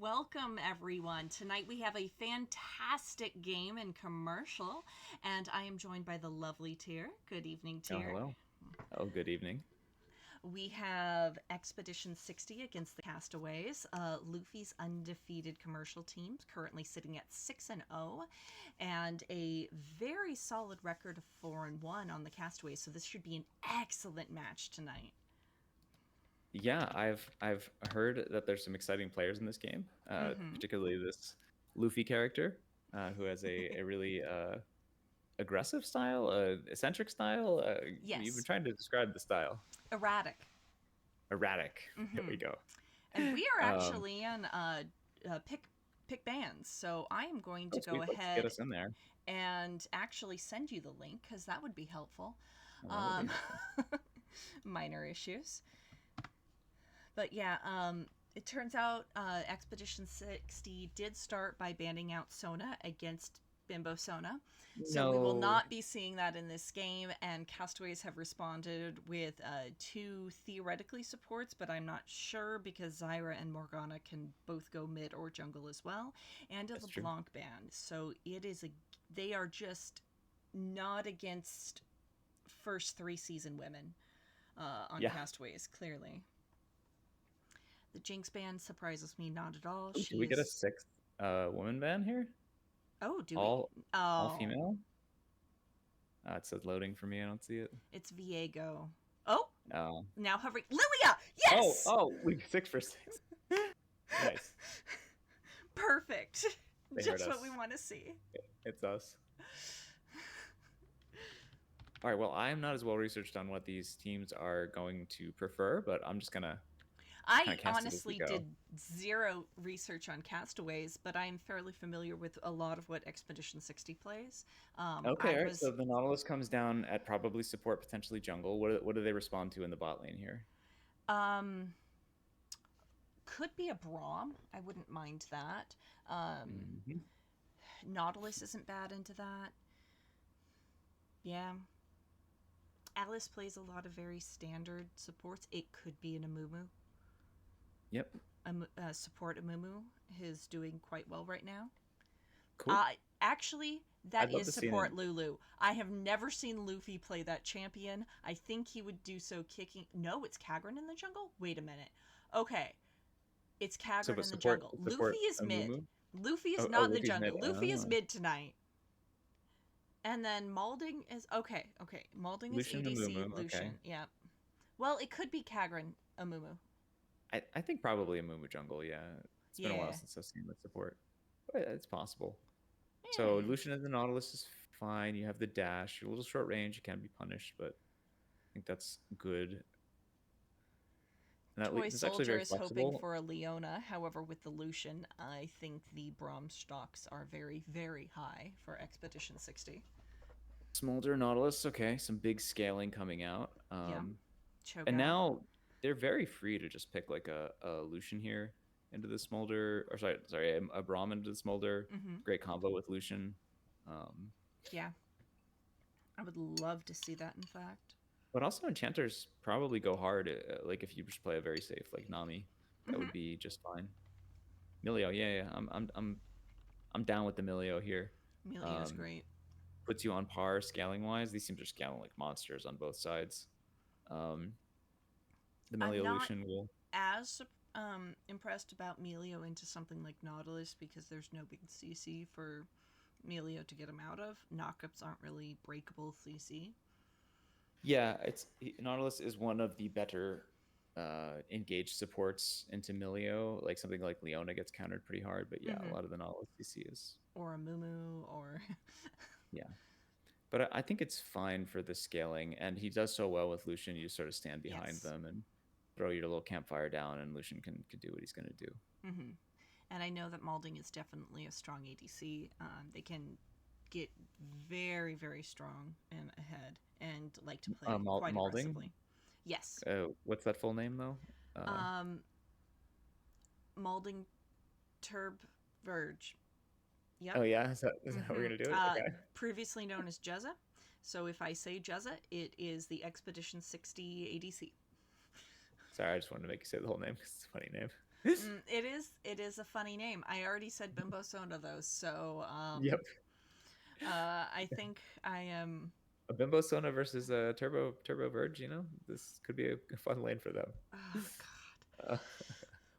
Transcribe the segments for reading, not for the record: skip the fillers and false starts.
Welcome, everyone. Tonight we have a fantastic game and commercial, and I am joined by the lovely Tyr. Good evening, Oh, Tyr. hello. Oh, good evening. We have Expedition 60 against the Castaways, Luffy's undefeated commercial team, currently sitting at 6-0, and a very solid record of 4-1 on the Castaways. So this should be an excellent match tonight. Yeah, I've heard that there's some exciting players in this game, particularly this Luffy character, who has a really aggressive style, eccentric style. You've been Yes, trying to describe the style. erratic. Erratic. There we go. And we are Um, actually in pick bands, so I am going to oh, go sweet. Let's get ahead us in there. and actually send you the link because that would be helpful. Oh, that would be helpful. Minor issues, but yeah, it turns out Expedition 60 did start by banning out Sona against Bimbo Sona. So we will No, not be seeing that in this game, and Castaways have responded with two theoretically supports, but I'm not sure because Zyra and Morgana can both go mid or jungle as well, and a that's true. LeBlanc band. So it is a they are just not against first three season women on Yeah. Castaways, clearly. The Jinx band surprises me not at all. Ooh, do She we get a is. sixth woman band here? Oh, do we? All all Oh, female? It says loading for me. I don't see it. it's Viego. Oh, Oh, now hovering. Lilia! oh, Yes! oh, we 6 for 6. Nice. Perfect. They heard Just what we us. want to see. It's us. All right. Well, I'm not as well researched on what these teams are going to prefer, but I'm just gonna kind I of cast it as we honestly go. did zero research on Castaways, but I'm fairly familiar with a lot of what Expedition 60 plays. Okay. I All right. So was. the Nautilus comes down at probably support, potentially jungle. What do they respond to in the bot lane here? Could be a Braum. I wouldn't mind that. Hmm. Nautilus isn't bad into that. Yeah. Alice plays a lot of very standard supports. It could be an Amumu. Yep. Support Amumu is doing quite well right now. Cool. Actually, that I'd love is to see support it. Lulu. I have never seen Luffy play that champion. I think he would do so kicking. No, it's Kagran in the jungle? Wait a minute. Okay, it's So, Kagran but in the jungle. Luffy support is mid. Amumu. Luffy is Oh, not in the Luffy's mid. jungle. Luffy is Oh. mid tonight. And then Malding is. Okay, okay. Malding is Lucian ADC. Amumu. Okay. Lucian, yeah. Well, it could be Kagran Amumu. I think probably Amumu jungle. Yeah. It's been a while Yeah. since I've seen the support, but it's possible. So Yeah. Lucian and the Nautilus is fine. You have the dash. You're a little short range. You can be punished, but I think that's good. And Toy that's actually Soldier very is hoping flexible. for a Leona. However, with the Lucian, I think the Braum stocks are very, very high for Expedition 60. Smolder Nautilus. Okay, some big scaling coming out. Yeah. And Cho'Gath. now they're very free to just pick like a Lucian here into the Smolder, or sorry, a Braum into the Smolder. Great combo with Lucian. Um, Yeah. I would love to see that, in fact. but also enchanters probably go hard. Like if you just play a very safe like Nami, that would be just fine. Milio, yeah, yeah. I'm down with the Milio here. Melio's Um, great. puts you on par scaling wise. These teams are scaling like monsters on both sides. Um, the I'm Milio not Lucian will. as impressed about Melio into something like Nautilus because there's no big CC for Melio to get him out of. Knockups aren't really breakable CC. Yeah, Nautilus is one of the better engaged supports into Milio. Like something like Leona gets countered pretty hard, but yeah, a lot of the Nautilus CC is Or a Mumu, or. yeah. But I think it's fine for the scaling, and he does so well with Lucian. You sort of stand behind Yes. them and throw your little campfire down, and Lucian can do what he's going to do. And I know that Malding is definitely a strong ADC. They can get very, very strong and ahead and like to play quite Malding, aggressively. Yes. what's that full name though? Malding Turb Verge. Oh Yep. yeah, is that how we're gonna do it? Okay. Previously known as Jezza. So if I say Jezza, it is the Expedition 60 ADC. Sorry, I just wanted to make you say the whole name because it's a funny name. It is a funny name. I already said Bimbo Sona though, so Yep. I think I am. A Bimbo Sona versus a Turbo Verge. This could be a fun lane for them. Oh God. Uh,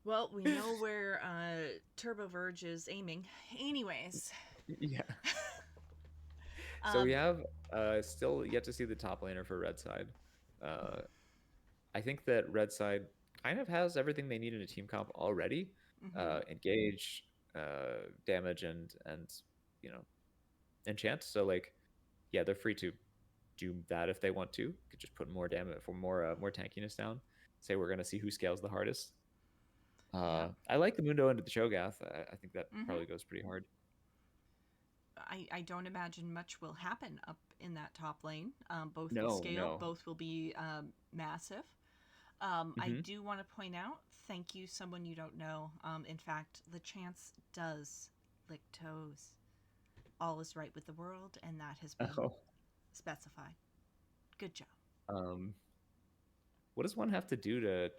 Well, we know where Turbo Verge is aiming. Anyways, yeah. So we um, have still yet to see the top laner for Red Side. Uh, I think that Red Side kind of has everything they need in a team comp already. mhm. Engage, damage, and you know enchant. So like, yeah, they're free to do that if they want to. Could just put more damage for more tankiness down. Say we're gonna see who scales the hardest. Yeah. I like the Mundo into the Cho'Gath. I think that Mhm. probably goes pretty hard. I don't imagine much will happen up in that top lane. Both will No, scale. no. Both will be massive. I Hmm. do want to point out, thank you, someone you don't know. In fact, the chance does lick toes. All is right with the world, and that has been Oh, specified. Good job. um, what does one have to do to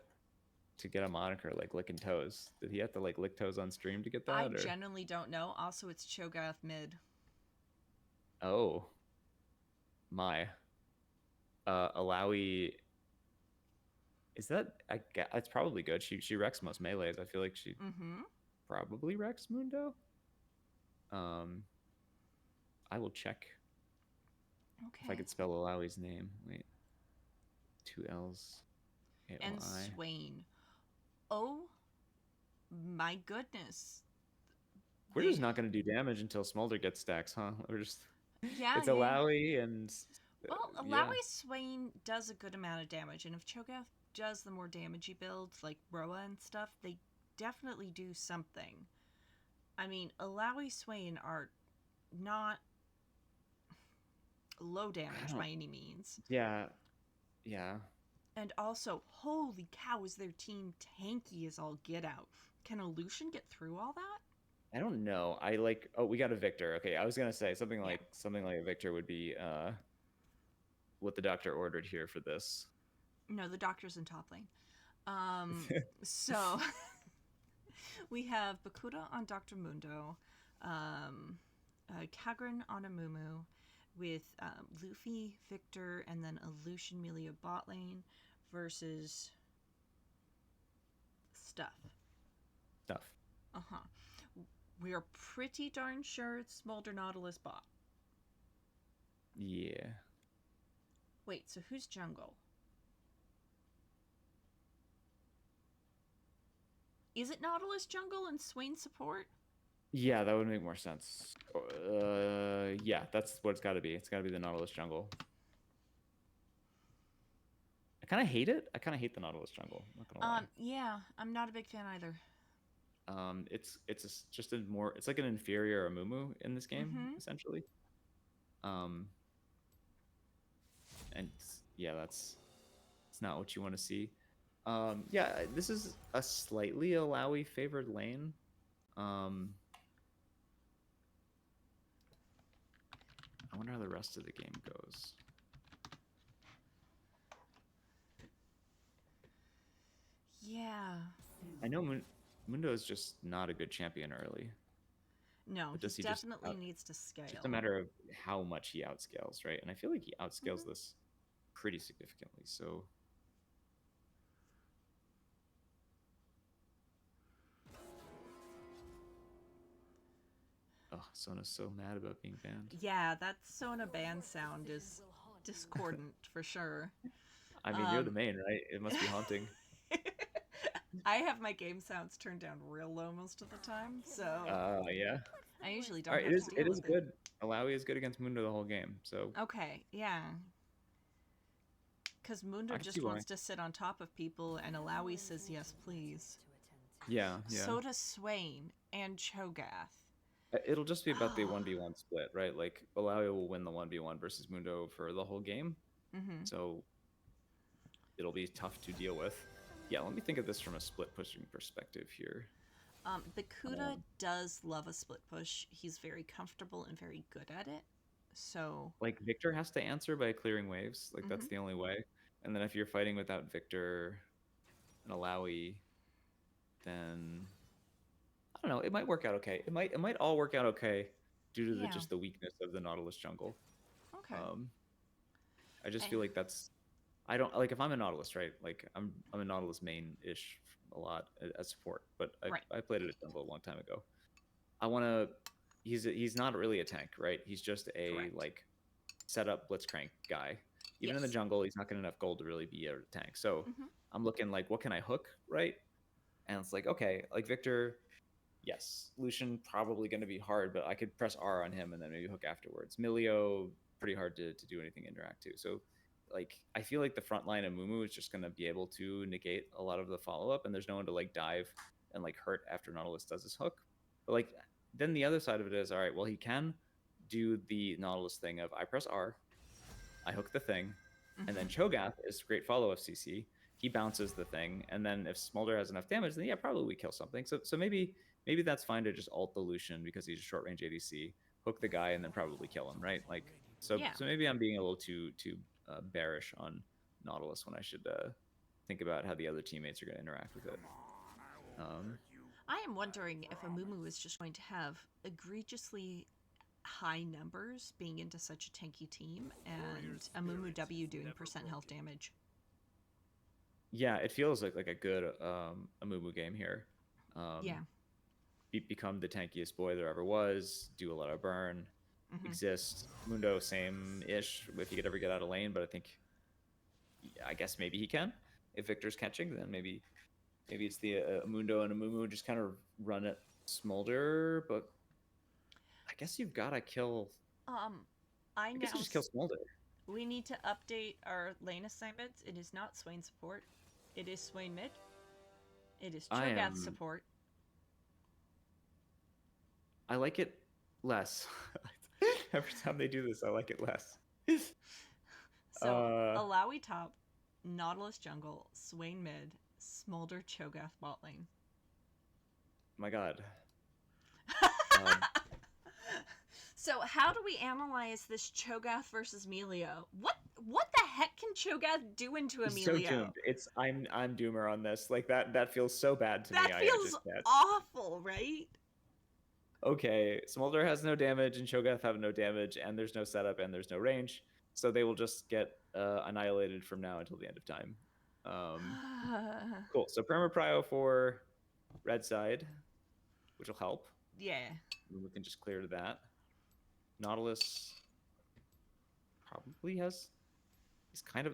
get a moniker like licking toes? Did he have to like lick toes on stream to get I that, or genuinely don't know. Also, it's Cho'Gath mid. oh my, Alawi is that? It's probably good. She wrecks most melees. I feel like she Mm-hmm. probably wrecks Mundo. Um, I will check if I Okay. could spell Alawi's name. Wait, two L's, A O And I. Swain. Oh my goodness. We're just They, not going to do damage until Smolder gets stacks, huh? We're just yeah, it's yeah. Alawi and Well, yeah. Alawi Swain does a good amount of damage, and if Cho'Gath does the more damagey builds like Roa and stuff, they definitely do something. I mean, Alawi Swain are not low I damage don't. by any means. Yeah, yeah. And also, holy cow, is their team tanky as all get out. Can a Lucian get through all that? I don't know. I like. Oh, we got a Victor. Okay, I was gonna say Yeah. something like a Victor would be what the doctor ordered here for this. No, the doctor's in top lane. So we have Bakuda on Dr. Mundo, Kagran on Amumu, with Luffy, Victor, and then a Lucian Melia bot lane versus Stuff. Stuff. Uh huh. We are pretty darn sure it's Smolder Nautilus bot. Yeah. Wait, so who's jungle? Is it Nautilus jungle and Swain support? Yeah, that would make more sense. Yeah, that's what it's got to be. It's got to be the Nautilus jungle. I kind of hate it. I kind of hate the Nautilus jungle. I'm not gonna lie. Yeah, I'm not a big fan either. Just a more. It's like an inferior Amumu in this game, Mm-hmm. essentially. Um, and yeah, that's it's not what you want to see. Yeah, this is a slightly Alawi favored lane. Um, I wonder how the rest of the game goes. Yeah. I know Mundo is just not a good champion early. No, But he does he just definitely needs to it's just a scale. matter of how much he outscales, right? And I feel like he outscales Mm-hmm. this pretty significantly. So, oh, Sona's so mad about being banned. Yeah, that Sona band sound is discordant for sure. I mean, you're the Um, main, right? It must be haunting. I have my game sounds turned down real low most of the time, so Yeah. I usually All don't right, have to deal it is with it. good. Alawi is good against Mundo the whole game, so Okay, yeah. Because Mundo I can see just why. wants to sit on top of people, and Alawi says yes, please. Yeah, yeah. So does Swain and Cho'Gath. It'll just be about the 1v1 split, right? Like Alawi will win the 1v1 versus Mundo for the whole game. Mm-hmm. So it'll be tough to deal with. Yeah, let me think of this from a split pushing perspective here. Bakuda does love a split push. He's very comfortable and very good at it. So, Like Victor has to answer by clearing waves. Like mm-hmm. that's the only way. And then if you're fighting without Victor and Alawi, then I don't know. It might work out okay. It might all work out okay due to Yeah. just the weakness of the Nautilus jungle. Okay. Um, I just Eh, feel like that's I don't like if I'm a Nautilus, right? Like I'm a Nautilus main ish a lot as support, but right. I played it at jungle a long time ago. I want to. He's not really a tank, right? He's just a Correct. like setup blitzcrank guy. Even in the Yes. jungle, he's not getting enough gold to really be a tank. So Hmm. I'm looking like, what can I hook, right? And it's like, okay, like Victor, yes, Lucian probably going to be hard, but I could press R on him and then maybe hook afterwards. Milio, pretty hard to do anything interact to. So, like, I feel like the front line of Mumu is just going to be able to negate a lot of the follow up, and there's no one to like dive and like hurt after Nautilus does his hook. But like, then the other side of it is, all right, well, he can do the Nautilus thing of I press R, I hook the thing, and then Hmm. Cho'Gath is great follow FCC. He bounces the thing, and then if Smolder has enough damage, then yeah, probably we kill something. So maybe that's fine to just ult the Lucian because he's a short range ADC, hook the guy, and then probably kill him, right? Like Yeah. so maybe I'm being a little too bearish on Nautilus when I should think about how the other teammates are going to interact with it. I am wondering if Amumu is just going to have egregiously high numbers being into such a tanky team and Amumu W doing percent health damage. Yeah, it feels like a good Amumu game here. Yeah. Become the tankiest boy there ever was, do a lot of burn, Hmm. exist. Mundo, same ish if he could ever get out of lane, but I guess maybe he can. If Victor's catching, then maybe it's the Mundo and Amumu just kind of run at Smolder, but I guess you've got to kill. Um, I I guess now you just kill Smolder. we need to update our lane assignments. It is not Swain support. It is Swain mid. It is I Cho'Gath am. support. I like it less. Every time they do this, I like it less. So Alawi top, Nautilus jungle, Swain mid, Smolder Cho'Gath bot lane. My God. Um, So how do we analyze this Cho'Gath versus Melio? What the heck can Cho'Gath do into He's so Emilio? doomed. I'm doomer on this. Like that feels so bad to me. That I feels just can't. awful, right? Okay, Smolder has no damage and Cho'Gath have no damage, and there's no setup and there's no range, so they will just get annihilated from now until the end of time. Cool. So perma prio for red side, which will help. Yeah. We can just clear to that. Nautilus probably has. He's kind of.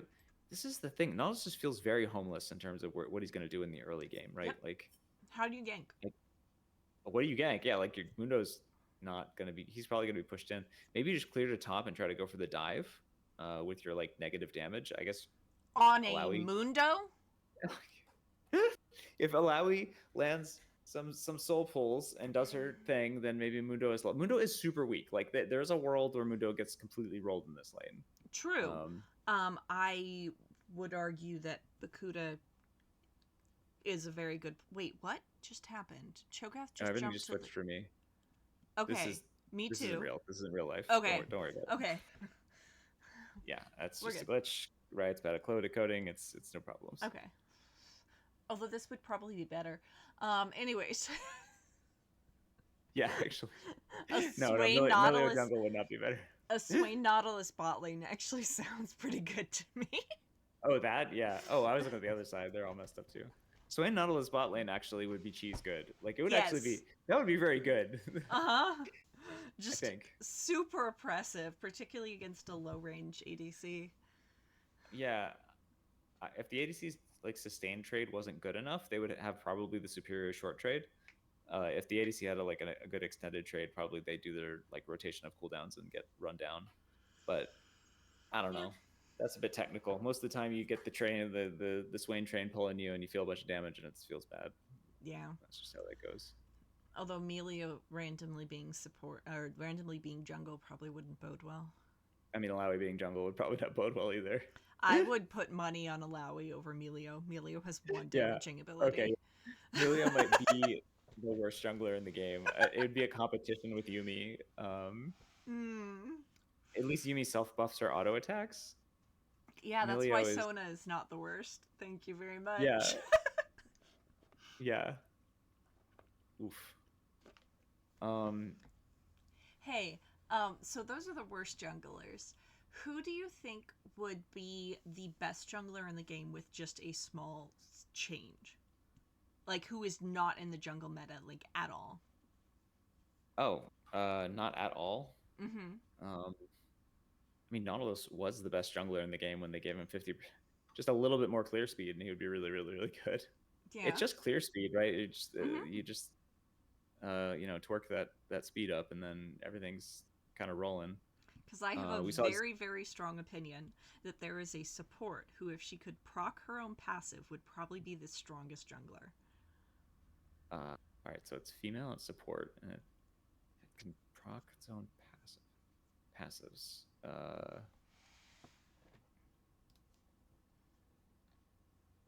This is the thing. Nautilus just feels very homeless in terms of what he's going to do in the early game, right? Yep. Like, How do you gank? what do you gank? Yeah, like your Mundo's not gonna be. He's probably gonna be pushed in. Maybe you just clear to top and try to go for the dive, with your like negative damage. I guess On a Alawi. Mundo? If Alawi lands some soul pulls and does her thing, then maybe Mundo is. Mundo is super weak. Like there's a world where Mundo gets completely rolled in this lane. True. I would argue that Bakuda is a very good. Wait, what just happened? Cho'Gath just Everything jumped just to. switched for me. Okay, This is me this too. isn't real. This isn't real life. Okay. Don't worry about it. Okay. Yeah, that's We're just good. a glitch. Right, it's bad at decoding. It's no problems. Okay. Although this would probably be better. Anyways. Yeah, actually. A No, Swain Melio Nautilus. jungle would not be better. A Swain Nautilus bot lane actually sounds pretty good to me. Oh, that? Yeah. Oh, I was looking at the other side. They're all messed up too. Swain Nautilus bot lane actually would be cheese good. Like it would actually be Yes. that would be very good. Uh-huh. I Just think. super oppressive, particularly against a low range ADC. Yeah. If the ADC's like sustained trade wasn't good enough, they would have probably the superior short trade. If the ADC had a good extended trade, probably they do their like rotation of cooldowns and get run down. But I don't Yeah. know. That's a bit technical. Most of the time, you get the train, the Swain train pulling you, and you feel a bunch of damage, and it feels bad. Yeah. That's just how that goes. Although Melio randomly being support or randomly being jungle probably wouldn't bode well. I mean, Alawi being jungle would probably not bode well either. I would put money on Alawi over Melio. Melio has one Yeah. damaging ability. Okay. Milio might be the worst jungler in the game. It would be a competition with Yumi. At least Yumi self buffs her auto attacks. Yeah, that's Milio why is Sona is not the worst. Thank you very much. yeah. Yeah. Oof. Um, Hey, so those are the worst junglers. Who do you think would be the best jungler in the game with just a small change? Like, who is not in the jungle meta, like, at all? oh, not at all. Mm-hmm. I mean, Nautilus was the best jungler in the game when they gave him 50, just a little bit more clear speed, and he would be really, really, really good. It's Yeah. just clear speed, right? It just, Mm-hmm. you just torque that speed up, and then everything's kind of rolling. Because I have a We saw his, very, very strong opinion that there is a support who, if she could proc her own passive, would probably be the strongest jungler. all right, so it's female and support, and it can proc its own passives.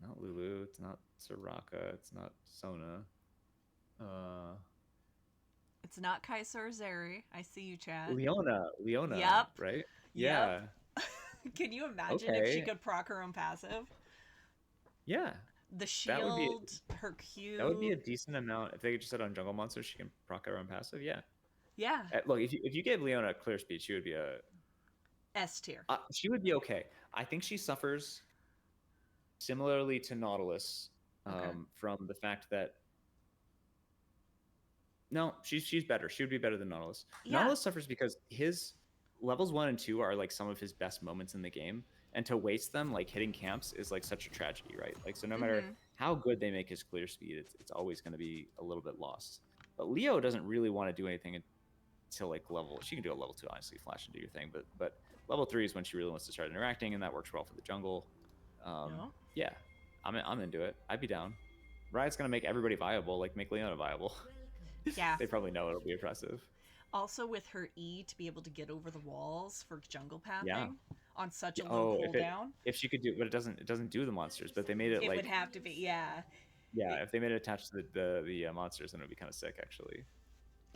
Not Lulu. It's not Soraka. It's not Sona. Uh, It's not Kaiser or Zeri. I see you, Chad. Leona, Yep. right? Yep. Yeah. Can you imagine if she Okay. could proc her own passive? Yeah. The That would be shield, her that would be Q. a decent amount if they just said on jungle monsters she can proc her own passive. Yeah. Yeah. Look, if you gave Leona clear speed, she would be a S tier. she would be okay. I think she suffers similarly to Nautilus Okay. from the fact that no, she's better. She would be better than Nautilus. Yeah. Nautilus suffers because his levels 1 and 2 are like some of his best moments in the game, and to waste them like hitting camps is like such a tragedy, right? Like so, no matter Mm-hmm. how good they make his clear speed, it's always going to be a little bit lost. But Leo doesn't really want to do anything until like level. She can do a level 2, honestly, flash and do your thing, but level 3 is when she really wants to start interacting, and that works well for the jungle. No. Yeah, I'm into it. I'd be down. Riot's gonna make everybody viable, like make Leona viable. Yeah. They probably know it'll be impressive. Also, with her E to be able to get over the walls for jungle Yeah. pathing on such a low Oh, cooldown, if she could do, but it doesn't do the monsters. But they made it it would like have to be. Yeah. yeah, if they made it attached to the monsters, then it would be kind of sick actually.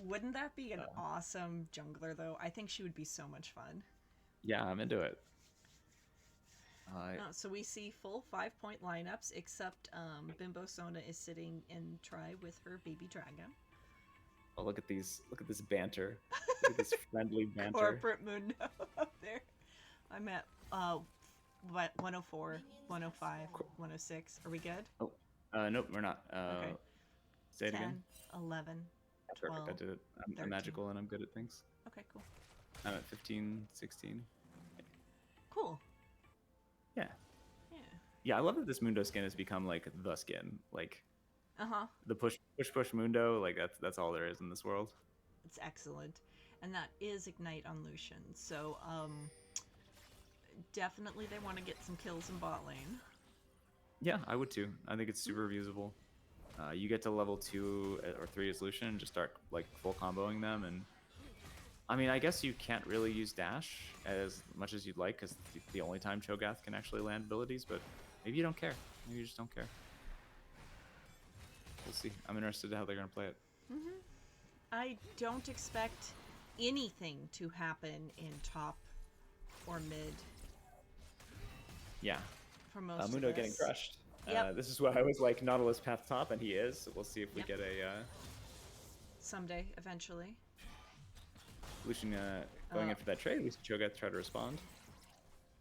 Wouldn't that be an Uh, awesome jungler, though? I think she would be so much fun. yeah, I'm into it. So we see full 5-point lineups, except Bimbo Sona is sitting in try with her baby dragon. Oh, look at this banter. Look at this friendly banter. Corporate Mundo up there. I'm at 104, 105, 106. Are we good? Oh, nope, we're not. Okay. Say it 10, again. 11, Perfect. 12. I did it. I'm 13. magical and I'm good at things. Okay, cool. I'm at 15, 16. Cool. Yeah. Yeah. Yeah, I love that this Mundo skin has become like the skin. Like Uh-huh. the push Mundo, like that's all there is in this world. It's excellent. And that is Ignite on Lucian. So, definitely they want to get some kills in bot lane. Yeah, I would too. I think it's super usable. You get to level 2 or 3 as Lucian and just start like full comboing them, and I mean, I guess you can't really use dash as much as you'd like because the only time Cho'Gath can actually land abilities, but maybe you don't care. Maybe you just don't care. We'll see. I'm interested in how they're gonna play it. Mm-hmm. I don't expect anything to happen in top or mid Yeah, for most Mundo of getting this. crushed. Yep. This is why I was like Nautilus path top, and he is. So we'll see if we Yep. get a Someday, eventually. Lucian going in for that trade. Lucian Cho'Gath try to respond.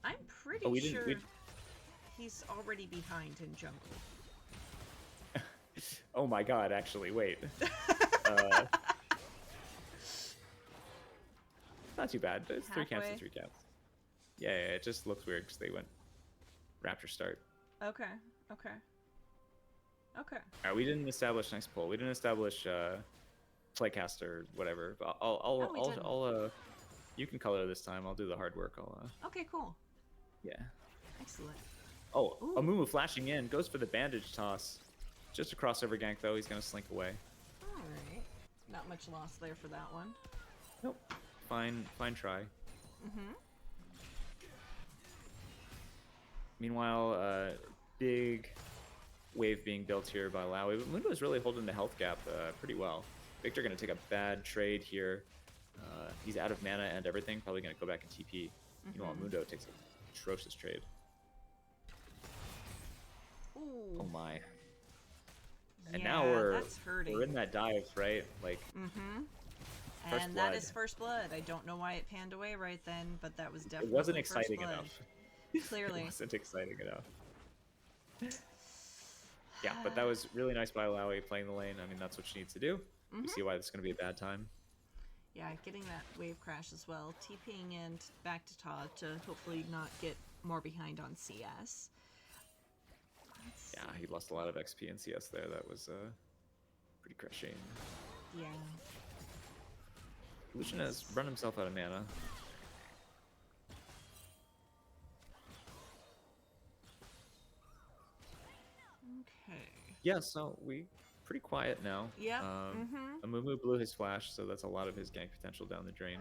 I'm pretty we sure didn't. he's already behind in jungle. Oh my god! Actually, wait. Not too bad. It's 3 camps and Halfway. 3 camps. Yeah, it just looks weird because they went Raptor start. Okay. Okay. Okay. All right, we didn't establish next poll. We didn't establish playcaster, whatever. But we didn't. you can color this time. I'll do the hard work. Okay, cool. Yeah. Excellent. Oh, Ooh. Amumu flashing in, goes for the bandage toss. Just a crossover gank though. He's gonna slink away. Alright. Not much loss there for that one. Nope. Fine try. Mm-hmm. Meanwhile, big wave being built here by Lowy, but Mundo is really holding the health gap pretty well. Victor gonna take a bad trade here. He's out of mana and everything, probably gonna go back and TP. Meanwhile, Mundo takes an atrocious trade. Ooh. Oh my. And now Yeah, we're that's hurting. we're in that dive, right? Like Mm-hmm. first And that blood. is first blood. I don't know why it panned away right then, but that was It wasn't definitely first exciting blood. enough. It Clearly. wasn't exciting enough. Yeah, but that was really nice by Lowy playing the lane. I mean, that's what she needs to do. You see why this is going to be a bad time. Yeah, getting that wave crash as well. TPing and back to Todd to hopefully not get more behind on CS. Yeah, he lost a lot of XP and CS there. That was pretty crushing. Yeah. Lucian has run himself out of mana. Okay. Yeah, so we pretty quiet now. Yep. Amumu blew his flash, so that's a lot of his gank potential down the drain.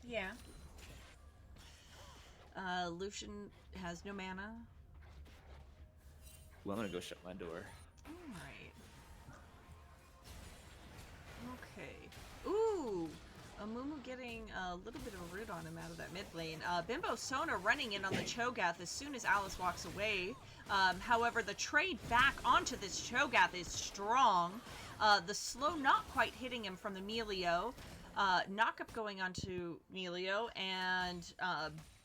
Yeah. Lucian has no mana. Well, I'm gonna go shut my door. Alright. Okay. Ooh! Amumu getting a little bit of a root on him out of that mid lane. Bimbo Sona running in on the Cho'Gath as soon as Alice walks away. However, the trade back onto this Cho'Gath is strong. The slow not quite hitting him from the Melio. Knockup going onto Melio, and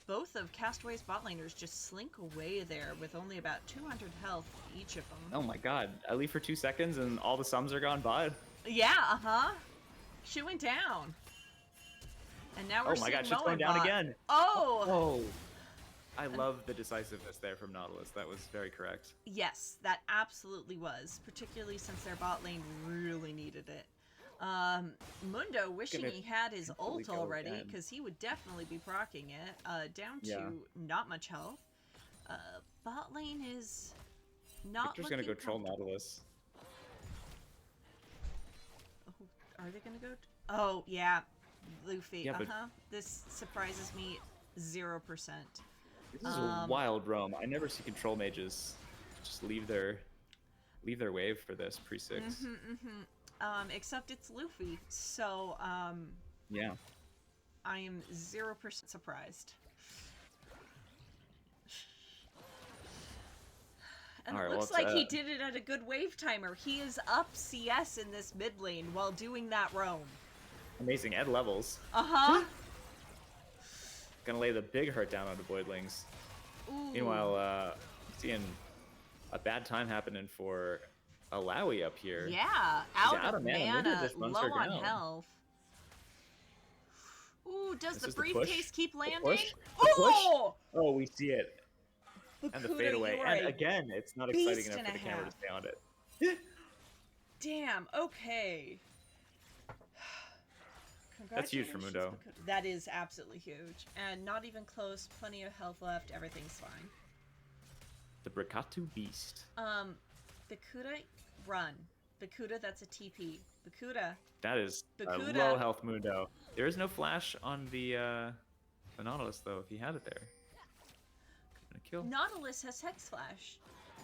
both of Castaways bot laners just slink away there with only about 200 health each of them. Oh my god, I leave for 2 seconds and all the sums are gone by. Yeah, she went down. And now we're oh my god, she's Moen going down bot. again. Oh! Oh! I love the decisiveness there from Nautilus. That was very correct. Yes, that absolutely was, particularly since their bot lane really needed it. Mundo wishing he had his ult already, because he would definitely be proccing it. Down to not much health. Bot lane is not Victor's looking gonna go troll Nautilus. Oh, are they gonna go? Oh, yeah. Luffy, Yeah, but This surprises me 0%. this is a wild roam. I never see control mages just leave their wave for this pre-6. Except it's Luffy, so yeah. I am 0% surprised. And it looks like he did it at a good wave timer. He is up CS in this mid lane while doing that roam. Amazing Ed levels. Gonna lay the big hurt down onto Voidlings. Ooh. Meanwhile, seeing a bad time happening for Alawi up here. Yeah, out of mana, just runs low her on down. health. Ooh, does the Is briefcase keep landing? Ooh! Oh, we see it. And the fade away. And again, it's not exciting enough for the camera to stay on it. Damn, okay. That's huge for Mundo. That is absolutely huge. And not even close, plenty of health left, everything's fine. The Bricatu Beast. Bakuda, run. Bakuda, that's a TP. Bakuda. That is a low health Mundo. There is no flash on the Nautilus, though, if he had it there. Gonna kill. Nautilus has Hex Flash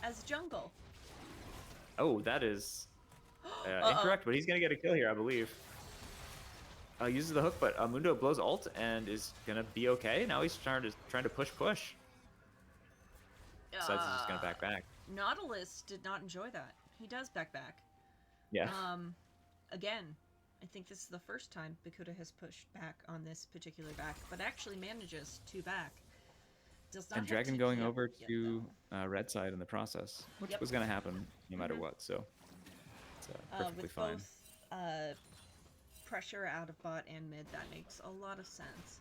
as jungle. Oh, that is incorrect, but he's gonna get a kill here, I believe. Uses the hook, but Mundo blows ult and is gonna be okay. Now he's trying to push. Decides he's just gonna back. Nautilus did not enjoy that. He does back. Yeah. Again, I think this is the first time Bakuda has pushed back on this particular back, but actually manages to back. Does not and Dragon going over to red side in the process, which was gonna happen no matter what. So it's perfectly with fine. Both pressure out of bot and mid, that makes a lot of sense.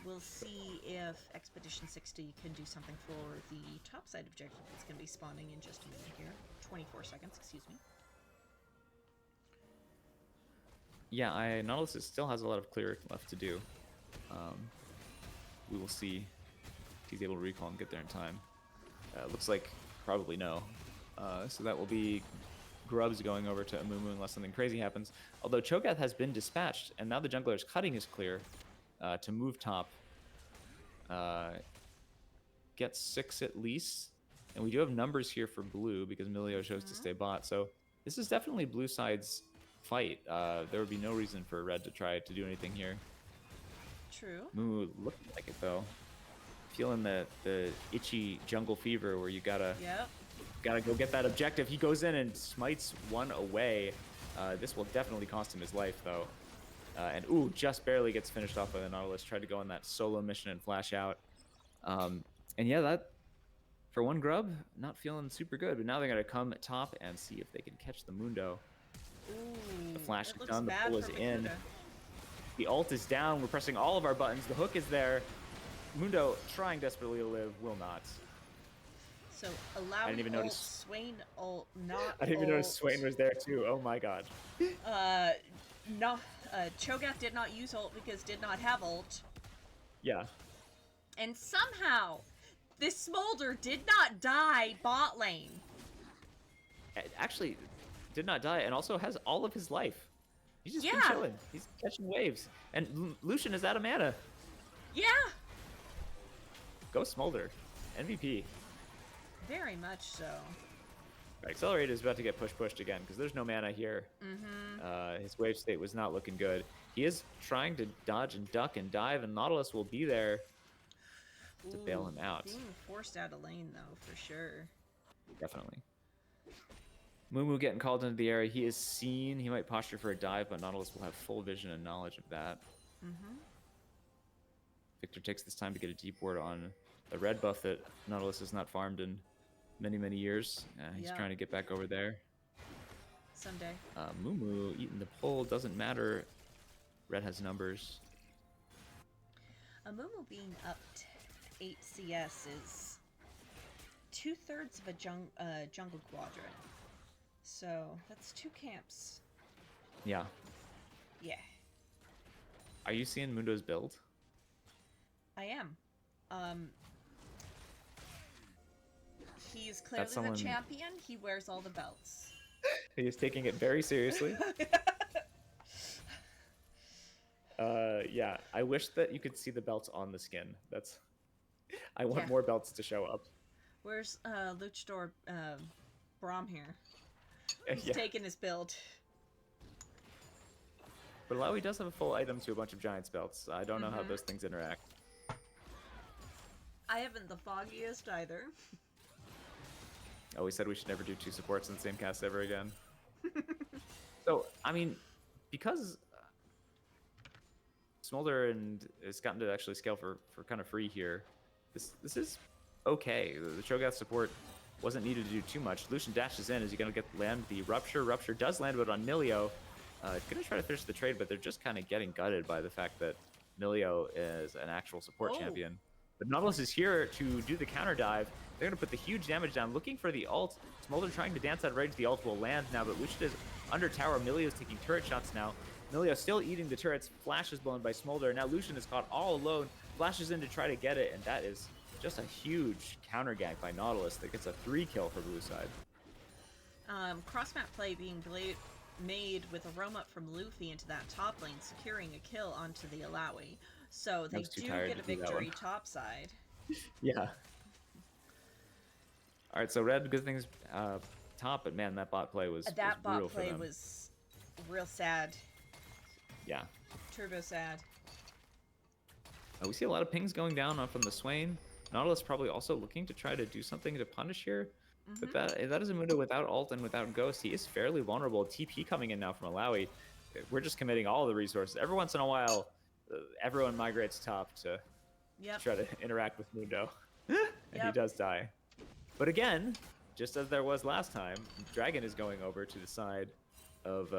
We'll see if Expedition 60 can do something for the top side objective that's going to be spawning in just a minute here. 24 seconds, excuse me. Yeah, Nautilus still has a lot of clear left to do. We will see if he's able to recall and get there in time. Looks like probably no. So that will be Grubs going over to Amumu unless something crazy happens. Although Cho'Gath has been dispatched, and now the jungler is cutting his clear to move top. Get 6 at least. And we do have numbers here for blue because Milio chose to stay bot. So this is definitely blue side's fight. There would be no reason for red to try to do anything here. True. Amumu looking like it though. Feeling the itchy jungle fever where you gotta Gotta go get that objective. He goes in and smites one away. This will definitely cost him his life, though. And ooh, just barely gets finished off by the Nautilus. Tried to go on that solo mission and flash out. And yeah, that for one grub, not feeling super good. But now they're gonna come top and see if they can catch the Mundo. Ooh, The flash is looks done. The bad pull is for in. Makuta. The ult is down. We're pressing all of our buttons. The hook is there. Mundo trying desperately to live, will not. So allow didn't even ult, notice. Swain ult, not I didn't even notice ult. Swain was there too. Oh my god. No, Cho'Gath did not use ult because did not have ult. Yeah. And somehow, this Smolder did not die bot lane. Actually, did not die and also has all of his life. He's just been Yeah. chilling. He's catching waves. And Lucian is out of mana. Yeah, Go Smolder. MVP. very much so. Accelerate is about to get pushed again because there's no mana here. His wave state was not looking good. He is trying to dodge and duck and dive, and Nautilus will be there to bail him out. Being forced out of lane, though, for sure. Definitely. Mumu getting called into the area. He is seen. He might posture for a dive, but Nautilus will have full vision and knowledge of that. Victor takes this time to get a deep ward on the red buff that Nautilus has not farmed in many years. He's Yeah. trying to get back over there. Someday. Mumu eating the pull doesn't matter. Red has numbers. Amumu being up to 8 CS is 2/3 of a jungle quadrant. So that's 2 camps. Yeah. Yeah, Are you seeing Mundo's build? I am. He's clearly someone- the champion. He wears all the belts. He is taking it very seriously. Yeah, I wish that you could see the belts on the skin. I want Yeah. more belts to show up. Where's Luchador Braum here? He's Yeah. taking his build. But Lowy does have a full item to a bunch of Giants belts. I don't know how those things interact. I haven't the foggiest either. Oh, we said we should never do 2 supports in the same cast ever again. So, I mean, because Smolder has gotten to actually scale for kind of free here, this is okay. The Cho'Gath support wasn't needed to do too much. Lucian dashes in. Is he going to land the Rupture? Rupture does land, but on Milio. Going to try to finish the trade, but they're just kind of getting gutted by the fact that Milio is an actual support champion. But Nautilus is here to do the counter dive. They're going to put the huge damage down, looking for the ult. Smolder trying to dance out of range. The ult will land now, but Lucian is under tower. Milio is taking turret shots now. Milio still eating the turrets. Flash is blown by Smolder. Now Lucian is caught all alone. Flashes in to try to get it, and that is just a huge counter gank by Nautilus that gets a 3 kill for blue side. Cross-map play being made with a roam up from Luffy into that top lane, securing a kill onto the Alawi. So they do get a victory topside. Yeah. All right, so red, good things top, but man, that bot play was That brutal bot for play them. was real sad. Yeah. Turbo sad. We see a lot of pings going down from the Swain. Nautilus probably also looking to try to do something to punish here. But that is a Mundo without ult and without Ghost. He is fairly vulnerable. TP coming in now from Alawi. We're just committing all the resources. Every once in a while, everyone migrates top to try to interact with Mundo. And he does die. But again, just as there was last time, Dragon is going over to the side of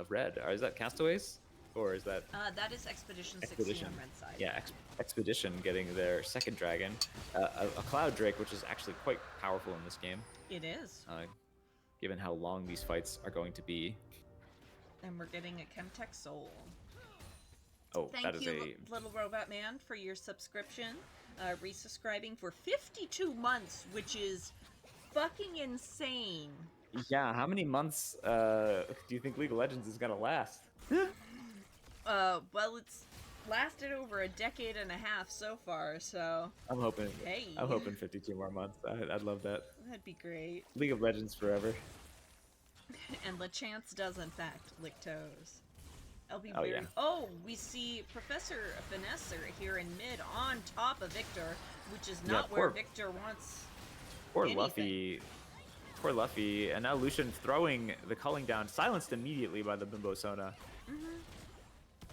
red. Is that Castaways? Or is that... That is Expedition 60 on red side. Yeah, Expedition getting their second dragon. A Cloud Drake, which is actually quite powerful in this game. It is. Given how long these fights are going to be. And we're getting a Chemtech Soul. Oh, Thank that is you, Little Robot Man, for your subscription. Resubscribing for 52 months, which is fucking insane. Yeah, how many months do you think League of Legends is going to last? Well, it's lasted over a decade and a half so far, so... I'm hoping 52 more months. I'd love that. That'd be great. League of Legends forever. And LeChance does, in fact, lick toes. I'll be yeah. Oh, we see Professor Finesser here in mid on top of Victor, which is not where Victor wants Poor anything. Luffy Poor Luffy. And now Lucian throwing the culling down, silenced immediately by the Bimbo Sona.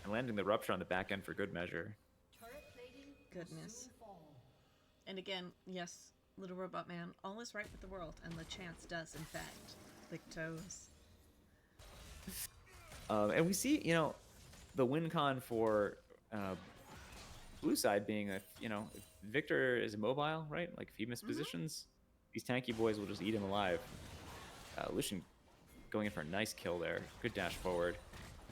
And landing the Rupture on the back end for good measure. Goodness. And again, yes, Little Robot Man, all is right with the world, and Lachance does, in fact, lick toes. And we see, you know, the win con for blue side being if, you know, if Victor is immobile, right? Like if he mispositions, these tanky boys will just eat him alive. Lucian going in for a nice kill there. Good dash forward.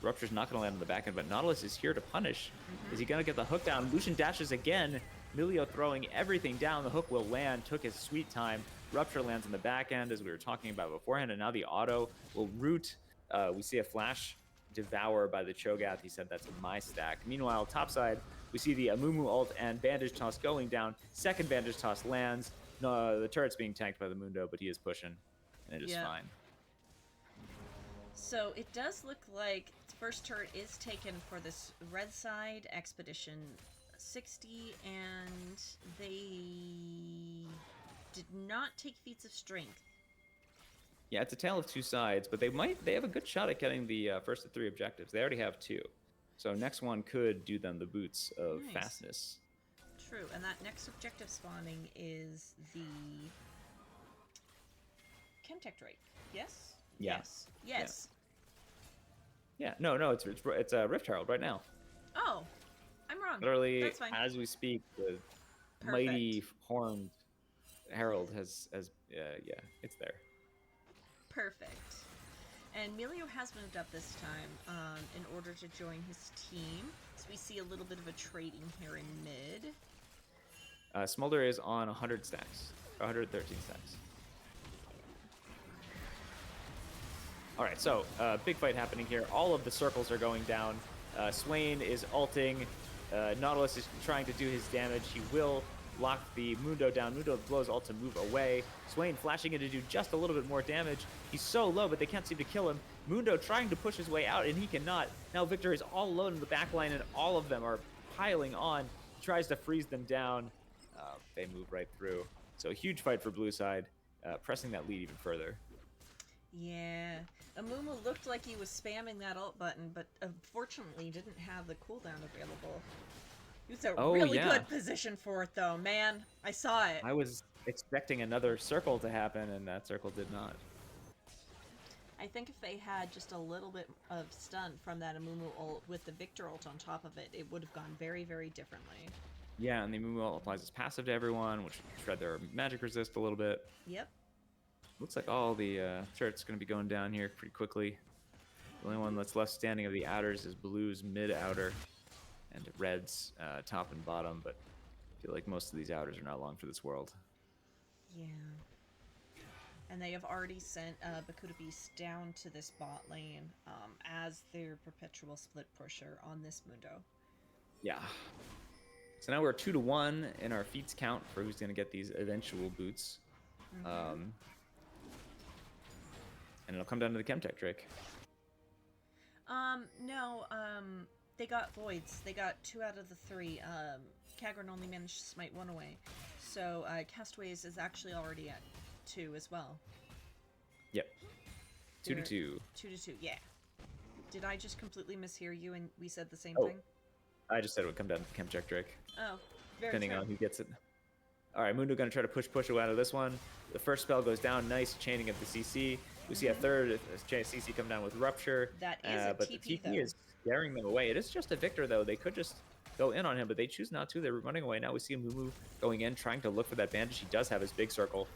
Rupture's not going to land on the back end, but Nautilus is here to punish. Is he going to get the hook down? Lucian dashes again. Milio throwing everything down. The hook will land. Took his sweet time. Rupture lands on the back end, as we were talking about beforehand, and now the auto will root. We see a flash devour by the Cho'Gath. He said that's in my stack. Meanwhile, topside, we see the Amumu ult and bandage toss going down. Second bandage toss lands. No, the turret's being tanked by the Mundo, but he is pushing, and it is fine. So it does look like the first turret is taken for this red side Expedition 60, and they did not take feats of strength. Yeah, it's a tale of two sides, but they have a good shot at getting the first of 3 objectives. They already have 2. So next one could do them the boots of fastness. True, and that next objective spawning is the Chemtech Drake. Yes? Yeah. Yes. Yeah, no, it's a Rift Herald right now. Oh, I'm wrong. Literally, that's fine. as we speak, the mighty horned herald has it's there. Perfect. And Milio has moved up this time in order to join his team. So we see a little bit of a trading here in mid. Smolder is on 100 stacks, 113 stacks. All right, so big fight happening here. All of the circles are going down. Swain is ulting. Nautilus is trying to do his damage. He will lock the Mundo down. Mundo blows ult to move away. Swain flashing in to do just a little bit more damage. He's so low, but they can't seem to kill him. Mundo trying to push his way out, and he cannot. Now Victor is all alone in the backline, and all of them are piling on. He tries to freeze them down. They move right through. So a huge fight for blue side, pressing that lead even further. Yeah. Amumu looked like he was spamming that ult button, but unfortunately didn't have the cooldown available. It was a really good position for it, though, man. I saw it. I was expecting another circle to happen, and that circle did not. I think if they had just a little bit of stun from that Amumu ult with the Victor ult on top of it, it would have gone very, very differently. Yeah, and the Amumu ult applies as passive to everyone, which shred their magic resist a little bit. Yep. Looks like all the turrets going to be going down here pretty quickly. The only one that's left standing of the outers is blue's mid-outer, and red's top and bottom, but I feel like most of these outers are not long for this world. Yeah. And they have already sent Bakuda Beast down to this bot lane as their perpetual split pusher on this Mundo. Yeah. So now we're 2-1 in our feats count for who's going to get these eventual boots. And it'll come down to the Chemtech Drake. No, they got voids. They got 2 out of the 3. Kagran only managed to smite 1 away. So, Castaways is actually already at 2 as well. Yep. 2-2. 2-2, yeah. Did I just completely mishear you and we said the same thing? I just said it would come down to the Chemtech Drake. Oh, very depending true. on who gets it. All right, Mundo going to try to push out of this one. The first spell goes down. Nice chaining of the CC. We see a third CC come down with Rupture. That is a but TP, the TP though. is scaring them away. It is just a Victor, though. They could just go in on him, but they choose not to. They're running away. Now we see Mumu going in, trying to look for that bandage. He does have his big circle.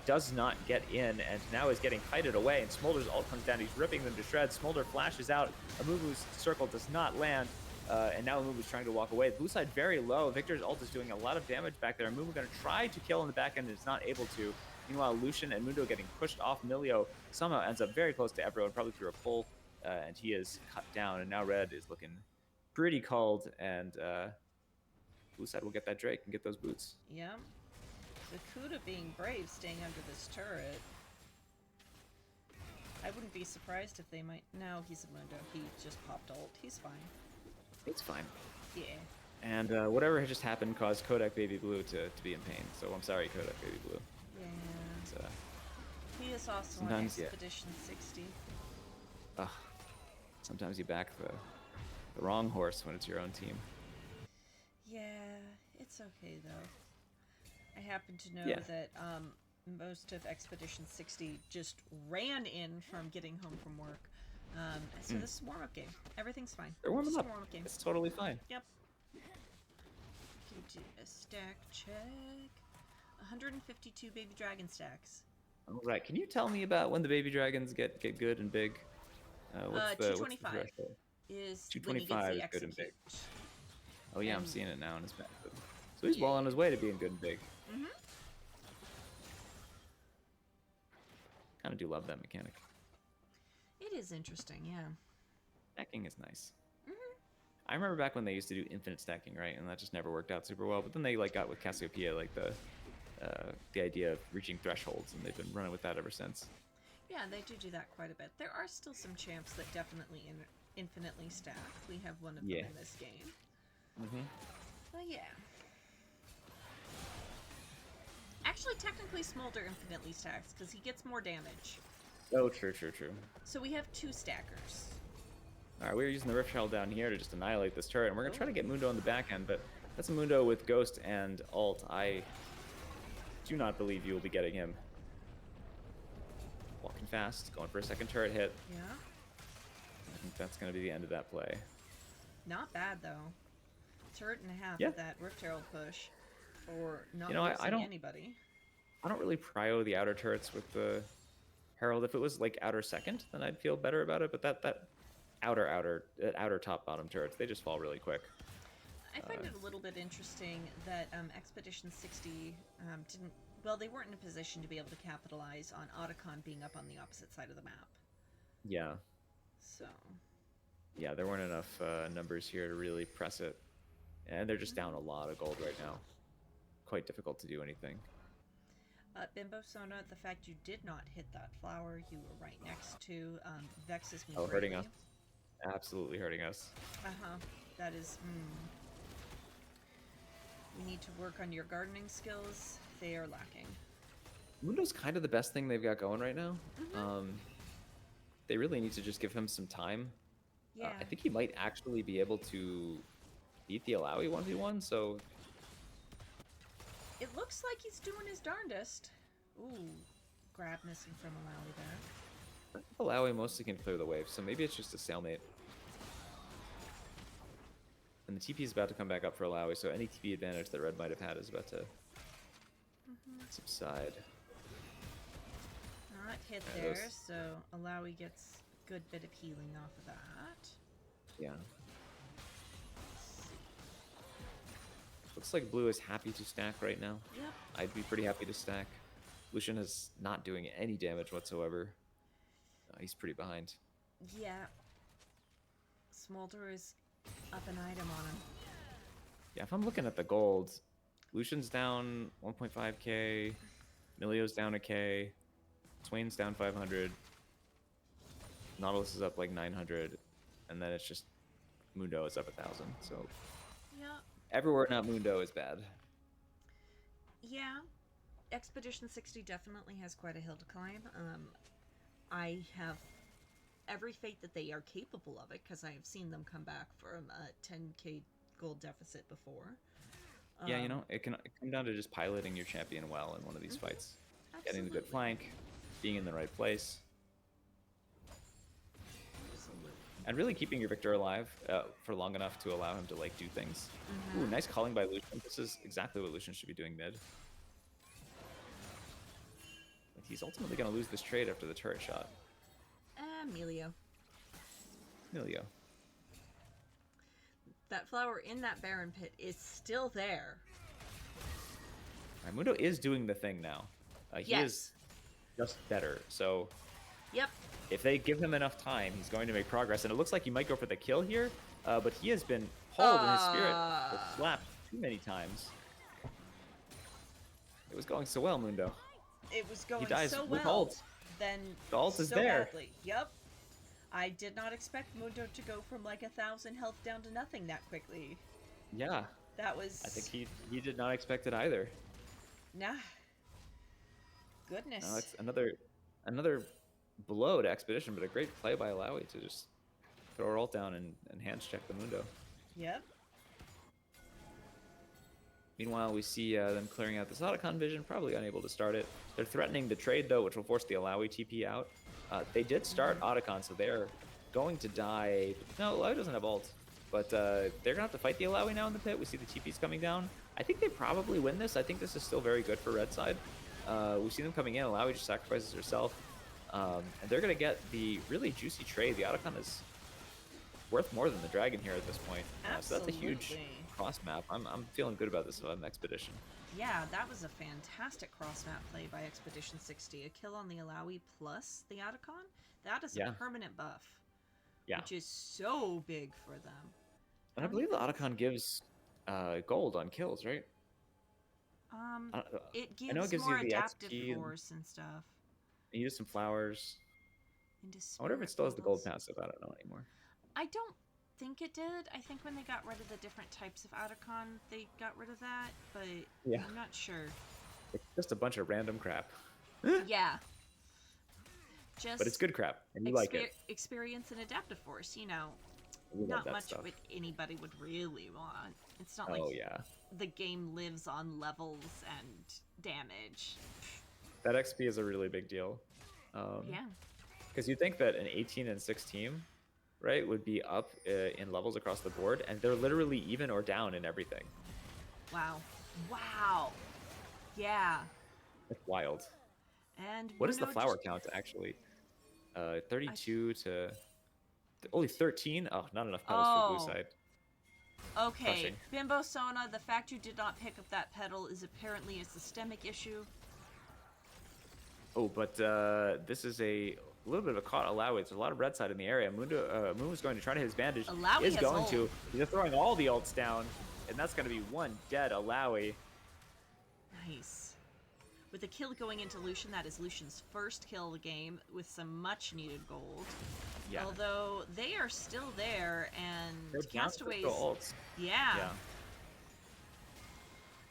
Does not get in, and now is getting kited away, and Smolder's ult comes down. He's ripping them to shreds. Smolder flashes out. Amumu's circle does not land. And now Amumu's trying to walk away. Blue side very low. Victor's ult is doing a lot of damage back there. Amumu going to try to kill on the back end and is not able to. Meanwhile, Lucian and Mundo getting pushed off. Milio somehow ends up very close to everyone, probably through a pull, and he is cut down. And now red is looking pretty cold, and blue side will get that Drake and get those boots. Yeah. Bakuda being brave, staying under this turret. I wouldn't be surprised if they might... No, he's a Mundo. He just popped ult. He's fine. It's fine. Yeah. And whatever had just happened caused Kodak Baby Blue to be in pain. So I'm sorry, Kodak Baby Blue. Yeah. It's, is also on Sometimes, yeah. Expedition 60. Ugh. Sometimes you back the wrong horse when it's your own team. Yeah, it's okay though. I happen to know Yeah. that most of Expedition 60 just ran in from getting home from work. So this is a warm-up game. Everything's fine. They're warming Just up. a warm-up game. It's totally fine. Yep. Can do a stack check. 152 baby dragon stacks. All right. Can you tell me about when the baby dragons get good and big? What's the 225 threshold? is when he gets 225 the is good and execute. big. Oh yeah, I'm And- seeing it now in his back. So he's well on his way to being good and big. Mm-hmm. Kind of do love that mechanic. It is interesting, yeah. Stacking is nice. Mm-hmm. I remember back when they used to do infinite stacking, right? And that just never worked out super well. But then they like got with Cassiopeia like the idea of reaching thresholds, and they've been running with that ever since. Yeah, they do that quite a bit. There are still some champs that definitely infinitely stack. We have one of them in this game. Mm-hmm. But yeah. Actually, technically, Smolder infinitely stacks because he gets more damage. Oh, true. So we have 2 stackers. All right, we're using the Rift Shell down here to just annihilate this turret, and we're gonna try to get Mundo on the back end, but that's a Mundo with Ghost and Ult. I do not believe you will be getting him. Walking fast, going for a second turret hit. Yeah. I think that's gonna be the end of that play. Not bad, though. Turret and a half Yeah. of that Rift Herald push for not I losing anybody. I don't really prio the outer turrets with the Herald. If it was like outer second, then I'd feel better about it, but that outer top bottom turrets, they just fall really quick. I find it a little bit interesting that Expedition 60 didn't... Well, they weren't in a position to be able to capitalize on Otacon being up on the opposite side of the map. Yeah. So... Yeah, there weren't enough numbers here to really press it. And they're just down a lot of gold right now. Quite difficult to do anything. Bimbo Sona, the fact you did not hit that flower you were right next to vexes me Oh, greatly. hurting us. Absolutely hurting us. Uh-huh. That is... We need to work on your gardening skills. They are lacking. Mundo's kind of the best thing they've got going right now. They really need to just give him some time. Yeah. I think he might actually be able to beat the Alawi 1v1, so... It looks like he's doing his darndest. Ooh, grab missing from Alawi there. Alawi mostly can clear the wave, so maybe it's just a stalemate. And the TP is about to come back up for Alawi, so any TP advantage that Red might have had is about to subside. Not hit Yeah, there, those- so Alawi gets a good bit of healing off of that. Yeah. Looks like Blue is happy to stack right now. Yep. I'd be pretty happy to stack. Lucian is not doing any damage whatsoever. He's pretty behind. Yeah. Smolder is up an item on him. Yeah, if I'm looking at the gold, Lucian's down 1.5k, Milio's down a k, Swain's down 500, Nautilus is up like 900, and then it's just Mundo is up 1,000. So Yeah. everywhere not Mundo is bad. Yeah. Expedition 60 definitely has quite a hill to climb. I have every faith that they are capable of it because I have seen them come back from a 10k gold deficit before. Yeah, you know, it can come down to just piloting your champion well in one of these fights. Getting the good Absolutely. flank, being in the right place, Absolutely. and really keeping your Victor alive for long enough to allow him to like do things. Ooh, nice calling by Lucian. This is exactly what Lucian should be doing mid. But he's ultimately going to lose this trade after the turret shot. Emilio. Milio. That flower in that Baron pit is still there. Raimundo is doing the thing now. He is just better. So Yep. if they give him enough time, he's going to make progress. And it looks like he might go for the kill here, but he has been pulled in his spirit or slapped too many times. It was going so well, Mundo. It was going dies so with well. ult. Then The ult is so there. badly. Yep. I did not expect Mundo to go from like 1,000 health down to nothing that quickly. Yeah, That was... I think he did not expect it either. Nah. Goodness. No, it's another Another blow to Expedition, but a great play by Alawi to just throw her ult down and hands check the Mundo. Yep. Meanwhile, we see them clearing out this Otacon vision, probably unable to start it. They're threatening the trade, though, which will force the Alawi TP out. They did start Otacon, so they're going to die. No, Alawi doesn't have ult, but they're going to have to fight the Alawi now in the pit. We see the TPs coming down. I think they probably win this. I think this is still very good for red side. We see them coming in. Alawi just sacrifices herself. And they're going to get the really juicy trade. The Otacon is worth more than the Dragon here at this point. So that's a huge cross map. I'm feeling good about this Expedition. Yeah, that was a fantastic cross map play by Expedition 60. A kill on the Alawi plus the Otacon. That is a permanent buff. Yeah. Which is so big for them. And I believe the Otacon gives gold on kills, right? It gives, I know it gives more you the adaptive XP force and stuff. You use some flowers. Into I wonder if it still has the gold passive. I don't know anymore. I don't think it did. I think when they got rid of the different types of Otacon, they got rid of that, but I'm not sure. It's just a bunch of random crap. Yeah. But it's good crap, and you like it. Experience and adaptive force, you know. We not much stuff. of it anybody would really want. It's not the game lives on levels and damage. That XP is a really big deal. Yeah. Because you think that an 18 and 6 team, right, would be up in levels across the board, and they're literally even or down in everything. Wow. Wow. Yeah. It's wild. And what is the flower count, actually? 32 to... Only 13? Oh, not enough petals for blue side. Okay, Crushing. Bimbo Sona, the fact you did not pick up that petal is apparently a systemic issue. Oh, but this is a little bit of a caught Alawi. It's a lot of red side in the area. Moon is going to try to hit his bandage. Alawi is going to. He's throwing all the ults down, and that's going to be one dead Alawi. Nice. With a kill going into Lucian, that is Lucian's first kill of the game with some much-needed gold. Yeah. Although they are still there, and They're Castaways... ults. Yeah.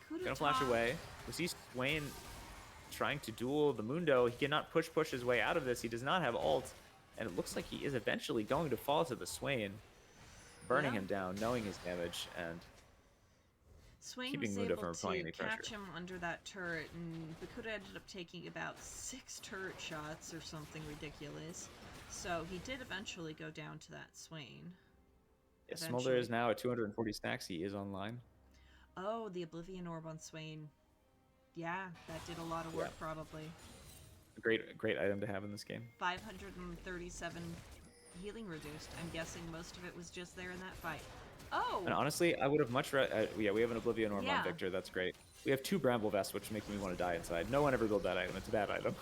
Gonna flash away. We see Swain trying to duel the Mundo. He cannot push his way out of this. He does not have ult, and it looks like he is eventually going to fall to the Swain, burning him down, knowing his damage, and Swain was able to catch him under that turret, and Bakuda ended up taking about 6 turret shots or something ridiculous. So he did eventually go down to that Swain. Yeah, Smolder is now at 240 stacks. He is online. Oh, the Oblivion Orb on Swain. Yeah, that did a lot of work, probably. A great item to have in this game. 537 healing reduced. I'm guessing most of it was just there in that fight. Oh! And honestly, I would have much rather... yeah, we have an Oblivion Orb on Victor. That's great. We have 2 Bramble Vests, which makes me want to die inside. No one ever built that item. It's a bad item.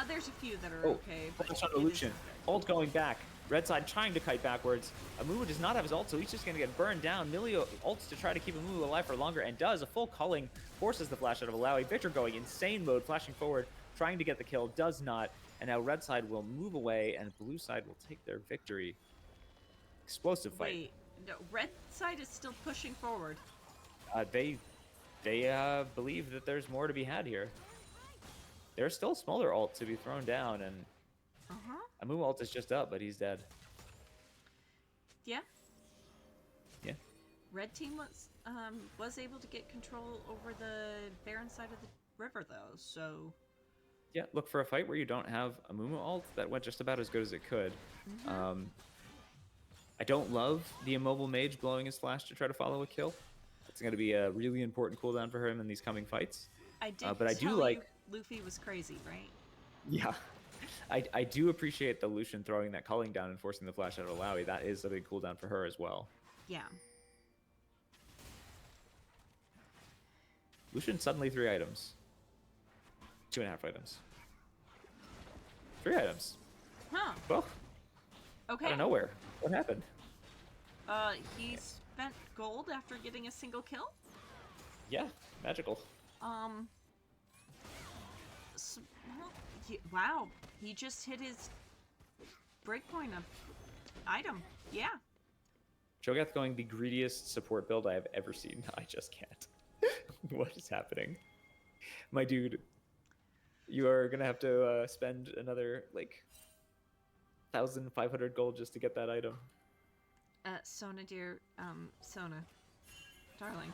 There's a few that are okay. Flash on Lucian. Ult going back. Red side trying to kite backwards. Amumu does not have his ult, so he's just going to get burned down. Milio ults to try to keep Amumu alive for longer, and does. A full culling forces the flash out of Alawi. Victor going insane mode, flashing forward, trying to get the kill. Does not. And now red side will move away, and blue side will take their victory. Explosive fight. Wait, no, red side is still pushing forward. They believe that there's more to be had here. There's still Smolder ult to be thrown down, and Amumu ult is just up, but he's dead. Yeah. Yeah. Red team was able to get control over the Baron side of the river, though, so... Yeah, look, for a fight where you don't have Amumu ult, that went just about as good as it could. I don't love the immobile mage blowing his flash to try to follow a kill. It's going to be a really important cooldown for him in these coming fights. But I do like... Luffy was crazy, right? Yeah. I do appreciate the Lucian throwing that culling down and forcing the flash out of Alawi. That is a big cooldown for her as well. Yeah. Lucian suddenly 3 items. 2.5 items. 3 items. Huh. Well, okay. Out of nowhere. What happened? He spent gold after getting a single kill? Yeah, magical. Wow, he just hit his breakpoint of item. Yeah. Cho'Gath going the greediest support build I have ever seen. I just can't. What is happening? My dude, You are gonna have to spend another like 1,500 gold just to get that item. Sona, dear, Sona, darling.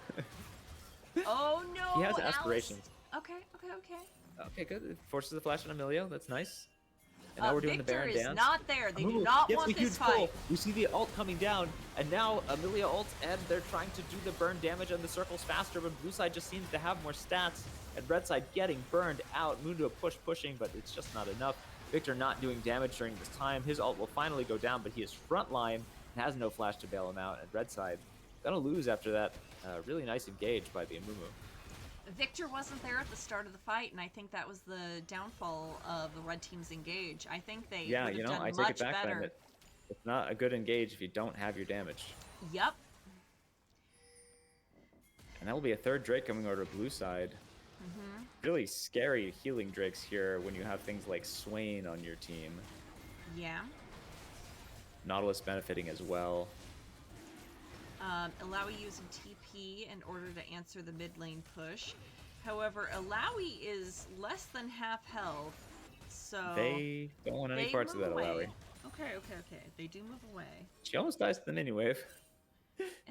Oh He no, has Alice. aspirations. Okay, okay, okay. Okay, good. It forces the flash on Emilio. That's nice. And now we're doing Victor the Baron is dance. not there. They do Amumu not gets want a huge this fight. pull. We see the ult coming down, and now Amelia ults, and they're trying to do the burn damage on the circles faster, but blue side just seems to have more stats, and red side getting burned out. Mundo pushing, but it's just not enough. Victor not doing damage during this time. His ult will finally go down, but he is frontline and has no flash to bail him out, and red side gonna lose after that really nice engage by the Amumu. Victor wasn't there at the start of the fight, and I think that was the downfall of the red team's engage. I think they would have done I take much it back better. then. It's not a good engage if you don't have your damage. Yep. And that will be a third Drake coming over to blue side. Really scary healing Drakes here when you have things like Swain on your team. Yeah. Nautilus benefiting as well. Alawi using TP in order to answer the mid lane push. However, Alawi is less than half health, so They don't want any parts of that Alawi. Okay, okay, okay. They do move away. She almost dies to the mini wave.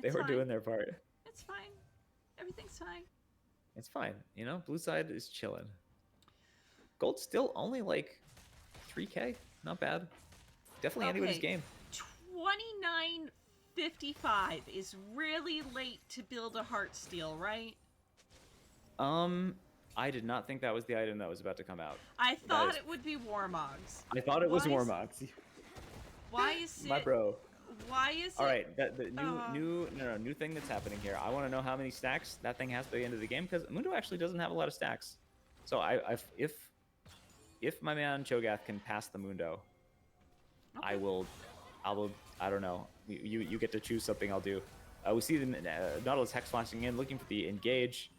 They were doing their part. It's fine. Everything's fine. It's fine. You know, blue side is chilling. Gold's still only like 3k. Not bad. Definitely anybody's game. 29.55 is really late to build a heart steal, right? I did not think that was the item that was about to come out. I thought it would be Warmogs. I thought it was Warmogs. Why is it? My bro. Why is it? All right, the new thing that's happening here. I want to know how many stacks that thing has by the end of the game, because Mundo actually doesn't have a lot of stacks. So if my man Cho'Gath can pass the Mundo, okay. I don't know. You get to choose something. I'll do. We see the Nautilus hex flashing in, looking for the engage.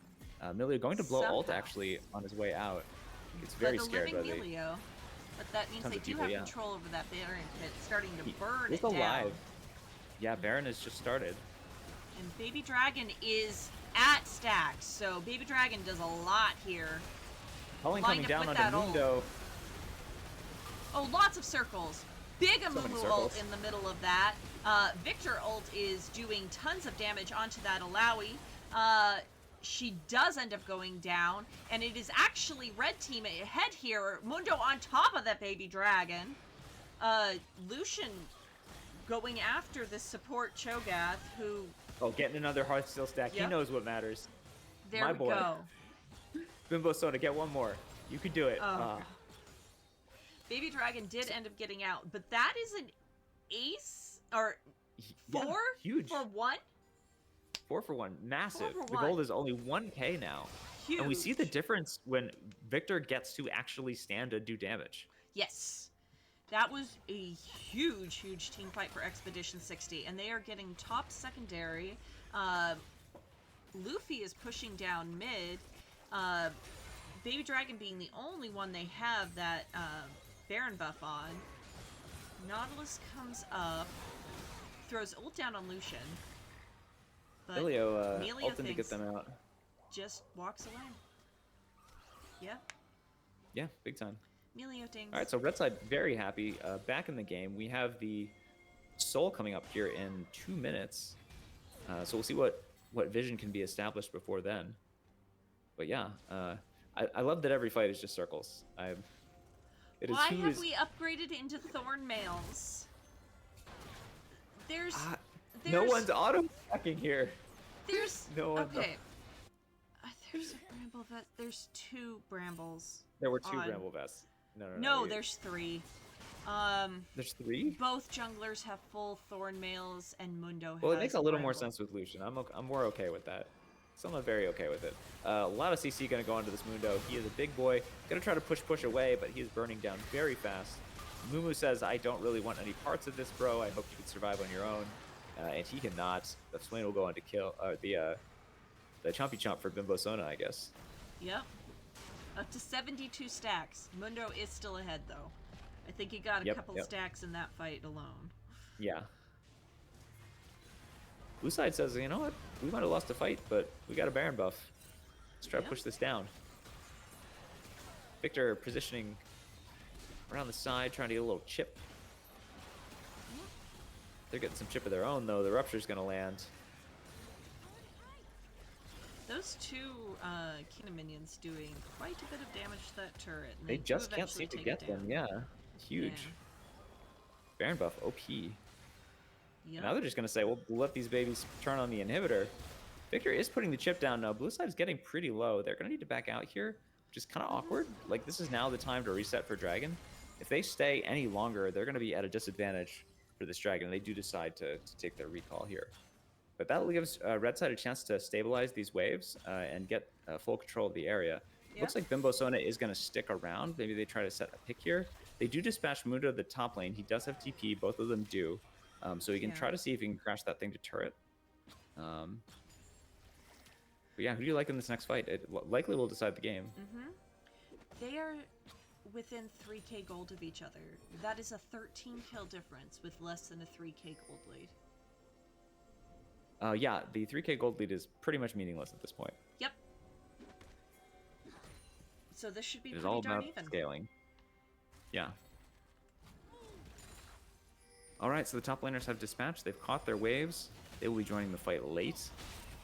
Milio going to blow ult actually on his way out. It's very scared by Milio. But that means they do have control over that Baron pit, starting to burn it down. Alive. Yeah, Baron has just started. And Baby Dragon is at stacks, so Baby Dragon does a lot here. Culling coming down onto Mundo. Oh, lots of circles. Big Amumu ult in the middle of that. Victor ult is doing tons of damage onto that Alawi. She does end up going down, and it is actually red team ahead here. Mundo on top of that Baby Dragon. Lucian going after the support Cho'Gath, who... Oh, getting another Hearthsteel stack. Yep. He knows what matters. There we go. Bimbo Soda, get one more. You can do it. Baby Dragon did end up getting out, but that is an ace, or 4 huge. For 1? 4 for 1. Massive. 4 for the gold is only 1k now. Huge. And we see the difference when Victor gets to actually stand and do damage. Yes. That was a huge, huge team fight for Expedition 60, and they are getting top secondary. Luffy is pushing down mid. Baby Dragon being the only one they have that Baron buff on. Nautilus comes up, throws ult down on Lucian. But Milio ulting to get them out. Just walks away. Yeah. Yeah, big time. Milio things. All right, so red side very happy. Back in the game, we have the Soul coming up here in 2 minutes. So we'll see what vision can be established before then. But yeah, I love that every fight is just circles. Why have we upgraded into Thorn Mails? There's no one's auto-attacking here. There's no one. Okay. There's a Bramble Vest. There's 2 Brambles. There were 2 Bramble Vests. No, there's 3. There's 3? Both junglers have full Thorn Mails, and Mundo has. Well, it makes a little more sense with Lucian. I'm more okay with that. So I'm very okay with it. A lot of CC gonna go into this Mundo. He is a big boy. Gonna try to push away, but he is burning down very fast. Mumu says, "I don't really want any parts of this, bro. I hope you can survive on your own." And he cannot. The Swain will go on to kill the Chompy Chomp for Bimbo Sona, I guess. Yep. Up to 72 stacks. Mundo is still ahead, though. I think he got a couple stacks in that fight alone. Yeah. Blue side says, you know what? We might have lost a fight, but we got a Baron buff. Let's try to push this down. Victor positioning around the side, trying to get a little chip. They're getting some chip of their own, though. The Rupture's going to land. Those two Kina minions doing quite a bit of damage to that turret. And They do just can't eventually seem to take get it them. down. Yeah, huge. Yeah. Baron buff, OP. Yep. Now they're just going to say, well, we'll let these babies turn on the inhibitor. Victor is putting the chip down now. Blue side is getting pretty low. They're going to need to back out here, which is kind of awkward. Like, this is now the time to reset for Dragon. If they stay any longer, they're going to be at a disadvantage for this Dragon. They do decide to take their recall here. But that gives Red side a chance to stabilize these waves and get full control of the area. Yep. Looks like Bimbo Sona is going to stick around. Maybe they try to set a pick here. They do dispatch Mundo to the top lane. He does have TP. Both of them do. So he can try to see if he can crash that thing to turret. But yeah, who do you like in this next fight? It likely will decide the game. They are within 3k gold of each other. That is a 13 kill difference with less than a 3k gold lead. Yeah, the 3k gold lead is pretty much meaningless at this point. Yep. So this should be It's pretty all darn about even. scaling. Yeah. All right, so the top laners have dispatched. They've caught their waves. They will be joining the fight late.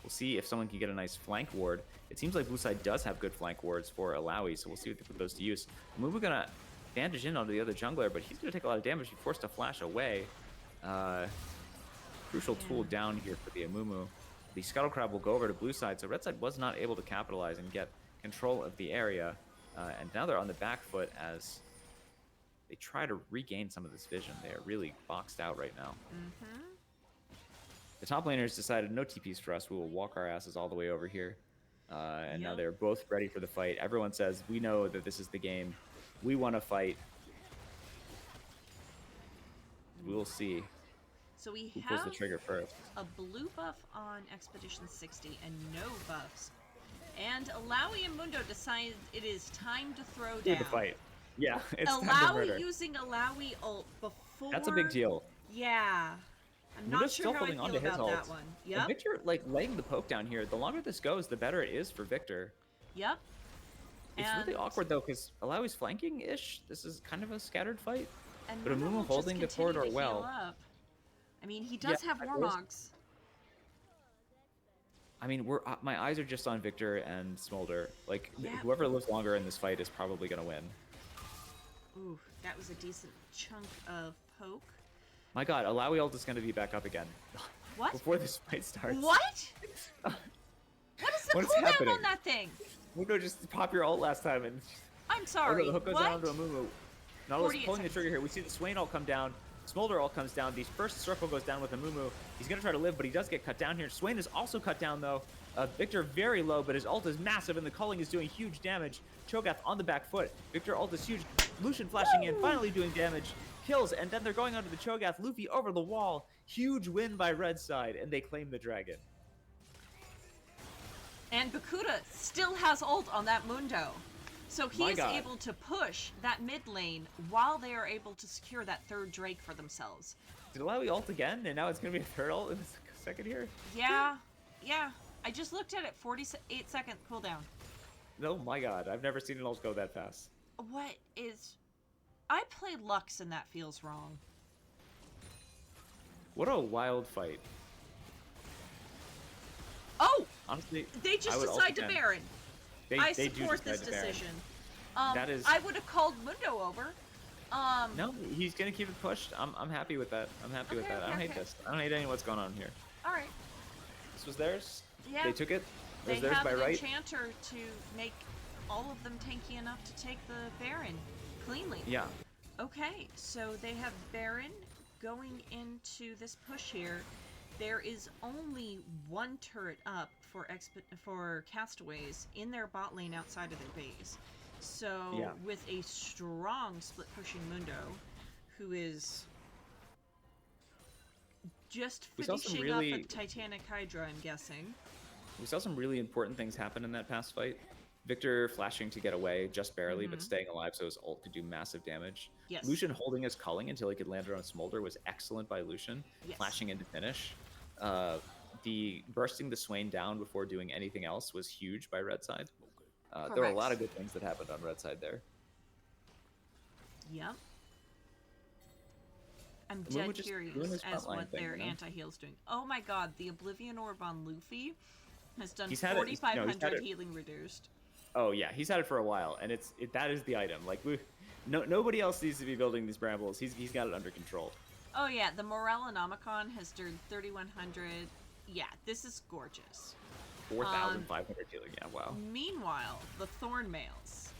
We'll see if someone can get a nice flank ward. It seems like blue side does have good flank wards for Alawi, so we'll see what they put those to use. Mumu gonna bandage in onto the other jungler, but he's gonna take a lot of damage. He's forced to flash away. Crucial tool down here for the Amumu. The Scuttle Crab will go over to blue side, so red side was not able to capitalize and get control of the area. And now they're on the back foot as they try to regain some of this vision. They are really boxed out right now. The top laners decided no TPs for us. We will walk our asses all the way over here. And now they're both ready for the fight. Everyone says, we know that this is the game. We want to fight. We will see. So we who pulls have the trigger first. a blue buff on Expedition 60 and no buffs. And Alawi and Mundo decide it is time to throw down. The fight. Yeah, it's time to Alawi murder. using Alawi ult before... That's a big deal. Yeah. I'm not Mundo's sure still how I holding on feel to his about that ult. one. And Yep. Victor, like, laying the poke down here, the longer this goes, the better it is for Victor. Yep. It's really awkward, though, because Alawi's flanking-ish. This is kind of a scattered fight. And But Mundo Amumu will just holding the continue corridor to well. heal up. I mean, he does have I Warmogs. I mean, my eyes are just on Victor and Smolder. Like, Yeah. whoever lives longer in this fight is probably going to win. Ooh, that was a decent chunk of poke. My god, Alawi ult is going to be back up again. What? Before this fight starts. What? What is the What is cooldown happening? on that thing? Mundo just pop your ult last time and... I'm Oh, sorry. no, the hook goes what? down to Amumu. Nautilus 48 pulling the seconds. trigger here. We see the Swain ult come down. Smolder ult comes down. The first circle goes down with Amumu. He's going to try to live, but he does get cut down here. Swain is also cut down, though. Victor very low, but his ult is massive, and the culling is doing huge damage. Cho'Gath on the back foot. Victor ult is huge. Lucian flashing in, finally doing damage. Kills, and then they're going onto the Cho'Gath. Luffy over the wall. Huge win by red side, and they claim the dragon. And Bakuda still has ult on that Mundo. So he My is God. able to push that mid lane while they are able to secure that third Drake for themselves. Did Alawi ult again, and now it's going to be a third ult in the second here? Yeah, yeah. I just looked at it, 48-second cooldown. Oh my god, I've never seen an ult go that fast. What is... I played Lux and that feels wrong. What a wild fight. Oh! Honestly, They just I would ult decide to again. Baron. They I do support this decide to Baron. decision. That is- I would have called Mundo over. No, he's gonna keep it pushed. I'm happy with that. I'm happy with Okay, that. I don't hate okay. this. I don't hate any of what's going on here. Alright. This was theirs. Yeah. They took it. It They was theirs have by an right. enchanter to make all of them tanky enough to take the Baron cleanly. Yeah. Okay, so they have Baron going into this push here. There is only one turret up for Castaways in their bot lane outside of their base. So Yeah. with a strong split pushing Mundo, who is just We saw some finishing up really- a Titanic Hydra, I'm guessing. We saw some really important things happen in that past fight. Victor flashing to get away, just barely, but staying alive so his ult could do massive damage. Yes. Lucian holding his culling until he could land it on Smolder was excellent by Lucian. Yes. Flashing in to finish. The bursting the Swain down before doing anything else was huge by red side. There were a lot Correct. of good things that happened on red side there. Yep. I'm Amumu dead just doing curious his as frontline what thing, their you know? anti-heal's doing. Oh my god, the Oblivion Orb on Luffy has done He's had it. No, he's had 4,500 it. healing reduced. Oh yeah, he's had it for a while, and that is the item. Like nobody else needs to be building these brambles. He's got it under control. Oh yeah, the Morellonomicon has done 3,100. Yeah, this is gorgeous. 4,500 healing. Yeah, wow. Meanwhile, the Thorn Males.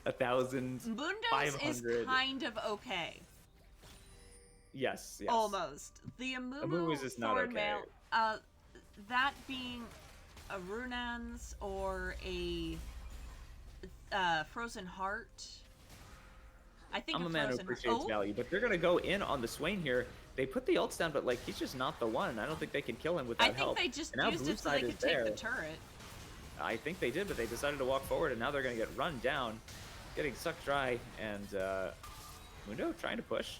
A 1,500. Mundo's is kind of okay. Yes, yes. Almost. The Amumu Amumu's is not Thorn okay. Male, that being a Runans or a Frozen Heart. I think I'm a man who Frozen appreciates Heart. value, but they're gonna go in on the Swain here. They put the ults down, but like he's just not the one. I don't think they can kill him without I think help. they just And now used blue it so side they is could take there. the turret. I think they did, but they decided to walk forward, and now they're gonna get run down, getting sucked dry. And Mundo trying to push.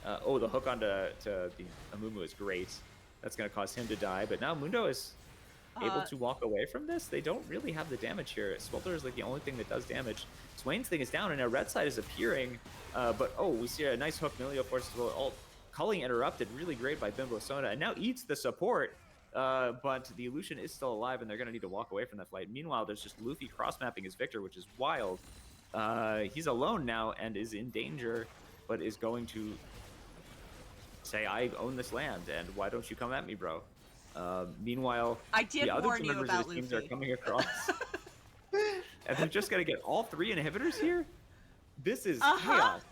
Oh, the hook onto the Amumu is great. That's gonna cause him to die, but now Mundo is able to walk away from this. They don't really have the damage here. Swelter is like the only thing that does damage. Swain's thing is down, and now red side is appearing. But oh, we see a nice hook. Milio forces the ult. Culling interrupted, really great by Bimbo Sona, and now eats the support. But the Illusion is still alive, and they're gonna need to walk away from that fight. Meanwhile, there's just Luffy cross-mapping his Victor, which is wild. He's alone now and is in danger, but is going to say, I own this land, and why don't you come at me, bro? Meanwhile, I did the other warn two you members about of the teams are Luffy. coming across. And they're just going to get all 3 inhibitors here? This is chaos.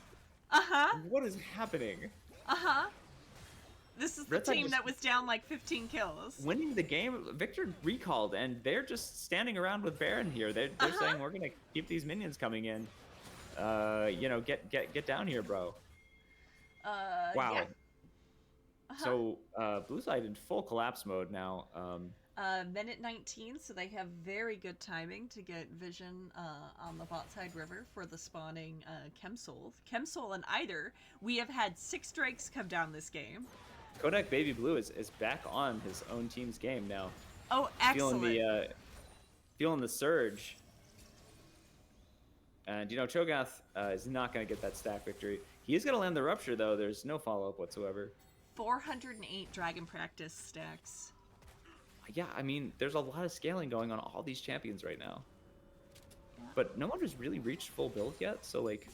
What is happening? This is the Red side team just that was down like 15 kills. winning the game. Victor recalled, and they're just standing around with Baron here. They're saying, we're going to keep these minions coming in. You know, get down here, bro. Wow. Yeah. So blue side in full collapse mode now. Minute 19, so they have very good timing to get vision on the bot side river for the spawning Chemsoul. Chemsoul and Eider, we have had 6 drakes come down this game. Kodak Baby Blue is back on his own team's game now. Oh, excellent. Feeling the surge. And, you know, Cho'Gath is not going to get that stack victory. He is going to land the Rupture, though. There's no follow-up whatsoever. 408 Dragon Practice stacks. Yeah, I mean, there's a lot of scaling going on all these champions right now. Yeah. But no one has really reached full build yet, so, like,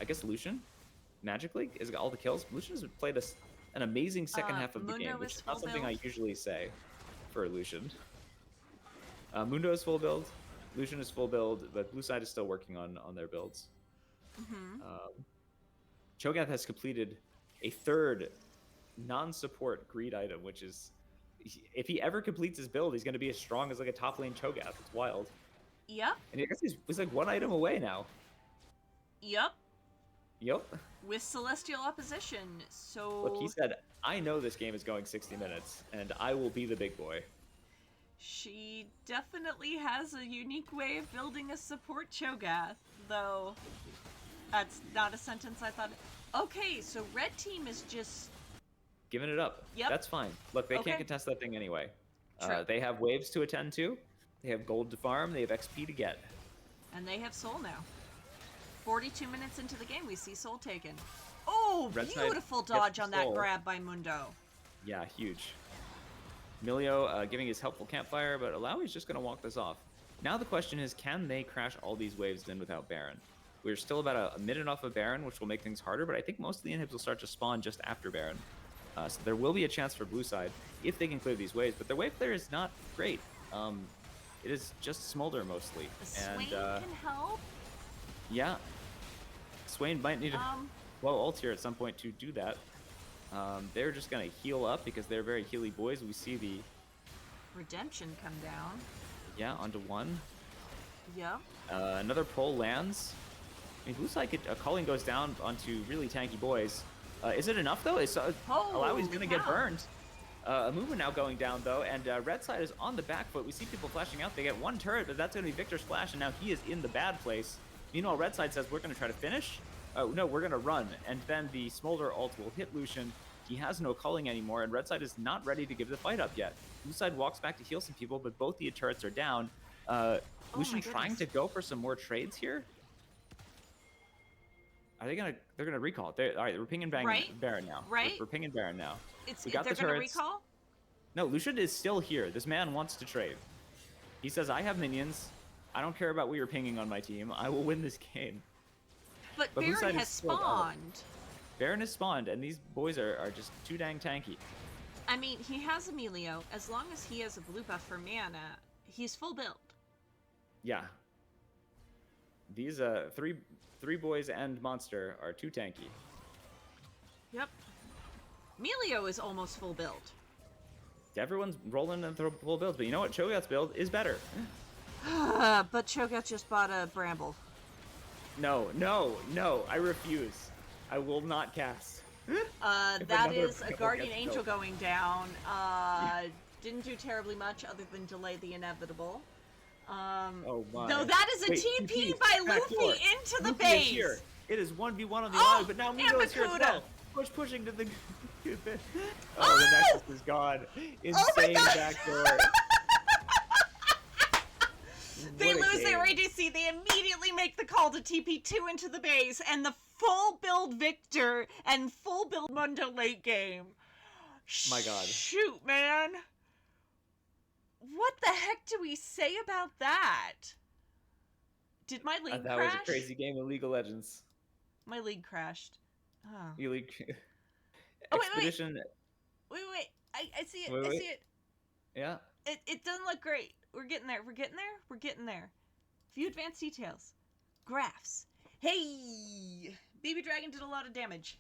I guess Lucian, magically, has got all the kills. Lucian has played an amazing second half of the game, which is not something I usually say for Lucian. Mundo is full build, Lucian is full build, but blue side is still working on their builds. Cho'Gath has completed a 3rd non-support greed item, which is, if he ever completes his build, he's going to be as strong as like a top lane Cho'Gath. It's wild. Yep. And I guess he's like 1 item away now. Yep. Yep. With Celestial Opposition, so... Look, he said, I know this game is going 60 minutes, and I will be the big boy. She definitely has a unique way of building a support Cho'Gath, though that's not a sentence I thought... Okay, so red team is just... Giving it up. Yep. That's fine. Look, they can't contest that thing anyway. They have waves to attend to. They have gold to farm. They have XP to get. And they have soul now. 42 minutes into the game, we see soul taken. Oh, Red beautiful dodge on that grab by Mundo. Yeah, huge. Milio giving his helpful campfire, but Alawi's just going to walk this off. Now the question is, can they crash all these waves in without Baron? We're still about a minute off of Baron, which will make things harder, but I think most of the inhibs will start to spawn just after Baron. So there will be a chance for blue side if they can clear these waves, but their wave clear is not great. It is just Smolder mostly. Swain can help. Yeah. Swain might need a ult here at some point to do that. They're just going to heal up because they're very healy boys. We see the... Redemption come down. Yeah, onto 1. Yep. Another pull lands. I mean, blue side Culling goes down onto really tanky boys. Is it enough, though? Alawi's going to get burned. Amumu now going down, though, and red side is on the back foot. We see people flashing out. They get 1 turret, but that's going to be Victor's flash, and now he is in the bad place. Meanwhile, red side says, we're going to try to finish. No, we're going to run. And then the Smolder ult will hit Lucian. He has no culling anymore, and red side is not ready to give the fight up yet. Blue side walks back to heal some people, but both the turrets are down. Lucian trying to go for some more trades here. Are they gonna? They're gonna recall it. All right, we're pinging Baron now. Right? We're pinging Baron now. It's We got they're the gonna turrets. recall? No, Lucian is still here. This man wants to trade. He says, I have minions. I don't care about what you're pinging on my team. I will win this game. But Blue Baron side has is still spawned. Baron has spawned, and these boys are just too dang tanky. I mean, he has Emilio. As long as he has a blue buff for mana, he's full build. Yeah. These three boys and monster are too tanky. Yep. Emilio is almost full build. Everyone's rolling and full builds, but you know what? Cho'Gath's build is better. But Cho'Gath just bought a Bramble. No, I refuse. I will not cast. That is a Guardian Angel going down. Didn't do terribly much other than delay the inevitable. Oh my. No, that is a TP by Luffy into the base. Here. It is 1v1 on the island, but now Mundo is here as well. Pushing to the... Oh, the Nexus is gone. Insane backdoor. They lose their ADC. They immediately make the call to TP2 into the base, and the full build Victor and full build Mundo late game. My God. Shoot, man. What the heck do we say about that? Did my league crash? That was a crazy game of League of Legends. My league crashed. Oh. Your league... Oh, Expedition... Wait. I see it. Wait. I see it. Yeah. It doesn't look great. We're getting there. We're getting there. View advanced details. Graphs. Hey! Baby Dragon did a lot of damage.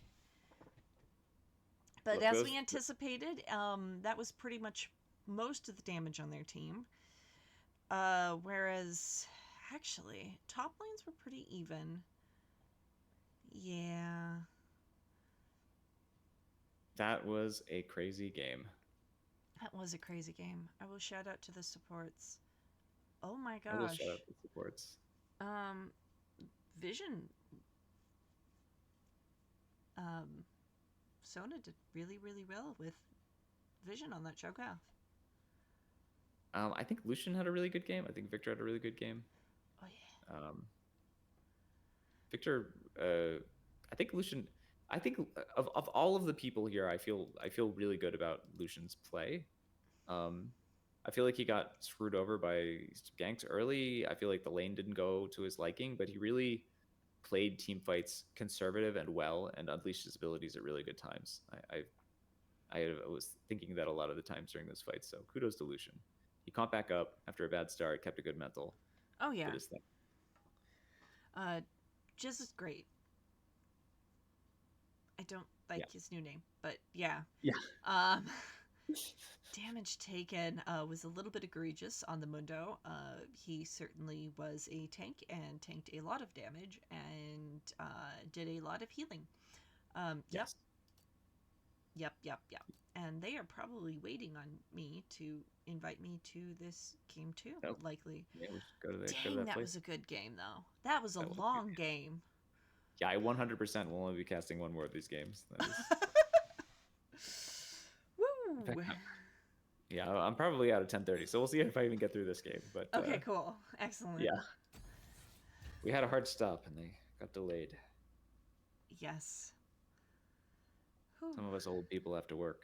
But as we anticipated, that was pretty much most of the damage on their team. Whereas, actually, top lanes were pretty even. Yeah. That was a crazy game. That was a crazy game. I will shout out to the supports. Oh my gosh. I will shout out the supports. Vision. Sona did really, really well with Vision on that Cho'Gath. I think Lucian had a really good game. I think Victor had a really good game. Oh yeah. Victor, I think Lucian. I think of all of the people here, I feel really good about Lucian's play. I feel like he got screwed over by ganks early. I feel like the lane didn't go to his liking, but he really played team fights conservative and well, and unleashed his abilities at really good times. I was thinking that a lot of the times during those fights. So kudos to Lucian. He caught back up after a bad start, kept a good mental. Oh yeah. Did his thing. Jizz is great. I don't like his new name, but yeah. Yeah. Damage taken was a little bit egregious on the Mundo. He certainly was a tank and tanked a lot of damage and did a lot of healing. Yes. Yep. And they are probably waiting on me to invite me to this game too, likely. Yeah, we should go to Dang, that was a good game, though. That was a long game. Yeah, I 100% will only be casting one more of these games. That is... Woo! Yeah, I'm probably out of 10:30, so we'll see if I even get through this game. But okay, cool. Excellent. Yeah. We had a hard stop, and they got delayed. Yes. Some of us old people have to work.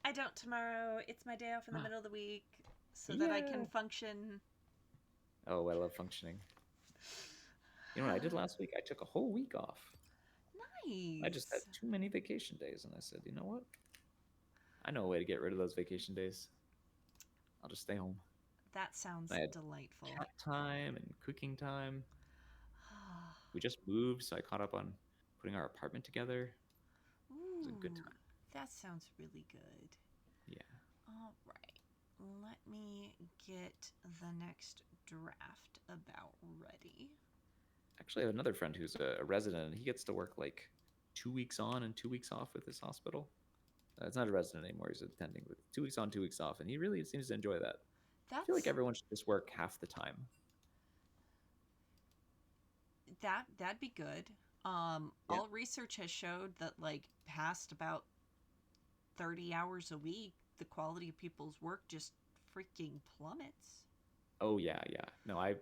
I don't tomorrow. It's my day off in the middle of the week so that I can function. Oh, I love functioning. You know what I did last week? I took a whole week off. Nice. I just had too many vacation days, and I said, you know what? I know a way to get rid of those vacation days. I'll just stay home. That sounds delightful. Cat time and cooking time. We just moved, so I caught up on putting our apartment together. It was a good time. That sounds really good. Yeah. All right. Let me get the next draft about ready. Actually, I have another friend who's a resident, and he gets to work like 2 weeks on and 2 weeks off with this hospital. It's not a resident anymore. He's attending with 2 weeks on, 2 weeks off, and he really seems to enjoy that. I feel like everyone should just work half the time. That'd be good. All research has showed that like past about 30 hours a week, the quality of people's work just freaking plummets. Oh yeah, yeah. No, I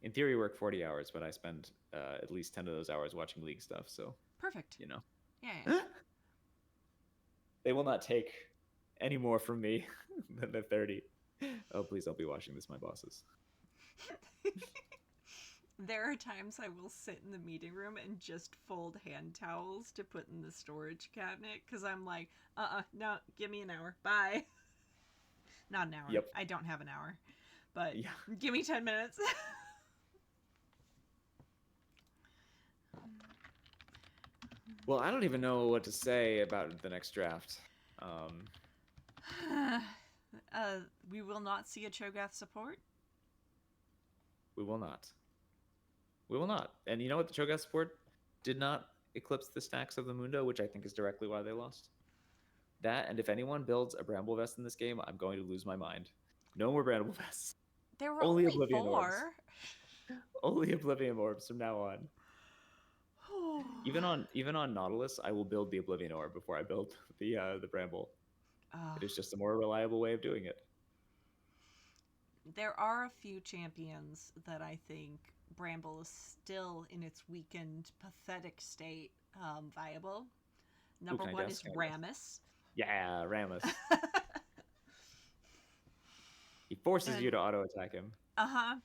in theory work 40 hours, but I spend at least 10 of those hours watching league stuff. So Perfect. you know, Yeah, yeah. they will not take any more from me than the 30. Oh, please don't be watching this, my bosses. There are times I will sit in the meeting room and just fold hand towels to put in the storage cabinet because I'm like, no, give me an hour. Bye. Not an hour. Yep. I don't have an hour, but Yeah. give me 10 minutes. Well, I don't even know what to say about the next draft. Um, We will not see a Cho'Gath support. we will not. We will not. And you know what? The Cho'Gath support did not eclipse the stacks of the Mundo, which I think is directly why they lost. That, and if anyone builds a Bramble Vest in this game, I'm going to lose my mind. No more Bramble Vests. There were Only only Oblivion Orbs. four. Only Oblivion Orbs from now on. Even on Nautilus, I will build the Oblivion Orb before I build the Bramble. It is just a more reliable way of doing it. There are a few champions that I think Bramble is still in its weakened, pathetic state viable. Number Ooh, one is Rammus. Yeah, Rammus. He forces you to auto attack him. Uh-huh.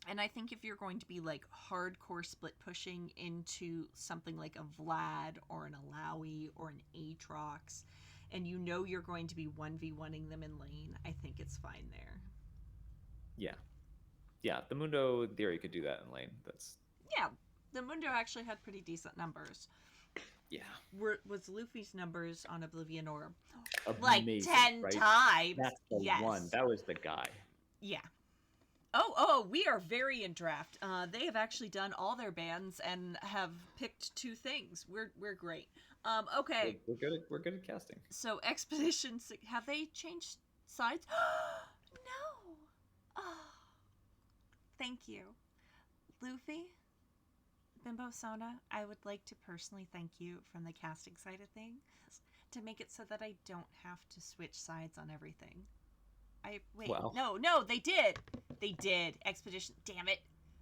And I think if you're going to be like hardcore split pushing into something like a Vlad or an Alawi or an Aatrox, and you know you're going to be 1v1ing them in lane, I think it's fine there. Yeah. Yeah, the Mundo in theory could do that in lane. That's Yeah, the Mundo actually had pretty decent numbers. yeah. Was Luffy's numbers on Oblivion Orb Amazing, like 10 right? times? That's the one. That was the guy. Yeah. Oh, we are very in draft. They have actually done all their bans and have picked two things. We're great. Okay. We're good at casting. So Expedition have they changed sides? No. Oh, thank you, Luffy. Bimbo Sona, I would like to personally thank you from the casting side of things to make it so that I don't have to switch sides on everything. No, they did. They did. Expedition, damn it.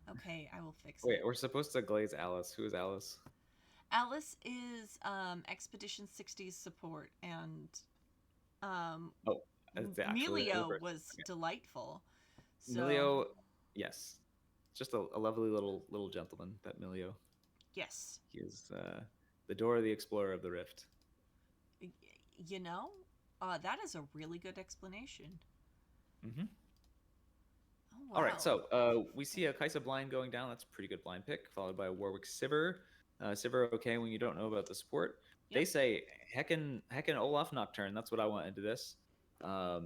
Okay, I will fix it. Wait, we're supposed to glaze Alice. Who is Alice? Alice is Expedition 60's support, and Emilio was delightful. So... Emilio, yes. Just a lovely little gentleman, that Milio. Yes. He is the Dora the Explorer of the Rift. You know, that is a really good explanation. Mm-hmm. Oh, wow. All right, so we see a Kaisa blind going down. That's a pretty good blind pick, followed by a Warwick Sivir. Sivir okay when you don't know about the support. Yep. They say heckin' Olaf Nocturne. That's what I want into this. Oh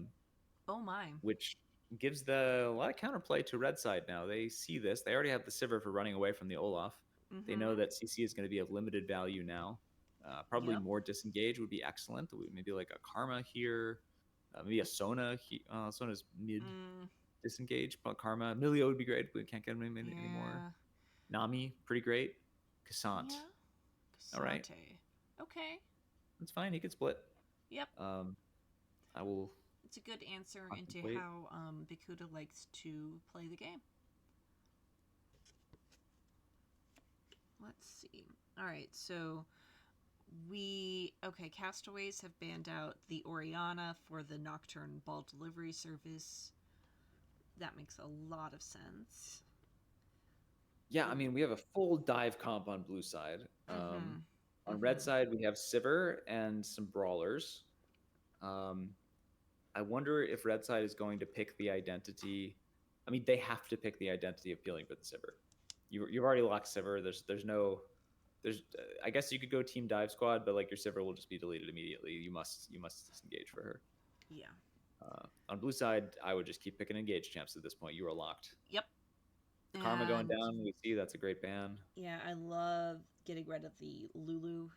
my. Which gives a lot of counterplay to red side now. They see this. They already have the Sivir for running away from the Olaf. Mm-hmm. They know that CC is going to be of limited value now. Probably more disengage would be excellent. Maybe like a Karma here. Maybe a Sona. Sona's mid disengage, but Karma. Milio would be great, but we can't get him anymore. Nami, pretty great. Cassant. Yeah. All right. Okay. That's fine. He could split. Yep. I will... It's a good answer into how Bikuda likes to play the game. Let's see. All right, so Castaways have banned out the Oriana for the Nocturne Ball Delivery Service. That makes a lot of sense. Yeah, I mean, we have a full dive comp on blue side. On red side, we have Sivir and some brawlers. I wonder if red side is going to pick the identity. I mean, they have to pick the identity of peeling for the Sivir. You've already locked Sivir. I guess you could go team dive squad, but like your Sivir will just be deleted immediately. You must disengage for her. Yeah. On blue side, I would just keep picking engage champs at this point. You are locked. Yep. Karma going down, we see that's a great ban. Yeah, I love getting rid of the Lulu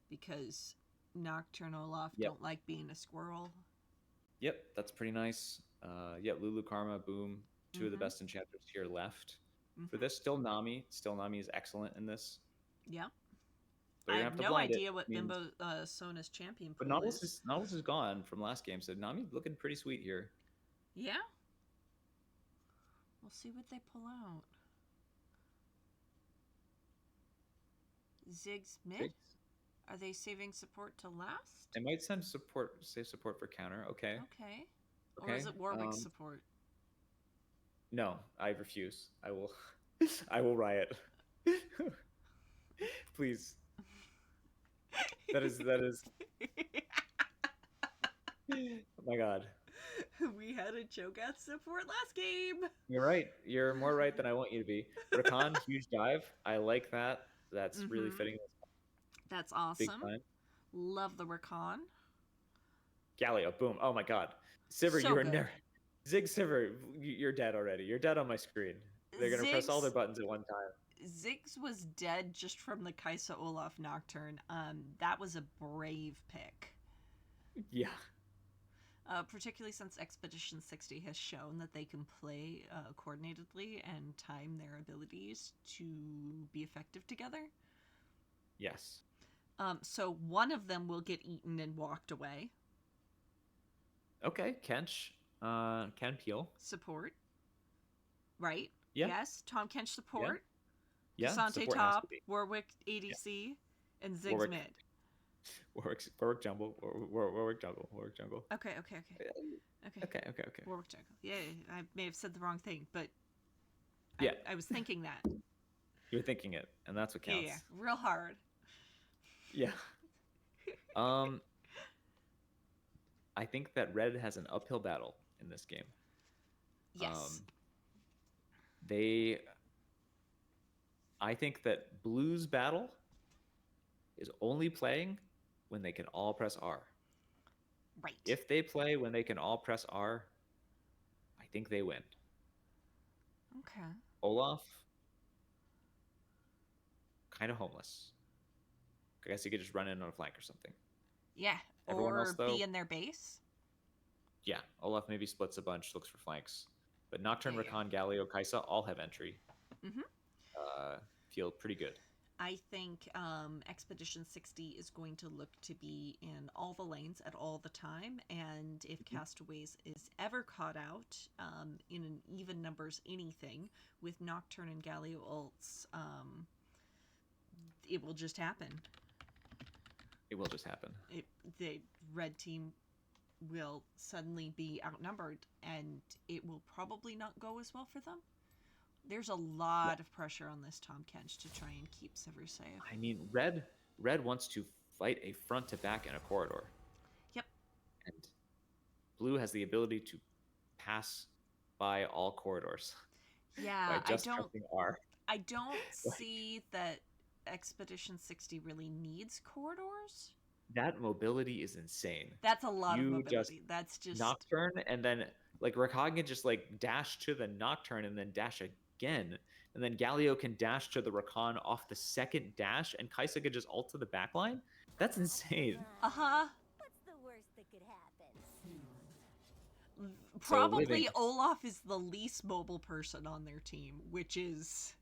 because Nocturne Olaf don't like being a squirrel. Yep, that's pretty nice. Lulu, Karma, boom. Two of the best enchanters here left. For this, still Nami. Still Nami is excellent in this. Yeah. but I you're gonna have have to no blind it. idea what Means, Bimbo Sona's champion but pool is. Nautilus is gone from last game, so Nami looking pretty sweet here. Yeah? We'll see what they pull out. Ziggs mid? Six. Are they saving support to last? They might send support, save support for counter. Okay, Okay. Or is okay. it Warwick support? No, I refuse. I will, I will riot. Please. That is. Oh my god. We had a Cho'Gath support last game. You're right. You're more right than I want you to be. Rakan, huge dive. I like that. That's really Mm-hmm. fitting. That's Big awesome. time. Love the Rakan. Galio, boom. Oh my god. Sivir, So you are good. never. Zig Sivir, you're dead already. You're dead on my screen. They're gonna press all their buttons at one time. Ziggs was dead just from the Kaisa Olaf Nocturne. That was a brave pick. Yeah. Particularly since Expedition 60 has shown that they can play coordinatedly and time their abilities to be effective together. Yes. So one of them will get eaten and walked away. Okay, Kench. Ken Peel. Support. Right? Yeah. Yes. Tahm Kench support. Yeah. Desante Support top. Warwick ADC. Yeah. And Ziggs mid. Warwick jungle. Warwick jungle. Warwick jungle. Okay. Warwick jungle. Yeah, I may have said the wrong thing, but yeah, I was thinking that. You're thinking it, and that's what counts. Yeah, real hard. Yeah. I think that Red has an uphill battle in this game. Yes. I think that Blue's battle is only playing when they can all press R. Right. If they play when they can all press R, I think they win. Okay. Olaf, kind of homeless. I guess he could just run in on a flank or something. Yeah. Everyone or else, though, be in their base. Yeah, Olaf maybe splits a bunch, looks for flanks. But Nocturne, Rakan, Galio, Kaisa all have entry. Mm-hmm. Feel pretty good. I think Expedition 60 is going to look to be in all the lanes at all the time, and if Castaways is ever caught out in an even numbers anything with Nocturne and Galio ults, it will just happen. It will just happen. The red team will suddenly be outnumbered, and it will probably not go as well for them. There's a lot of pressure on this Tahm Kench to try and keep Sivir safe. I mean, Red wants to fight a front to back in a corridor. Yep. And Blue has the ability to pass by all corridors. Yeah, by just pressing R. I don't see that Expedition 60 really needs corridors. That mobility is insane. That's a lot of mobility. That's just Nocturne, and then like Rakan can just like dash to the Nocturne and then dash again, and then Galio can dash to the Rakan off the second dash, and Kaisa could just ult to the backline. That's insane. What's the worst that could happen? Probably Olaf is the least mobile person on their team, which is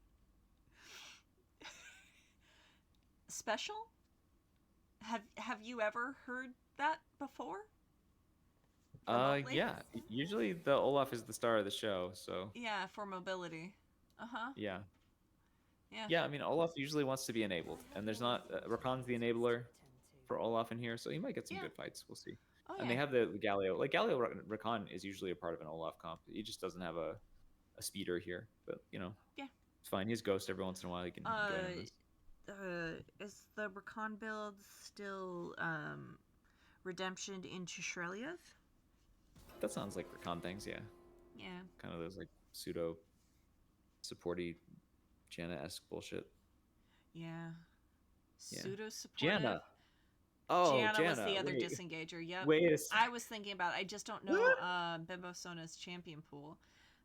special. Have you ever heard that before? Remotely? Yeah. Usually the Olaf is the star of the show, so. Yeah, for mobility. Yeah. Yeah. Yeah, I mean Olaf usually wants to be enabled, and there's not Rakan's the enabler for Olaf in here, so he might get some good fights. We'll see. Oh, and they have the Galio. Like Galio Rakan is usually a part of an Olaf comp. He just doesn't have a speeder here, but yeah, it's fine. He's Ghost every once in a while. He can join in this. Is the Rakan build still redemptioned into Shreliath? That sounds like Rakan things, yeah. Yeah. Kind of those like pseudo supporty Janna-esque bullshit. Yeah. Pseudo supportive. Janna. Oh, Janna was the other disengager. Yep. Wait a second. I was thinking about it. I just don't know Bimbo Sona's champion pool.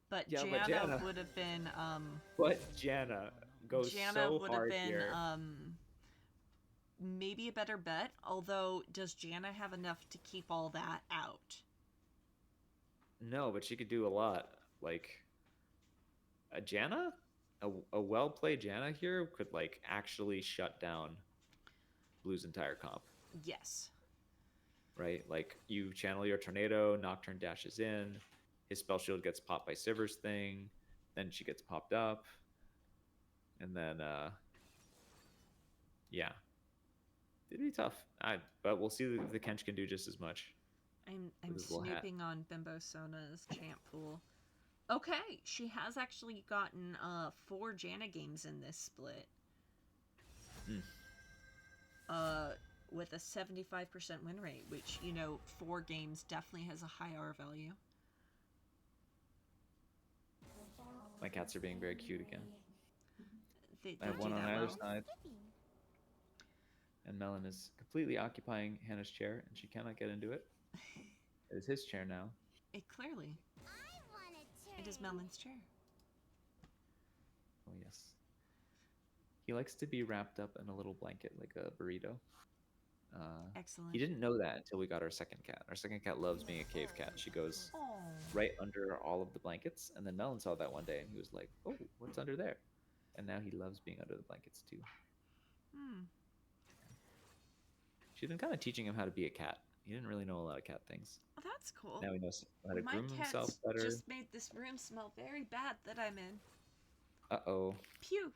But Janna would have been But Janna goes so would hard have been here. Maybe a better bet, although does Janna have enough to keep all that out? No, but she could do a lot. Like a Janna? A well-played Janna here could like actually shut down Blue's entire comp, Yes. right? Like you channel your tornado, Nocturne dashes in, his spell shield gets popped by Sivir's thing, then she gets popped up, and then yeah, it'd be tough. But we'll see if the Kench can do just as much with I'm his little hat. snooping on Bimbo Sona's champ pool. Okay, she has actually gotten 4 Janna games in this split. Mm. With a 75% win rate, which, 4 games definitely has a high R value. My cats are being very cute again. They I have do one on that either well. side, and Melon is completely occupying Hannah's chair, and she cannot get into it. It is his chair now. It clearly. It is Melon's chair. Oh yes. He likes to be wrapped up in a little blanket like a burrito. Excellent. He didn't know that until we got our second cat. Our second cat loves being a cave cat. She goes Oh. right under all of the blankets, and then Melon saw that one day, and he was like, "Oh, what's under there?" And now he loves being under the blankets too. She's been kind of teaching him how to be a cat. He didn't really know a lot of cat things. Well, that's cool. Now he knows how to My groom himself cats better. just made this room smell very bad that I'm in. Uh-oh. Pew.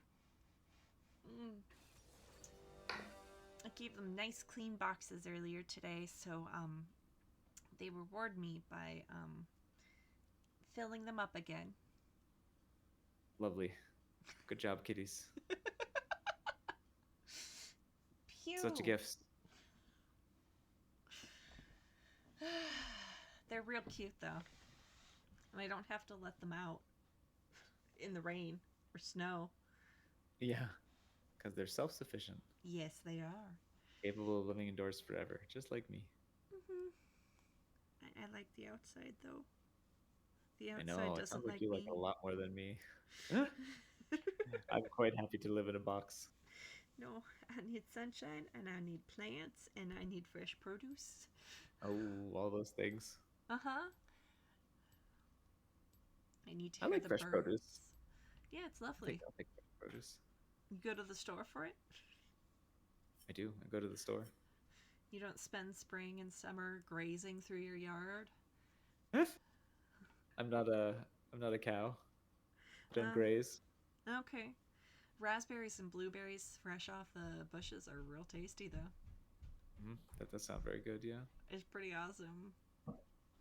I gave them nice clean boxes earlier today, so they reward me by filling them up again. Lovely. Good job, kitties. Pew. Such a gift. They're real cute though. And I don't have to let them out in the rain or snow. Yeah, because they're self-sufficient. Yes, they are. Capable of living indoors forever, just like me. I like the outside though. The I outside know, it doesn't sounds like like you me. like a lot more than me. I'm quite happy to live in a box. No, I need sunshine and I need plants and I need fresh produce. Oh, all those things. Uh-huh. I need to I hear like the fresh birds. produce. Yeah, it's I lovely. think fresh produce. You go to the store for it? I do. I go to the store. You don't spend spring and summer grazing through your yard? I'm not a cow. Don't graze. Okay. Raspberries and blueberries fresh off the bushes are real tasty though. That does sound very good, yeah. It's pretty awesome.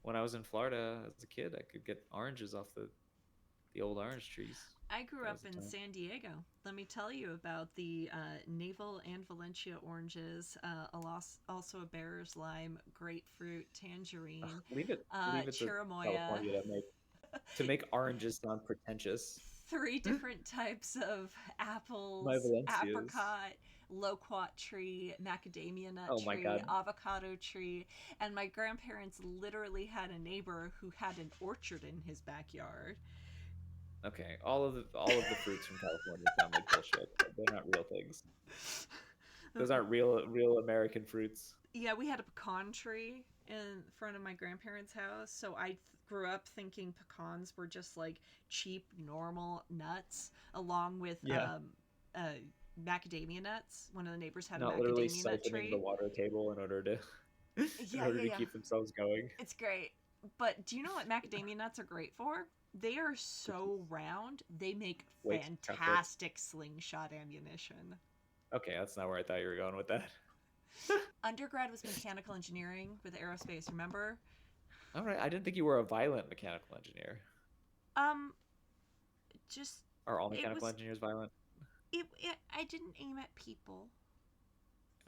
When I was in Florida as a kid, I could get oranges off the old orange trees. I grew up in San Diego. Let me tell you about the Navel and Valencia oranges, also a Bear's Lime, grapefruit, tangerine, Leave it to cherimoya. California to make oranges sound pretentious. 3 different types of apples, My Valencias. apricot, loquat tree, macadamia nut Oh my tree, God. avocado tree, and my grandparents literally had a neighbor who had an orchard in his backyard. Okay, all of the fruits from California sound like bullshit. They're not real things. Those aren't real American fruits. Yeah, we had a pecan tree in front of my grandparents' house, so I grew up thinking pecans were just like cheap, normal nuts, along with macadamia nuts. One of the neighbors had Not a literally macadamia nut siphoning tree. the water table in order to keep themselves going. It's great. But do you know what macadamia nuts are great for? They are so round, they make fantastic slingshot ammunition. Okay, that's not where I thought you were going with that. Undergrad was mechanical engineering with aerospace, remember? All right, I didn't think you were a violent mechanical engineer. Just... Are all mechanical engineers violent? I didn't aim at people.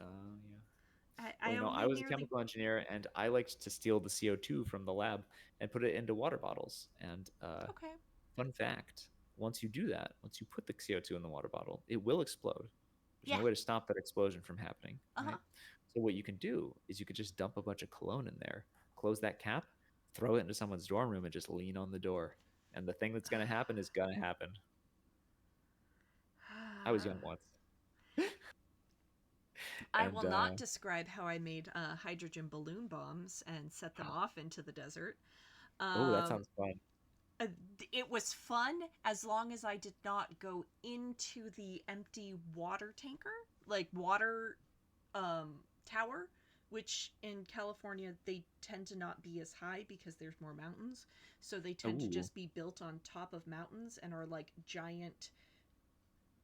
Yeah. I was a chemical engineer, and I liked to steal the CO2 from the lab and put it into water bottles. And okay. Fun fact, once you do that, once you put the CO2 in the water bottle, it will explode. There's no way to stop that explosion from happening. Right? So what you can do is you could just dump a bunch of cologne in there, close that cap, throw it into someone's dorm room, and just lean on the door. And the thing that's going to happen is going to happen. I was young once. I will not describe how I made hydrogen balloon bombs and set them off into the desert. That sounds fun. It was fun as long as I did not go into the empty water tanker, like water tower, which in California they tend to not be as high because there's more mountains. So they tend to Ooh. just be built on top of mountains and are like giant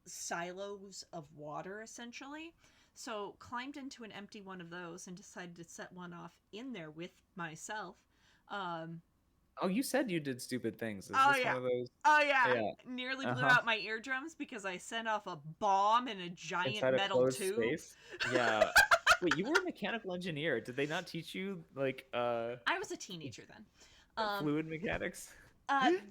silos of water essentially. So climbed into an empty one of those and decided to set one off in there with myself. Um, Oh, you said you did stupid things. Is oh this one yeah, of those? oh yeah, Yeah. nearly blew Uh-huh. out my eardrums because I sent off a bomb in a giant Inside a metal closed tube. space? Yeah. Wait, you were a mechanical engineer. Did they not teach you like I was a teenager then. Um, fluid mechanics?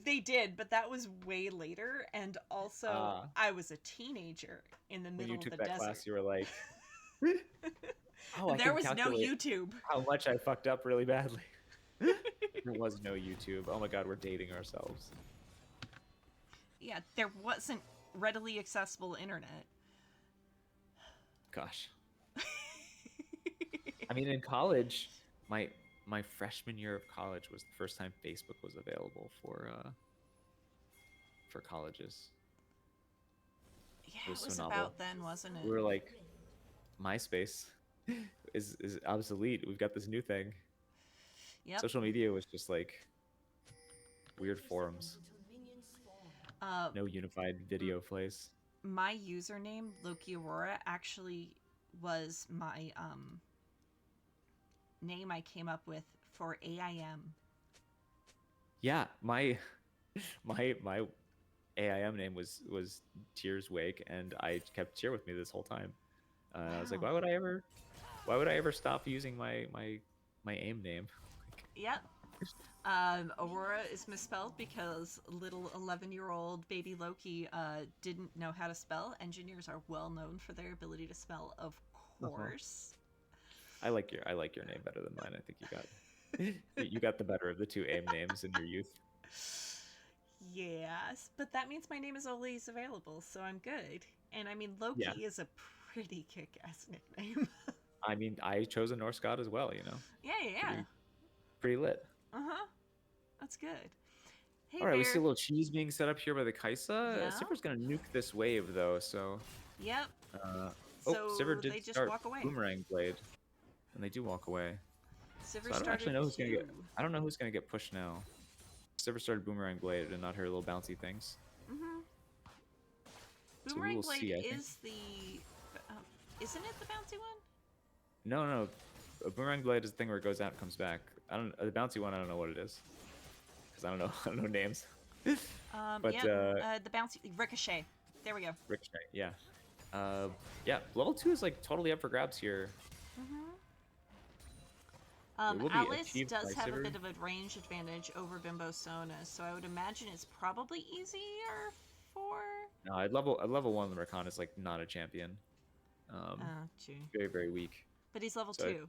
they did, but that was way later, and also Ah, I was a teenager in the when you middle of took the that desert. class, you were like, "Oh, I There can was no calculate YouTube. how much I fucked up really badly." There was no YouTube. Oh my god, we're dating ourselves. Yeah, there wasn't readily accessible internet. Gosh. I mean, in college, my my freshman year of college was the first time Facebook was available for colleges. Yeah, It was it so was novel. about then, wasn't We it? were like, MySpace is obsolete. We've got this new thing. Yep. Social media was just like weird forums. Uh, No unified video place. my username Loki Aurora actually was my name I came up with for AIM. Yeah, my my AIM name was Tears Wake, and I kept Cheer with me this whole time. I was like, Wow. why would I ever stop using my AIM name? Yep. Aurora is misspelled because little 11-year-old baby Loki didn't know how to spell. Engineers are well known for their ability to spell, of Uh-huh. course. I like your name better than mine. I think you got the better of the two AIM names in your youth. Yes, but that means my name is always available, so I'm good. And I mean, Yeah, Loki is a pretty kick-ass nickname. I mean, I chose a Norse god as well. You know, Yeah, yeah. pretty lit. Uh-huh. That's good. Hey, All right, we see Bear. a little cheese being set up here by the Kaisa. Yeah? Sivir's gonna nuke this wave though, so Yep. uh, oh, Sivir So did they just start walk away. boomerang blade, and they do walk away. Sivir So I don't started actually know who's gonna Q. get. I don't know who's gonna get pushed now. Sivir started boomerang blade and not her little bouncy things. Mm-hmm. So we Boomerang will Blade see. I think. is the... isn't it the bouncy one? No. A boomerang blade is the thing where it goes out and comes back. I don't. The bouncy one, I don't know what it is, because I don't know. I don't know names. But Yeah, the bouncy... Ricochet. There we go. Ricochet, yeah. Yeah. Level 2 is like totally up for grabs here. Mm-hmm. It will be Alice achieved does by have a Sivir. bit of a range advantage over Bimbo Sona, so I would imagine it's probably easier for... No, I'd level 1 Rakan is like not a champion. Gee. Very very weak. But he's level So 2.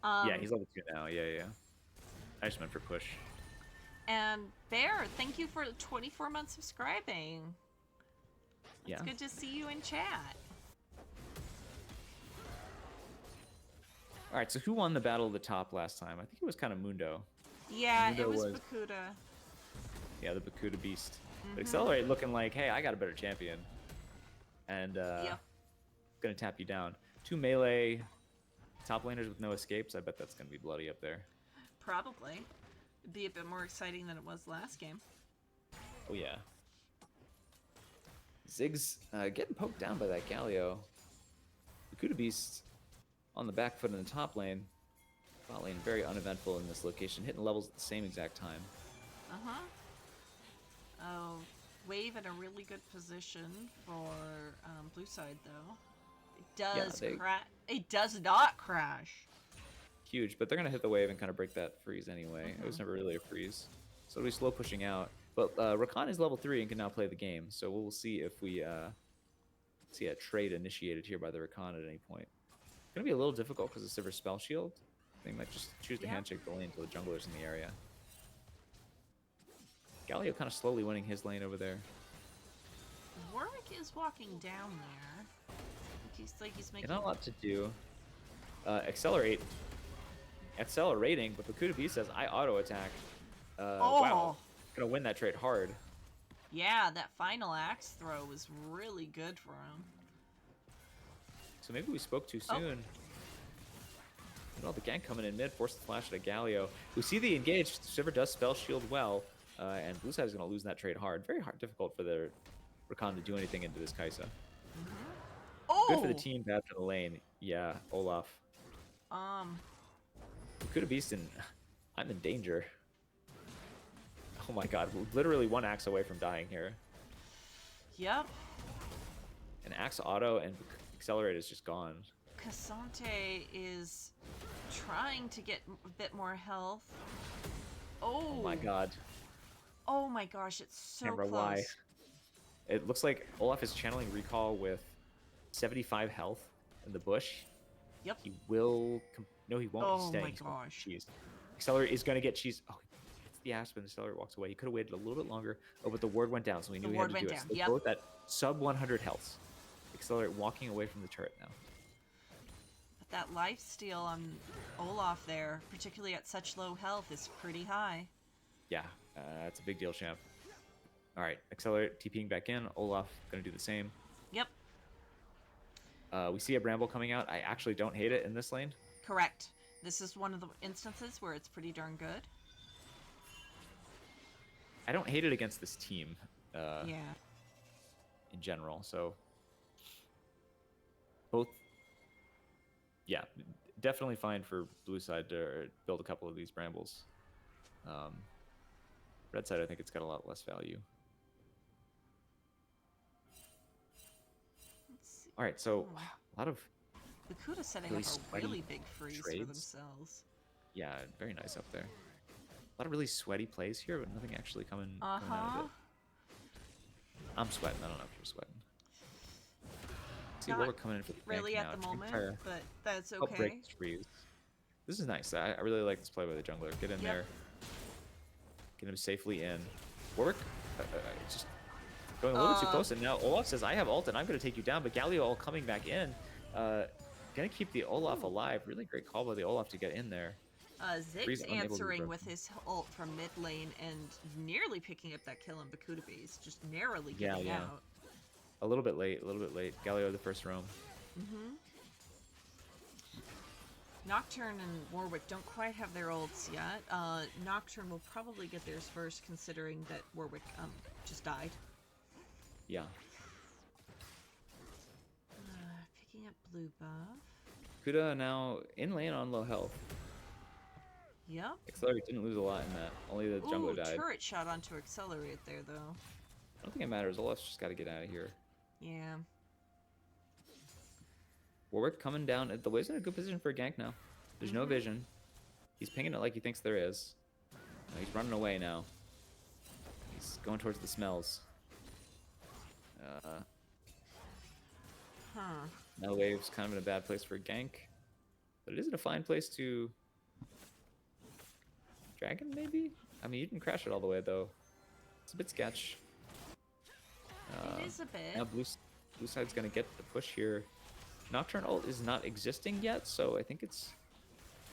yeah, he's level 2 now. Yeah. I just meant for push. And Bear, thank you for 24 months subscribing. It's Yeah. good to see you in chat. All right. So who won the battle of the top last time? I think it was kind of Mundo. Yeah, Mundo it was was- Bakuda. Yeah, the Bakuda beast. But Mhm. Accelerate looking like, hey, I got a better champion, and Yep. gonna tap you down. 2 melee top laners with no escapes. I bet that's gonna be bloody up there. Probably. It'd be a bit more exciting than it was last game. Oh yeah. Ziggs getting poked down by that Galio. Bakuda beast on the back foot in the top lane. Bot lane very uneventful in this location, hitting levels at the same exact time. Uh-huh. Oh, Wave in a really good position for blue side, though. It does they- It does not crash. Huge, but they're gonna hit the wave and kind of break that freeze anyway. It was never really a freeze, so it'll be slow pushing out. But Rakan is level 3 and can now play the game, so we'll see if we see a trade initiated here by the Rakan at any point. It's gonna be a little difficult because of Sivir's spell shield. They might just choose to Yeah. handshake the lane to the junglers in the area. Galio kind of slowly winning his lane over there. Warwick is walking down there. He's like he's making... Not a lot to do. Accelerating, but Bakuda B says, I auto attack. Wow. Gonna win that trade hard. Yeah, that final axe throw was really good for him. So maybe we spoke too Oh. soon. Well, the gank coming in mid, forces the flash at a Galio. We see the engage. Shiver does spell shield well, and blue side is going to lose that trade hard. Very hard, difficult for their Rakan to do anything into this Kai'Sa. Good for the Oh! team, bad for the lane. Yeah, Olaf. Could have beast and I'm in danger. Oh my god, we're literally one axe away from dying here. Yep. An axe auto and accelerate is just gone. Cassante is trying to get a bit more health. Oh! Oh my god. Oh my gosh, it's so Camera, close. why? It looks like Olaf is channeling recall with 75 health in the bush. Yep. He will... No, he won't. He's Oh staying. my He's going for gosh. cheese. Accelerate is going to get cheese. Oh, he hits the Aspen. Accelerate walks away. He could have waited a little bit longer. Oh, but the ward went down, so he knew he had to do it. So they're both at sub 100 health. Accelerate walking away from the turret now. But that lifesteal on Olaf there, particularly at such low health, is pretty high. Yeah, that's a big deal, champ. All right, Accelerate TPing back in. Olaf going to do the same. Yep. We see a Bramble coming out. I actually don't hate it in this lane. Correct. This is one of the instances where it's pretty darn good. I don't hate it against this team Yeah. in general. So both, yeah, definitely fine for blue side to build a couple of these Brambles. Red side, I think it's got a lot less value. Let's see. All right, so Oh. a lot of, The Kuda setting really up a sweaty really big freeze for trades. themselves. yeah, very nice up there. A lot of really sweaty plays here, but nothing actually coming out of Uh-huh. it. I'm sweating. I don't know if you're sweating. See Not what we're coming in for the Really gank at now. the Trying to moment, try to but that's help break okay. this freeze. This is nice. I really like this play by the jungler. Get in Yep. there. Get him safely in. Warwick just going a little too close, and now Olaf says, I have ult and I'm going to take you down, but Galio all coming back in. Going to keep the Olaf alive. Really great call by the Olaf to get in there. Freeze Ziggs unable to be answering broken. with his ult from mid lane and nearly picking up that kill on Bakuda base, just narrowly Yeah, getting yeah. out. A little bit late, a little bit late. Galio the first roam. Nocturne and Warwick don't quite have their ults yet. Nocturne will probably get theirs first, considering that Warwick just died. Yeah. Picking up blue buff. Kuda now in lane on low health. Yep. Accelerate didn't lose a lot in that. Only the jungler Ooh, died. turret shot onto Accelerate there, though. I don't think it matters. Olaf's just got to get out of here. Yeah. Warwick coming down. The wave's in a good position for a gank now. There's no vision. He's pinging it like he thinks there is. He's running away now. He's going towards the smells. Now wave's kind of in a bad place for a gank. But it is in a fine place to... Dragon, maybe? I mean, you can crash it all the way, though. It's a bit sketch. It is a bit. Now blue side's going to get the push here. Nocturne ult is not existing yet, so I think it's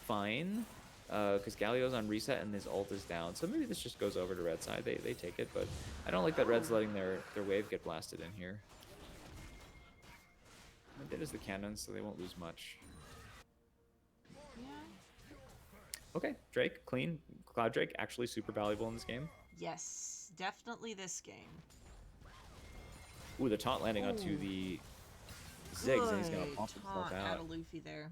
fine. Because Galio's on reset and his ult is down. So maybe this just goes over to red side. They take it, but I don't like that red's letting their wave get blasted in here. It is the cannon, so they won't lose much. Yeah. Okay, Drake, clean. Cloud Drake, actually super valuable in this game. Yes, definitely this game. Ooh, the taunt landing onto the Ziggs, and he's going to Good pump himself taunt out. of Luffy there.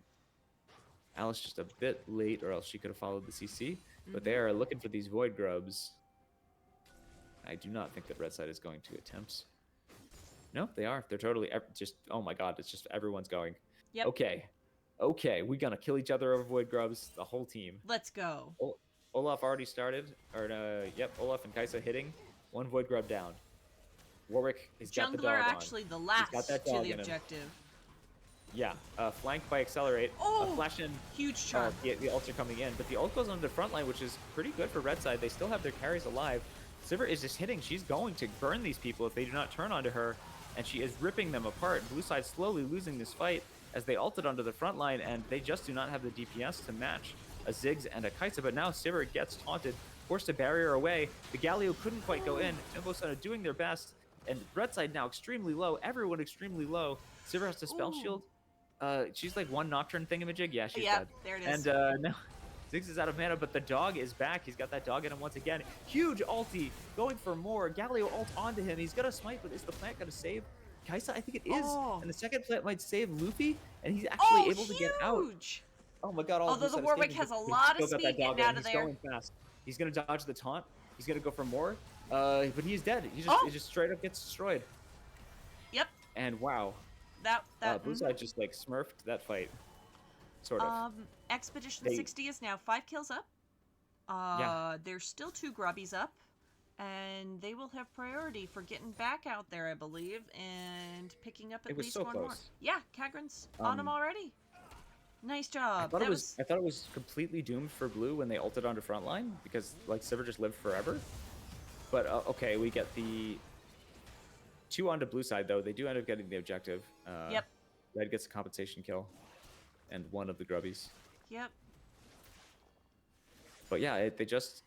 Alice just a bit late, or else she could have followed the CC. But they are looking for these Void Grubs. I do not think that red side is going to attempt. No, they are. They're totally just, oh my god, it's just everyone's going. Yep. Okay, we're going to kill each other over Void Grubs, the whole team. Let's go. Olaf already started, yep, Olaf and Kai'Sa hitting. One Void Grub down. Warwick has got the dog Jungler on. actually the last got that to dog the in him. objective. Yeah, flanked by Accelerate. Oh! Flash in. Huge charm. The ults are coming in, but the ult goes onto the front line, which is pretty good for red side. They still have their carries alive. Sivir is just hitting. She's going to burn these people if they do not turn onto her, and she is ripping them apart. Blue side slowly losing this fight as they ulted onto the front line, and they just do not have the DPS to match a Ziggs and a Kai'Sa. But now Sivir gets taunted, forced a barrier away. The Galio couldn't quite go in. Jumbo are doing their best, and red side now extremely low. Everyone extremely low. Sivir has to spell Ooh. shield. She's like one Nocturne thingamajig. Yeah, she's Yep, dead. there it is. And now Ziggs is out of mana, but the dog is back. He's got that dog in him once again. Huge ulti, going for more. Galio ult onto him. He's gonna smite, but is the plant gonna save Kaisa? I think it is. Oh. And the second plant might save Luffy, and he's actually able to get out. Huge! Oh my god, all Although blue the side Warwick escaping, has a but he's lot of still got that speed dog getting in. out of He's there. going fast. He's gonna dodge the taunt. He's gonna go for more. But he's dead. He just straight up gets destroyed. Yep. And wow. That Blue side just like smurfed that fight. Sort of. Expedition They- 60 is now 5 kills up. Yeah. There's still 2 grubbies up. And they will have priority for getting back out there, I believe, and picking up at It was least so one more. close. Yeah, Kagran's on him already. Nice job. I thought it was completely doomed for blue when they ulted onto frontline because like Sivir just lived forever. But okay, we get the 2 onto blue side though. They do end up getting the objective. Yep. Red gets a compensation kill, and one of the grubbies. Yep. But yeah, they just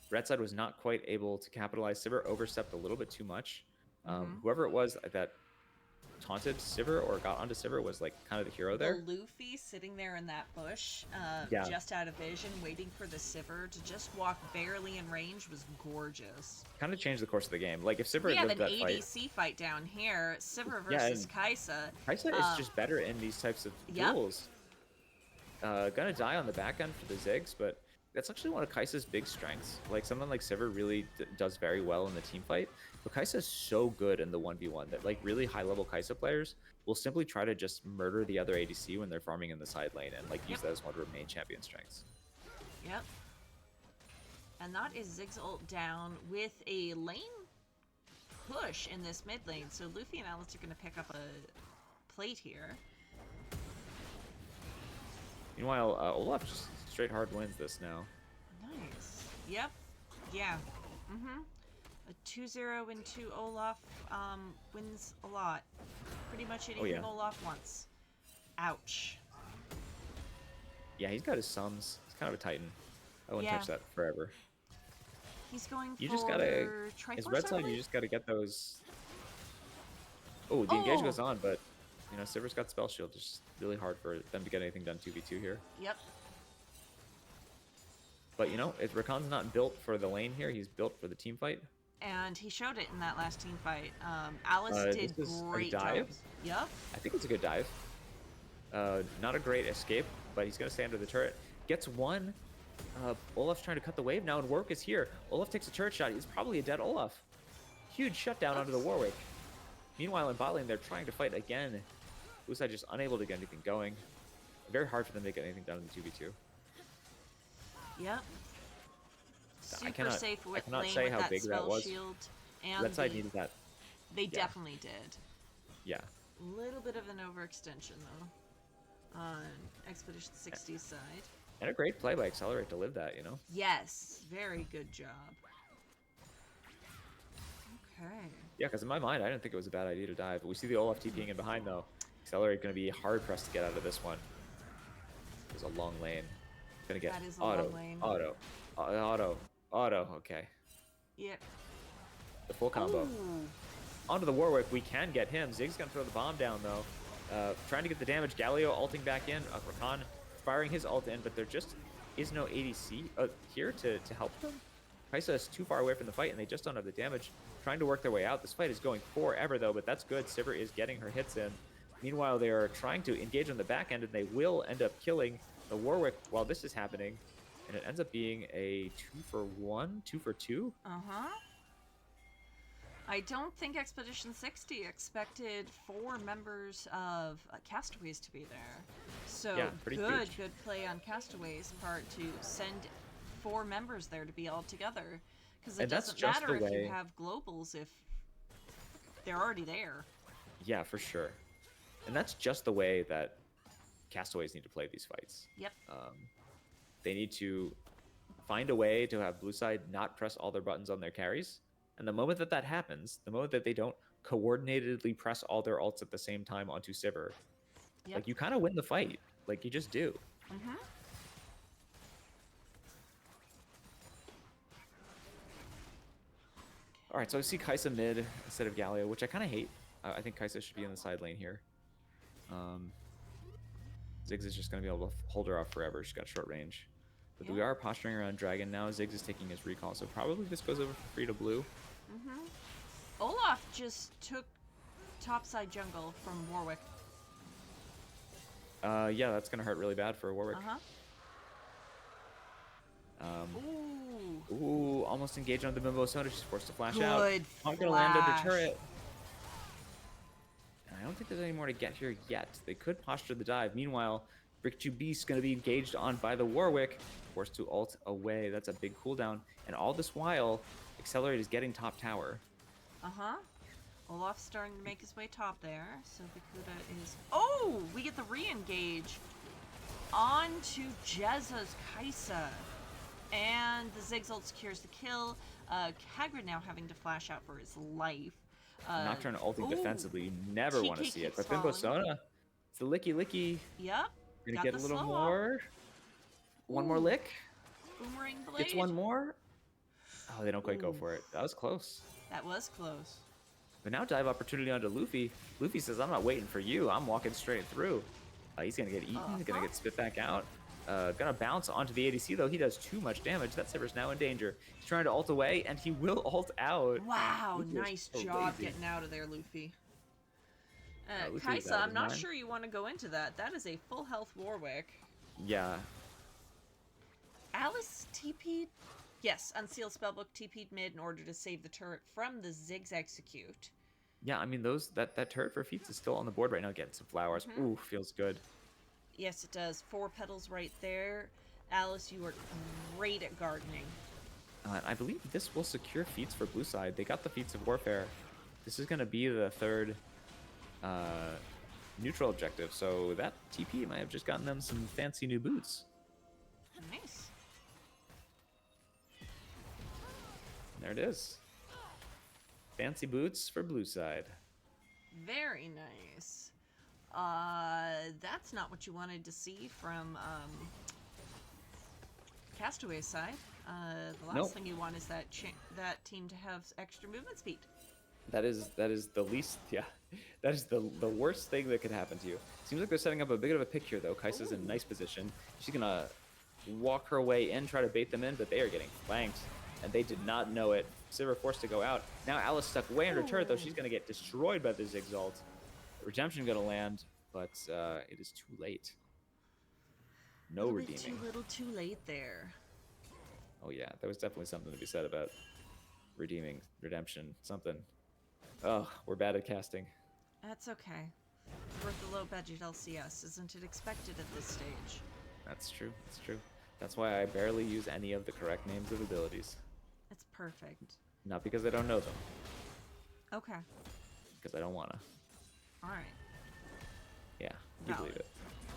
red side was not quite able to capitalize. Sivir overstepped a little bit too much. Whoever it was that taunted Sivir or got onto Sivir was like kind of the hero there. The Luffy sitting there in that bush, Yeah. just out of vision, waiting for the Sivir to just walk barely in range was gorgeous. Kind of changed the course of the game. Like if Sivir We had have lived an that fight, ADC fight down here. Sivir Yeah, versus and Kaisa. Kaisa is just better in these types of Yep. duels. Gonna die on the back end for the Ziggs, but that's actually one of Kaisa's big strengths. Like someone like Sivir really does very well in the team fight, but Kaisa is so good in the 1v1 that like really high level Kaisa players will simply try to just murder the other ADC when they're farming in the side lane and like use that as one of her main champion strengths. Yep. And that is Ziggs ult down with a lane push in this mid lane. So Luffy and Alice are going to pick up a plate here. Meanwhile, Olaf just straight hard wins this now. Nice. Yep. Yeah. A 2-0 into Olaf wins a lot. Pretty much anything yeah. Olaf wants. Ouch. Yeah, he's got his sums. He's kind of a titan. I wouldn't Yeah. touch that forever. He's going You for just gotta, Triforce, his red I side, you believe? just gotta get those. Oh, the engage Oh! goes on, but you know, Sivir's got spell shield. It's just really hard for them to get anything done 2v2 here. Yep. But you know, if Rakan's not built for the lane here, he's built for the team fight. And he showed it in that last team fight. Alice did this is a great dive? job. Yep. I think it's a good dive. Not a great escape, but he's gonna stay under the turret. Gets one. Olaf's trying to cut the wave now, and Warwick is here. Olaf takes a turret shot. He's probably a dead Olaf. Huge shutdown onto the Warwick. Meanwhile, in bot lane, they're trying to fight again. Usai just unable to get anything going. Very hard for them to get anything done in the 2v2. Yep. Super cannot- safe I with cannot lane say with how that big that spell was. shield. And Red side needed that. they yeah. definitely did. Yeah. Little bit of an overextension though on Expedition 60 side. And a great play by Accelerate to live that, you know? Yes, very good job. Okay. Yeah, because in my mind, I didn't think it was a bad idea to dive. But we see the Olaf TPing in behind, though. Accelerate going to be hard pressed to get out of this one. There's a long lane. Gonna get That is a auto, long lane. auto. Okay. Yep. The full combo. Ooh. Onto the Warwick. We can get him. Zig's going to throw the bomb down, though. Trying to get the damage. Galio ulting back in. Rakan firing his ult in, but there just is no ADC here to help them. Kaisa is too far away from the fight, and they just don't have the damage. Trying to work their way out. This fight is going forever, though, but that's good. Sivir is getting her hits in. Meanwhile, they are trying to engage on the back end, and they will end up killing the Warwick while this is happening. And it ends up being a 2-for-1, 2-for-2. Uh-huh. I don't think Expedition 60 expected 4 members of Castaways to be there. So Yeah, pretty huge. good play on Castaways' part to send 4 members there to be all together. Because it And that's doesn't just matter the if you way- have globals if they're already there. Yeah, for sure. And that's just the way that Castaways need to play these fights. Yep. They need to find a way to have blue side not press all their buttons on their carries. And the moment that that happens, the moment that they don't coordinatedly press all their ults at the same time onto Sivir, Yep. like you kind of win the fight. Like you just do. Mm-hmm. All right, so I see Kaisa mid instead of Galio, which I kind of hate. I think Kaisa should be in the side lane here. Ziggs is just going to be able to hold her off forever. She's got short range. But we Yeah. are posturing around Dragon now. Ziggs is taking his recall, so probably this goes over for free to blue. Olaf just took topside jungle from Warwick. Yeah, that's going to hurt really bad for Warwick. Ooh. Ooh, almost engaged on the Bimbo Soda. She's forced to flash Good out. I'm going to land under flash. turret. And I don't think there's any more to get here yet. They could posture the dive. Meanwhile, Brick 2 Beast going to be engaged on by the Warwick. Forced to ult away. That's a big cooldown. And all this while, Accelerate is getting top tower. Olaf's starting to make his way top there. So Bikuda is... Oh! We get the re-engage onto Jezza's Kaisa. And the Ziggs ult secures the kill. Kagrid now having to flash out for his life. Nocturne ulting ooh. defensively. You never want to TK see it. keeps But Bimbo falling. Soda, it's the licky licky. Yep. Gonna got get the a little slow more. One more Ooh. lick. Boomerang blade. Gets one more. Oh, they don't quite go Ooh. for it. That was close. That was close. But now dive opportunity onto Luffy. Luffy says, I'm not waiting for you. I'm walking straight through. He's going to get eaten. He's going to get spit back out. Gonna bounce onto the ADC, though. He does too much damage. That Sivir's now in danger. He's trying to ult away, and he will ult out. Wow, Luffy is nice so job lazy. getting out of there, Luffy. Luffy is Kaisa, out of I'm not mind. sure you want to go into that. That is a full health Warwick. Yeah. Alice TP'd? Yes, Unsealed Spellbook TP'd mid in order to save the turret from the Ziggs execute. Yeah, I mean, that turret for feats is still on the board right now, getting some flowers. Ooh, feels good. Yes, it does. 4 petals right there. Alice, you are great at gardening. I believe this will secure feats for blue side. They got the feats of warfare. This is going to be the third neutral objective, so that TP might have just gotten them some fancy new boots. Nice. There it is. Fancy boots for blue side. Very nice. That's not what you wanted to see from Castaways side. The last Nope. thing you want is that team to have extra movement speed. That is the least, yeah. That is the worst thing that could happen to you. Seems like they're setting up a bit of a pick here, though. Kaisa's in a nice position. She's gonna walk her way in, try to bait them in, but they are getting flanked, and they did not know it. Sivir forced to go out. Now Alice stuck way under turret, though. She's gonna get destroyed by the Ziggs ult. Redemption gonna land, but it is too late. No Too redeeming. little, too late there. Oh yeah, there was definitely something to be said about redeeming, redemption, something. Oh, we're bad at casting. That's okay. Worth the low budget LCS, isn't it expected at this stage? That's true. That's true. That's why I barely use any of the correct names of abilities. It's perfect. Not because I don't know them, Okay. because I don't wanna. All right. Yeah, you believe Valid. it.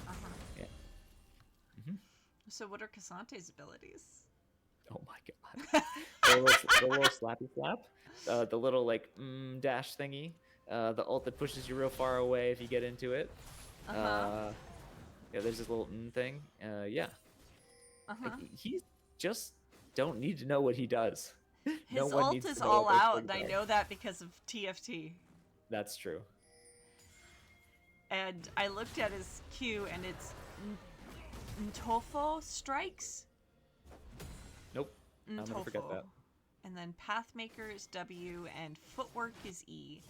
Uh-huh. Yeah. So what are Casante's abilities? Oh my god. the little slappy flap, the little like dash thingy, the ult that pushes you real far away if you get into it. Uh-huh. Yeah, there's this little thing. Yeah. Uh-huh. He just don't need to know what he does. His No one ult needs is to know all what those out, things and I are. know that because of TFT. That's true. And I looked at his Q, and it's Ntofo strikes. Nope. I'm gonna forget that. And then Pathmaker is W, and Footwork is E.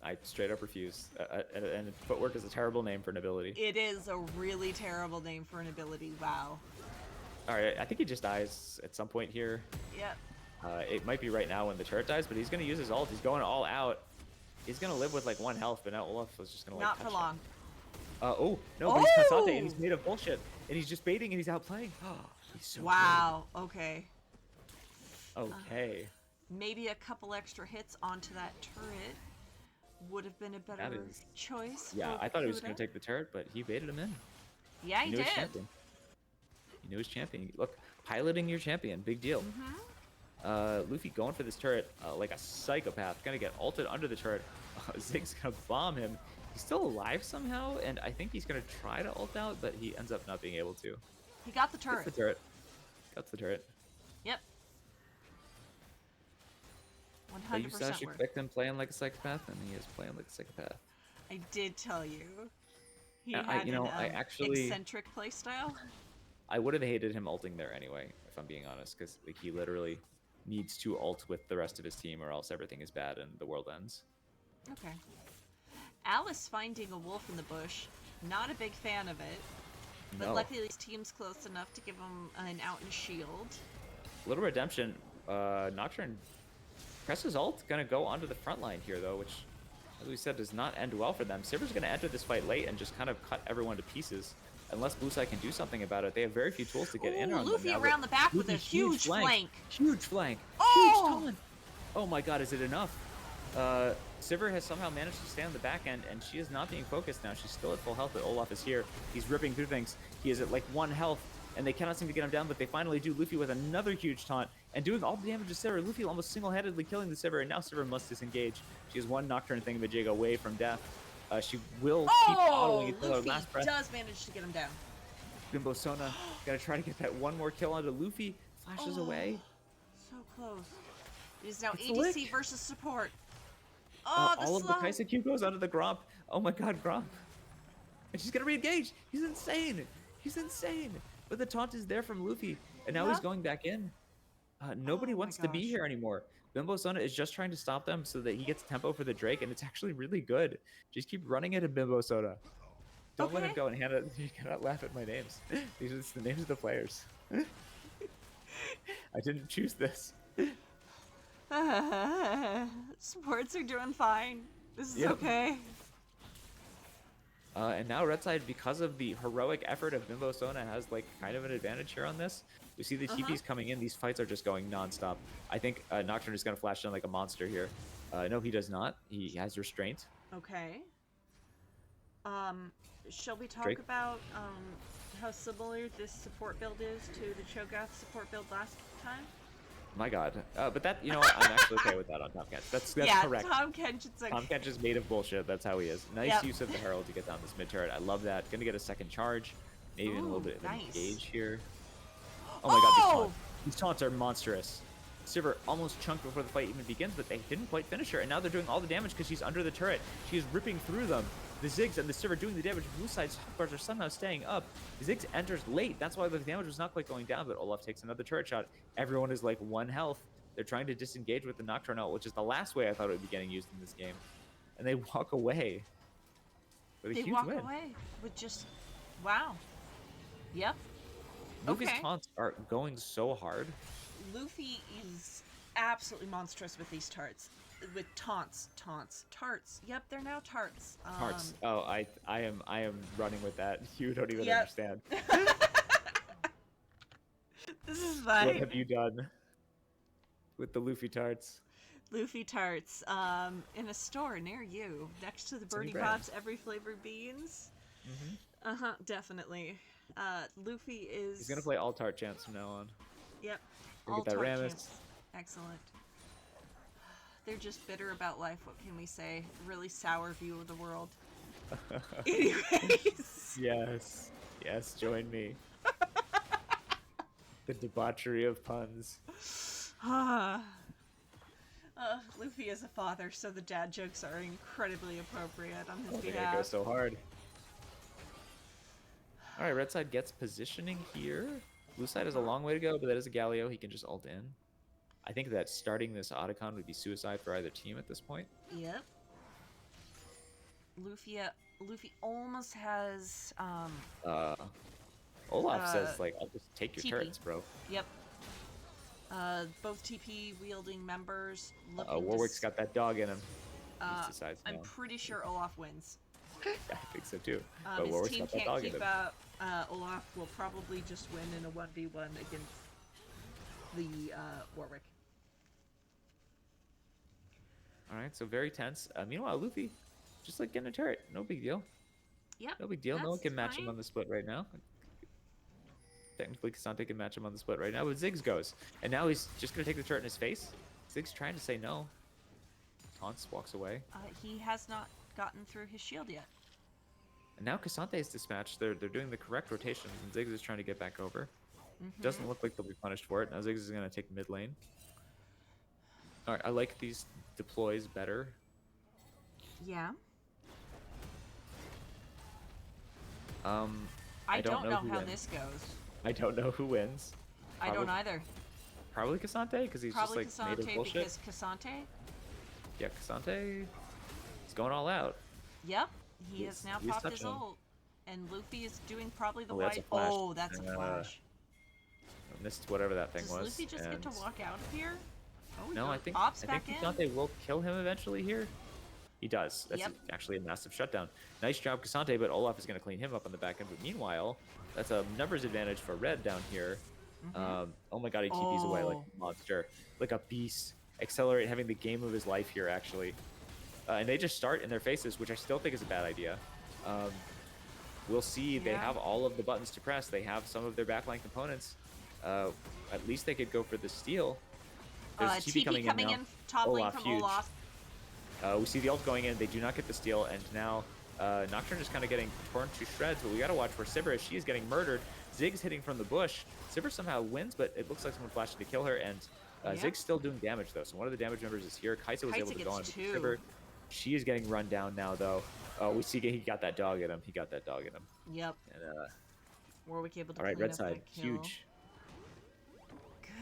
I straight up refuse. And footwork is a terrible name for an ability. It is a really terrible name for an ability. Wow. All right, I think he just dies at some point here. Yep. It might be right now when the turret dies, but he's gonna use his ult. He's going all out. He's gonna live with like 1 health, but now Olaf was just gonna like Not touch for long. Oh no, but he's Kasate and he's Oh! made of bullshit, and he's just baiting and he's outplaying. Oh, he's so Wow. Okay. good. Okay. Maybe a couple extra hits onto that turret would have been a better is- choice. Yeah, for I thought he was gonna Kuda. take the turret, but he baited him in. Yeah, he knew his did. champion. He knew his champion. Look, piloting your champion, big deal. Luffy going for this turret like a psychopath. Gonna get ulted under the turret. Ziggs gonna bomb him. He's still alive somehow, and I think he's gonna try to ult out, but he ends up not being able to. He got the Gets turret. the turret. Got the turret. Yep. But you 100% saw she worth. picked him playing like a psychopath, and he is playing like a psychopath. I did tell you. He I, had you an know, I actually, eccentric playstyle. I would have hated him ulting there anyway, if I'm being honest, because like he literally needs to ult with the rest of his team, or else everything is bad and the world ends. Okay. Alice finding a wolf in the bush. Not a big fan of it. But No, luckily his team's close enough to give him an out and shield. little redemption. Nocturne presses ult, gonna go onto the front line here though, which, as we said, does not end well for them. Sivers gonna enter this fight late and just kind of cut everyone to pieces. Unless Blue Side can do something about it, they have very few tools to get in Ooh, on Luffy them now. around the back with a Luffy, huge flank. Huge flank. Oh! Huge taunt. Oh my god, is it enough? Sivir has somehow managed to stay on the back end, and she is not being focused now. She's still at full health, but Olaf is here. He's ripping through things. He is at like 1 health, and they cannot seem to get him down, but they finally do. Luffy with another huge taunt, and doing all the damage to Sivir. Luffy almost single-handedly killing the Sivir, and now Sivir must disengage. She has one Nocturne thingamajig away from death. She will keep following until her Luffy last breath. does manage to get him down. Bimbo Sona gonna try to get that one more kill onto Luffy. Flashes away. So close. It is now It's a ADC lick. versus support. Oh, the all of slow. the Kaisa Q goes onto the Gromp. Oh my god, Gromp. And she's gonna re-engage. He's insane. He's insane. But the taunt is there from Luffy, and now he's going back in. Nobody Oh my wants to be gosh. here anymore. Bimbo Sona is just trying to stop them so that he gets tempo for the Drake, and it's actually really good. Just keep running it at Bimbo Sona. Don't let him Okay. go, and Hannah, you cannot laugh at my names. These are just the names of the players. I didn't choose this. Supports are doing fine. This is Yep. okay. And now Red Side, because of the heroic effort of Bimbo Sona, has like kind of an advantage here on this. We see the TPs coming in. These fights are just going non-stop. I think Nocturne is going to flash in like a monster here. No, he does not. He has restraint. Okay. Shall we talk Drake? about how similar this support build is to the Cho'Gath support build last time? My god. But that, you know what? I'm actually okay with that on Tom Kench. That's yeah, correct. Tom Kench's okay. Tom Kench is made of bullshit. That's how he is. Nice Yep. use of the Herald to get down this mid turret. I love that. Gonna get a second charge. Maybe even a little Ooh, bit of an nice. engage here. Oh my god, Oh! these taunts are monstrous. Sivir almost chunked before the fight even begins, but they didn't quite finish her. And now they're doing all the damage because she's under the turret. She is ripping through them. The Ziggs and the Sivir doing the damage. Blue Side's bars are somehow staying up. Ziggs enters late. That's why the damage was not quite going down, but Olaf takes another turret shot. Everyone is like 1 health. They're trying to disengage with the Nocturne ult, which is the last way I thought it would be getting used in this game. And they walk away with a They huge walk win. away with just, wow. Yep. Luffy's Okay. taunts are going so hard. Luffy is absolutely monstrous with these tarts. With tarts. Yep, they're now tarts. Hearts. Oh, I am running with that. You don't even Yep. understand. This is What fine. have you done with the Luffy tarts? Luffy tarts, in a store near you, next to the It's a new Birdie brand. Pops Every Flavor Beans. Mm-hmm. Definitely. Luffy is. He's gonna play all tart champs from now on. Yep. Gonna All get that tart Rammus. champs. Excellent. They're just bitter about life. What can we say? Really sour view of the world. Anyways. Yes, join me. The debauchery of puns. Luffy is a father, so the dad jokes are incredibly appropriate on his Oh, they behalf. go so hard. All right, red side gets positioning here. Blue side has a long way to go, but that is a Galio. He can just ult in. I think that starting this Otacon would be suicide for either team at this point. Yep. Luffy almost has Olaf says like, "I'll just take your TP. turrets, bro." Yep. Both TP wielding members looking Warwick's to got that dog in him. He uh, decides I'm no. pretty sure Olaf wins. I think so too. But His Warwick's team got that can't dog in keep him. up. Olaf will probably just win in a 1v1 against the Warwick. All right, so very tense. Meanwhile, Luffy just like getting a turret. No big deal. Yep. No big deal. No one that's can match him fine. on the split right now. Technically, Cassante can match him on the split right now, but Ziggs goes. And now he's just going to take the turret in his face. Ziggs trying to say no. Taunts, walks away. He has not gotten through his shield yet. And now Cassante is dispatched. They're doing the correct rotations, and Ziggs is trying to get back over. Doesn't look like they'll be punished for it. Now Ziggs is going to take mid lane. All right, I like these deploys better. Yeah. I I don't don't know know who how wins. this goes. I don't know who wins. I don't either. Probably Cassante, because he's Probably just like made of Cassante bullshit. because Cassante. Yeah, Cassante is going all out. Yep, he has now He's popped his touching him. ult, and Luffy is doing probably the Oh, that's a white. flash. Oh, that's a flash. Missed whatever that thing Does was. Luffy just get to and- walk out of here? Oh, he No, I goes- think pops I back think in. Cassante will kill him eventually here. He does. That's Yep. actually a massive shutdown. Nice job, Cassante, but Olaf is going to clean him up on the back end. But meanwhile, that's a numbers advantage for Red down here. Oh my god, he TP's away like a monster. Like a beast. Accelerate having the game of his life here, actually. And they just start in their faces, which I still think is a bad idea. We'll see. They Yeah. have all of the buttons to press. They have some of their backline components. At least they could go for the steal. There's TP coming in, now. top lane Olaf, from huge. Olaf. We see the ult going in. They do not get the steal, and now Nocturne is kind of getting torn to shreds. But we got to watch for Sivir as she is getting murdered. Ziggs hitting from the bush. Sivir somehow wins, but it looks like someone flashed to kill her, and Ziggs still doing damage though. So one of the damage members is here. Kaisa was able to go on gets Sivir. She is getting run down now though. We see he got that dog in him. He got that dog in him. Yep. And Warwick able to all right, clean red up side, that kill. huge.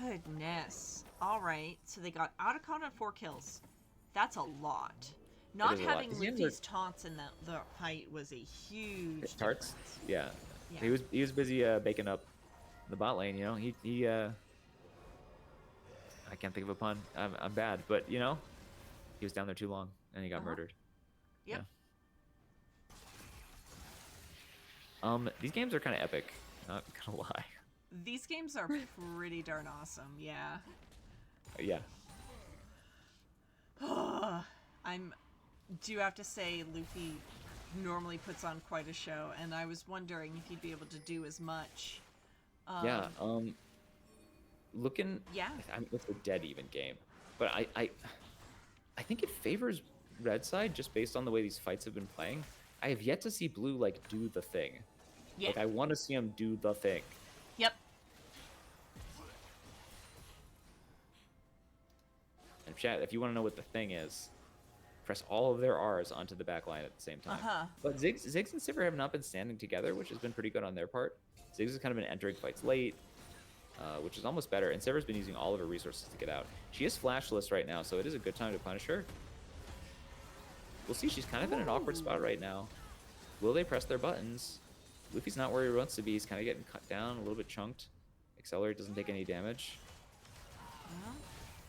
Goodness. All right, so they got Otacon at 4 kills. That's a lot. Not is a lot. having These games Luffy's taunts in the fight was a huge Tarts? difference. Yeah. Yeah. He was busy baking up the bot lane. You know, he I can't think of a pun. I'm bad, but you know, he was down there too long and he got murdered. Yep. Yeah. These games are kind of epic. Not gonna lie. These games are pretty darn awesome. Yeah. Yeah. Do have to say, Luffy normally puts on quite a show, and I was wondering if he'd be able to do as much. Yeah. Looking. Yeah. I mean, it's a dead even game, but I think it favors red side just based on the way these fights have been playing. I have yet to see blue like do the thing. Yeah. Like I want to see him do the thing. Yep. And chat, if you want to know what the thing is, press all of their R's onto the back line at the same time. But Ziggs and Sivir have not been standing together, which has been pretty good on their part. Ziggs has kind of been entering fights late, which is almost better. And Sivir's been using all of her resources to get out. She is flashless right now, so it is a good time to punish her. We'll see. She's kind of in an awkward spot right now. Will they press their buttons? Luffy's not where he wants to be. He's kind of getting cut down, a little bit chunked. Accelerate doesn't take any damage. Well,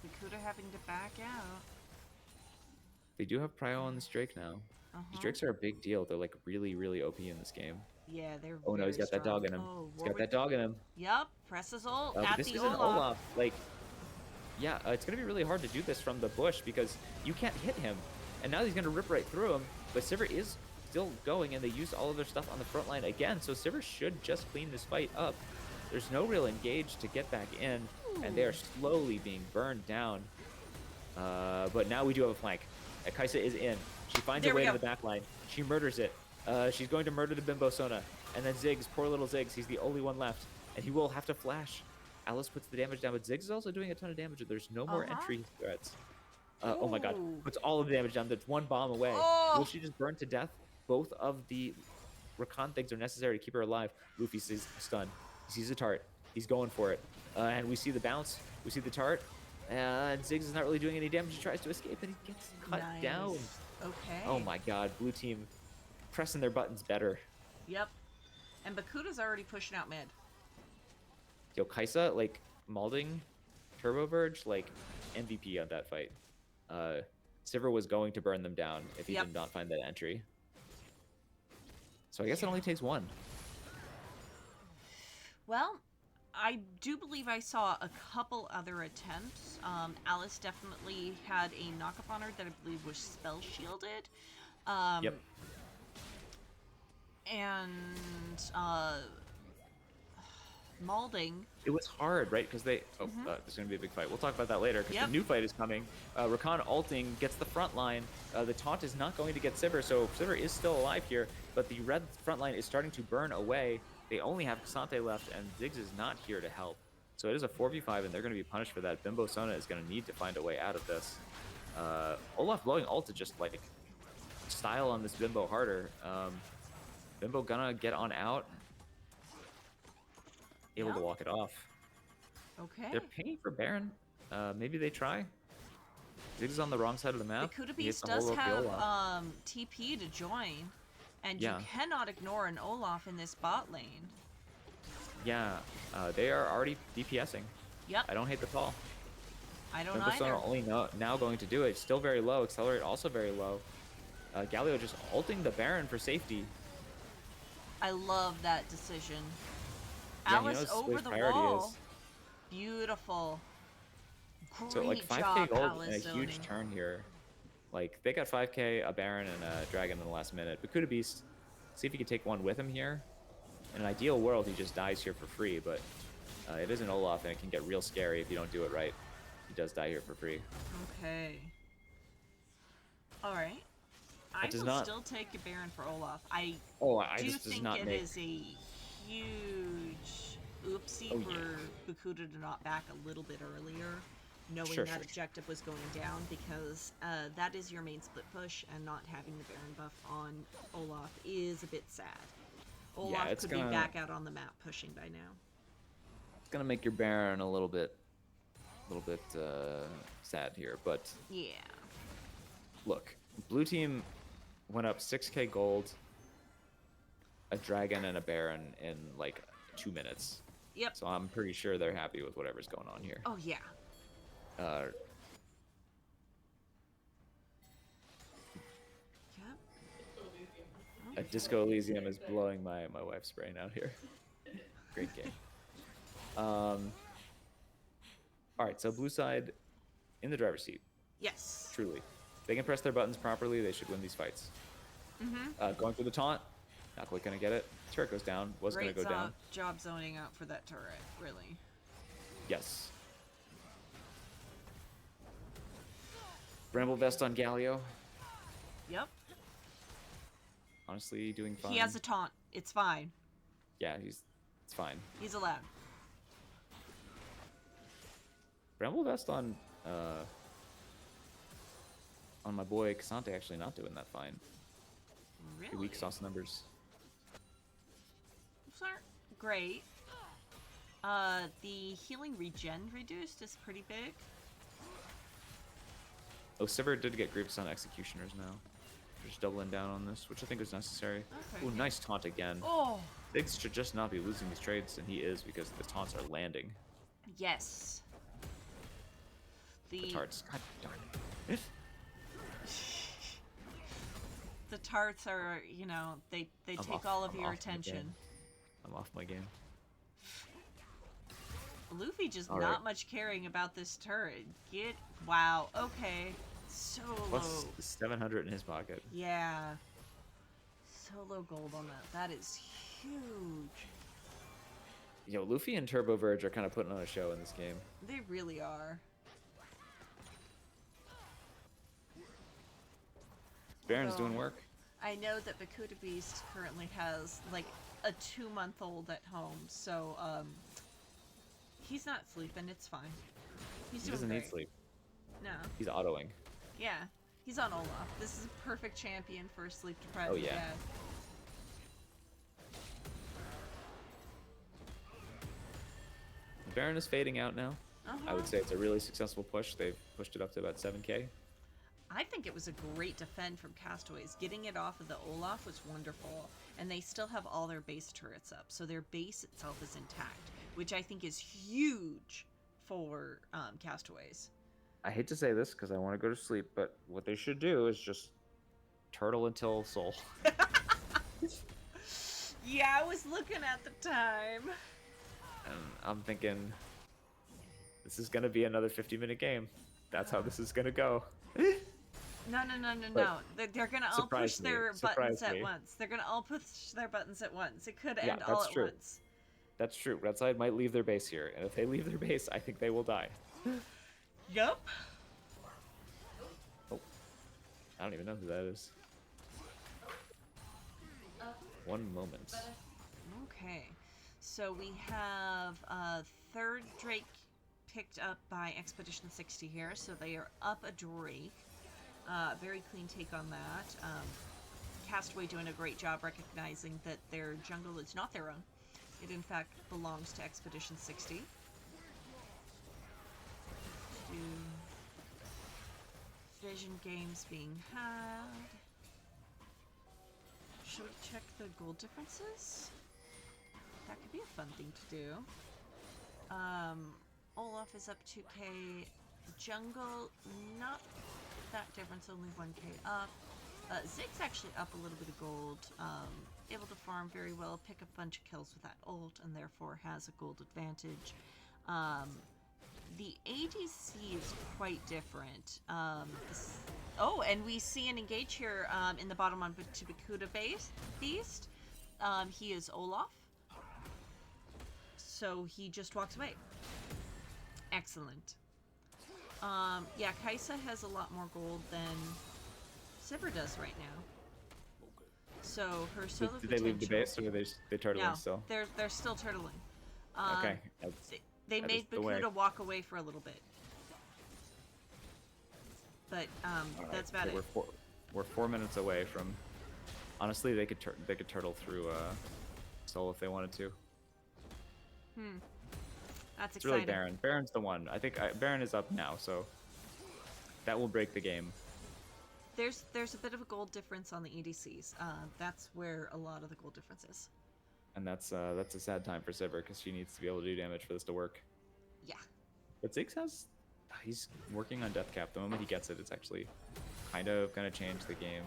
Fukuda having to back out. They do have Prio on this Drake now. These Drakes are a big deal. They're like really, really OP in this game. Yeah, they're Oh no, he's got that dog in him. He's got that dog in him. Yep, presses ult But at this the is an Olaf. Olaf. Like, yeah, it's going to be really hard to do this from the bush because you can't hit him. And now he's going to rip right through him. But Sivir is still going, and they used all of their stuff on the front line again. So Sivir should just clean this fight up. There's no real engage to get back in, and they are slowly being burned down. But now we do have a flank. Kaisa is in. She finds her way to the back line. She murders it. She's going to murder the Bimbo Sona. And then Ziggs, poor little Ziggs, he's the only one left. And he will have to flash. Alice puts the damage down, but Ziggs is also doing a ton of damage. There's no more entry threats. Oh my god. Puts all of the damage down. There's one bomb away. Will she just burn to death? Both of the Rakan things are necessary to keep her alive. Luffy sees a stun. He sees a tart. He's going for it. And we see the bounce. We see the tart. And Ziggs is not really doing any damage. He tries to escape, and he gets cut down. Okay. Oh my god. Blue team pressing their buttons better. Yep. And Bakuda's already pushing out mid. Yo, Kaisa, like, Malding, Turbo Verge, like, MVP on that fight. Sivir was going to burn them down if he did not find that entry. So I guess it only takes one. Well, I do believe I saw a couple other attempts. Alice definitely had a knockup on her that I believe was spell shielded. Yep. And Malding. It was hard, right? Because they... Oh, there's going to be a big fight. We'll talk about that later, because the new fight is coming. Rakan ulting gets the front line. The taunt is not going to get Sivir, so Sivir is still alive here, but the red front line is starting to burn away. They only have Cassante left, and Ziggs is not here to help. So it is a 4v5, and they're going to be punished for that. Bimbo Sona is going to need to find a way out of this. Olaf blowing ult to just, like, style on this Bimbo harder. Bimbo gonna get on out. Able Yeah. to walk it off. Okay. They're pinging for Baron. Maybe they try. Ziggs is on the wrong side of the The map. Kuda He hits Beast the whole does have Olaf. TP to join, and Yeah. you cannot ignore an Olaf in this bot lane. Yeah, they are already DPSing. Yep, I don't hate the call. I don't Bimbo's either. only now going to do it. Still very low. Accelerate also very low. Galio just ulting the Baron for safety. I love that decision. Yeah, he Alice knows over what his the priority wall. is. Beautiful. Great So like 5k job, gold Alice and a huge zoning. turn here. Like they got 5k, a Baron, and a Dragon in the last minute. But Kuda Beast, see if he can take one with him here. In an ideal world, he just dies here for free, but it is an Olaf, and it can get real scary if you don't do it right. He does die here for free. Okay. Alright. I does will not- still take a Baron for Olaf. I I do just does think not it make. is a huge oopsie Oh, for yeah. Bakuda to not back a little bit earlier, knowing Sure, that sure. objective was going down, because that is your main split push, and not having the Baron buff on Olaf is a bit sad. Olaf it's could gonna- be back out on the map pushing by now. It's gonna make your Baron a little bit sad here. But Yeah. look, blue team went up 6k gold, a Dragon, and a Baron in like 2 minutes. Yep. So I'm pretty sure they're happy with whatever's going on here. Oh, yeah. Yep. A Disco Elysium is blowing my wife's brain out here. Great game. All right, so blue side in the driver's seat. Yes. Truly, if they can press their buttons properly, they should win these fights. Mm-hmm. Going for the taunt, not quite gonna get it. Turret goes down. Was Great gonna go down. job zoning out for that turret, really. Yes. Bramble Vest on Galio. Yep. Honestly, doing fine. He has a taunt. It's fine. Yeah, it's fine. He's allowed. Bramble Vest on my boy Cassante actually not doing that fine. Really? Weak sauce numbers. Those aren't great. The healing regen reduced is pretty big. Oh, Sivir did get Grievous on Executioners now. Just doubling down on this, which I think was necessary. Okay. Ooh, nice taunt again. Oh, Biggs should just not be losing these trades, and he is because the taunts are landing. yes. The tarts. God darn it. The tarts are, you know, they I'm take off- all of I'm your off my attention. game. I'm off my game. Luffy just All not right. much caring about this turret. Wow, okay. So Plus low. 700 in his pocket. Yeah. So low gold on that. That is huge. Yo, Luffy and Turbo Verge are kind of putting on a show in this game. They really are. Baron's Although, doing work. I know that Bakuda Beast currently has like a 2-month-old at home, so he's not sleeping. It's fine. He's He doing doesn't great. need sleep. No. He's autoing. Yeah. He's on Olaf. This is a perfect champion for a sleep deprived Oh, yeah. dad. Baron is fading out now. I Uh-huh. would say it's a really successful push. They've pushed it up to about 7k. I think it was a great defend from Castaways. Getting it off of the Olaf was wonderful, and they still have all their base turrets up, so their base itself is intact, which I think is huge for Castaways. I hate to say this because I want to go to sleep, but what they should do is just turtle until soul. Yeah, I was looking at the time. And I'm thinking, this is going to be another 50-minute game. That's how this is going to go. No. They're gonna all push Surprise me. their Surprise buttons at me. once. They're gonna all push their buttons at once. It could Yeah, end all that's at true. once. That's true. Red side might leave their base here, and if they leave their base, I think they will die. Yup. Oh, I don't even know who that is. One moment. Okay, so we have third Drake picked up by Expedition 60 here, so they are up a Drake. Very clean take on that. Castaway doing a great job recognizing that their jungle is not their own. It in fact belongs to Expedition 60. Do vision games being had. Should we check the gold differences? That could be a fun thing to do. Olaf is up 2k. Jungle, not that difference, only 1k up. Zig's actually up a little bit of gold. Able to farm very well, pick a bunch of kills with that ult, and therefore has a gold advantage. The ADC is quite different. Oh, and we see an engage here in the bottom on Tibakuda Beast. He is Olaf. So he just walks away. Excellent. Yeah, Kaisa has a lot more gold than Sivir does right now. So her solo Did they leave the base, or are they turtling no, still? they're still turtling. Okay. They that made is the way. Bakuda walk away for a little bit. But that's about it. We're 4 minutes away from. Honestly, they could turtle through Soul if they wanted to. That's It's exciting. really Baron. Baron's the one. I think Baron is up now, so that will break the game. There's a bit of a gold difference on the EDCs. That's where a lot of the gold difference is. And that's a sad time for Sivir because she needs to be able to do damage for this to work. Yeah. But Ziggs he's working on death cap. The moment he gets it, it's actually kind of gonna change the game.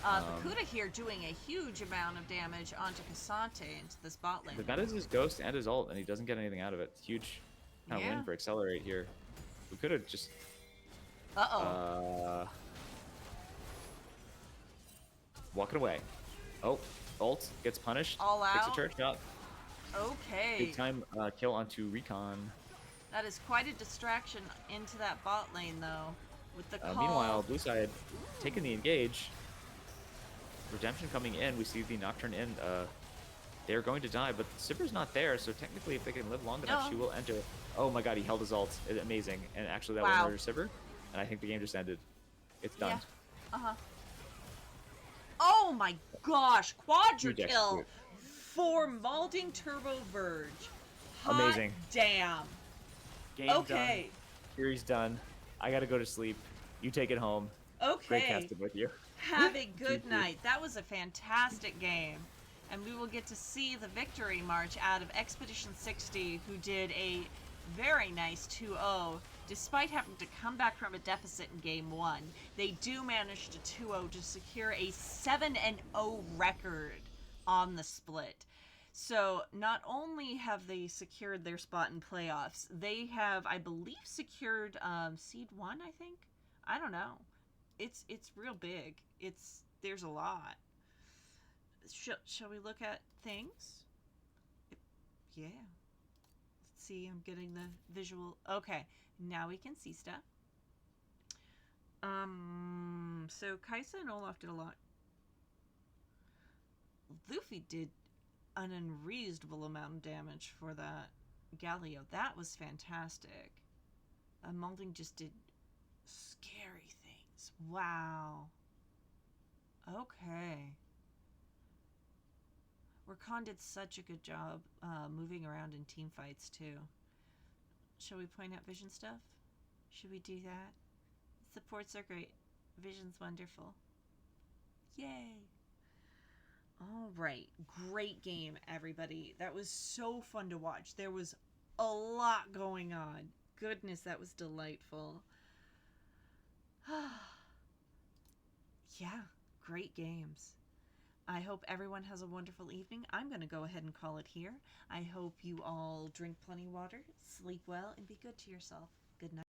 Bakuda here doing a huge amount of damage onto Cassante into this bot lane. But that is his ghost and his ult, and he doesn't get anything out of it. Huge kind of win for Accelerate here. We could have just. Walking away. Oh, ult gets punished. All Takes out. a church shot. Okay. Big time kill onto Recon. That is quite a distraction into that bot lane, though. With the call. Meanwhile, blue side taking the engage. Redemption coming in. We see the Nocturne in. They're going to die, but Sivir's not there, so technically if they can live long enough, she will enter. Oh my god, he held his ult. Amazing. And actually that will murder Sivir. And I think the game just ended. It's done. Yeah. Oh my gosh, quadra Huge kill execute. for Malding Turbo Verge. Hot Amazing. Damn. Game Okay. done. Series done. I gotta go to sleep. You take it home. Okay. Great casting with you. Have a good GG. night. That was a fantastic game. And we will get to see the victory march out of Expedition 60, who did a very nice 2-0. Despite having to come back from a deficit in Game 1, they do manage to 2-0 to secure a 7-0 record on the split. So not only have they secured their spot in playoffs, they have, I believe, secured Seed 1, I think? I don't know. It's real big. There's a lot. Shall we look at things? Yeah. Let's see, I'm getting the visual. Okay, now we can see stuff. So Kaisa and Olaf did a lot. Luffy did an unreasonable amount of damage for that Galio. That was fantastic. Malding just did scary things. Wow. Okay. Rakan did such a good job moving around in team fights too. Shall we point out vision stuff? Should we do that? Supports are great. Vision's wonderful. Yay! Alright, great game, everybody. That was so fun to watch. There was a lot going on. Goodness, that was delightful. Yeah, great games. I hope everyone has a wonderful evening. I'm going to go ahead and call it here. I hope you all drink plenty of water, sleep well, and be good to yourself. Good night.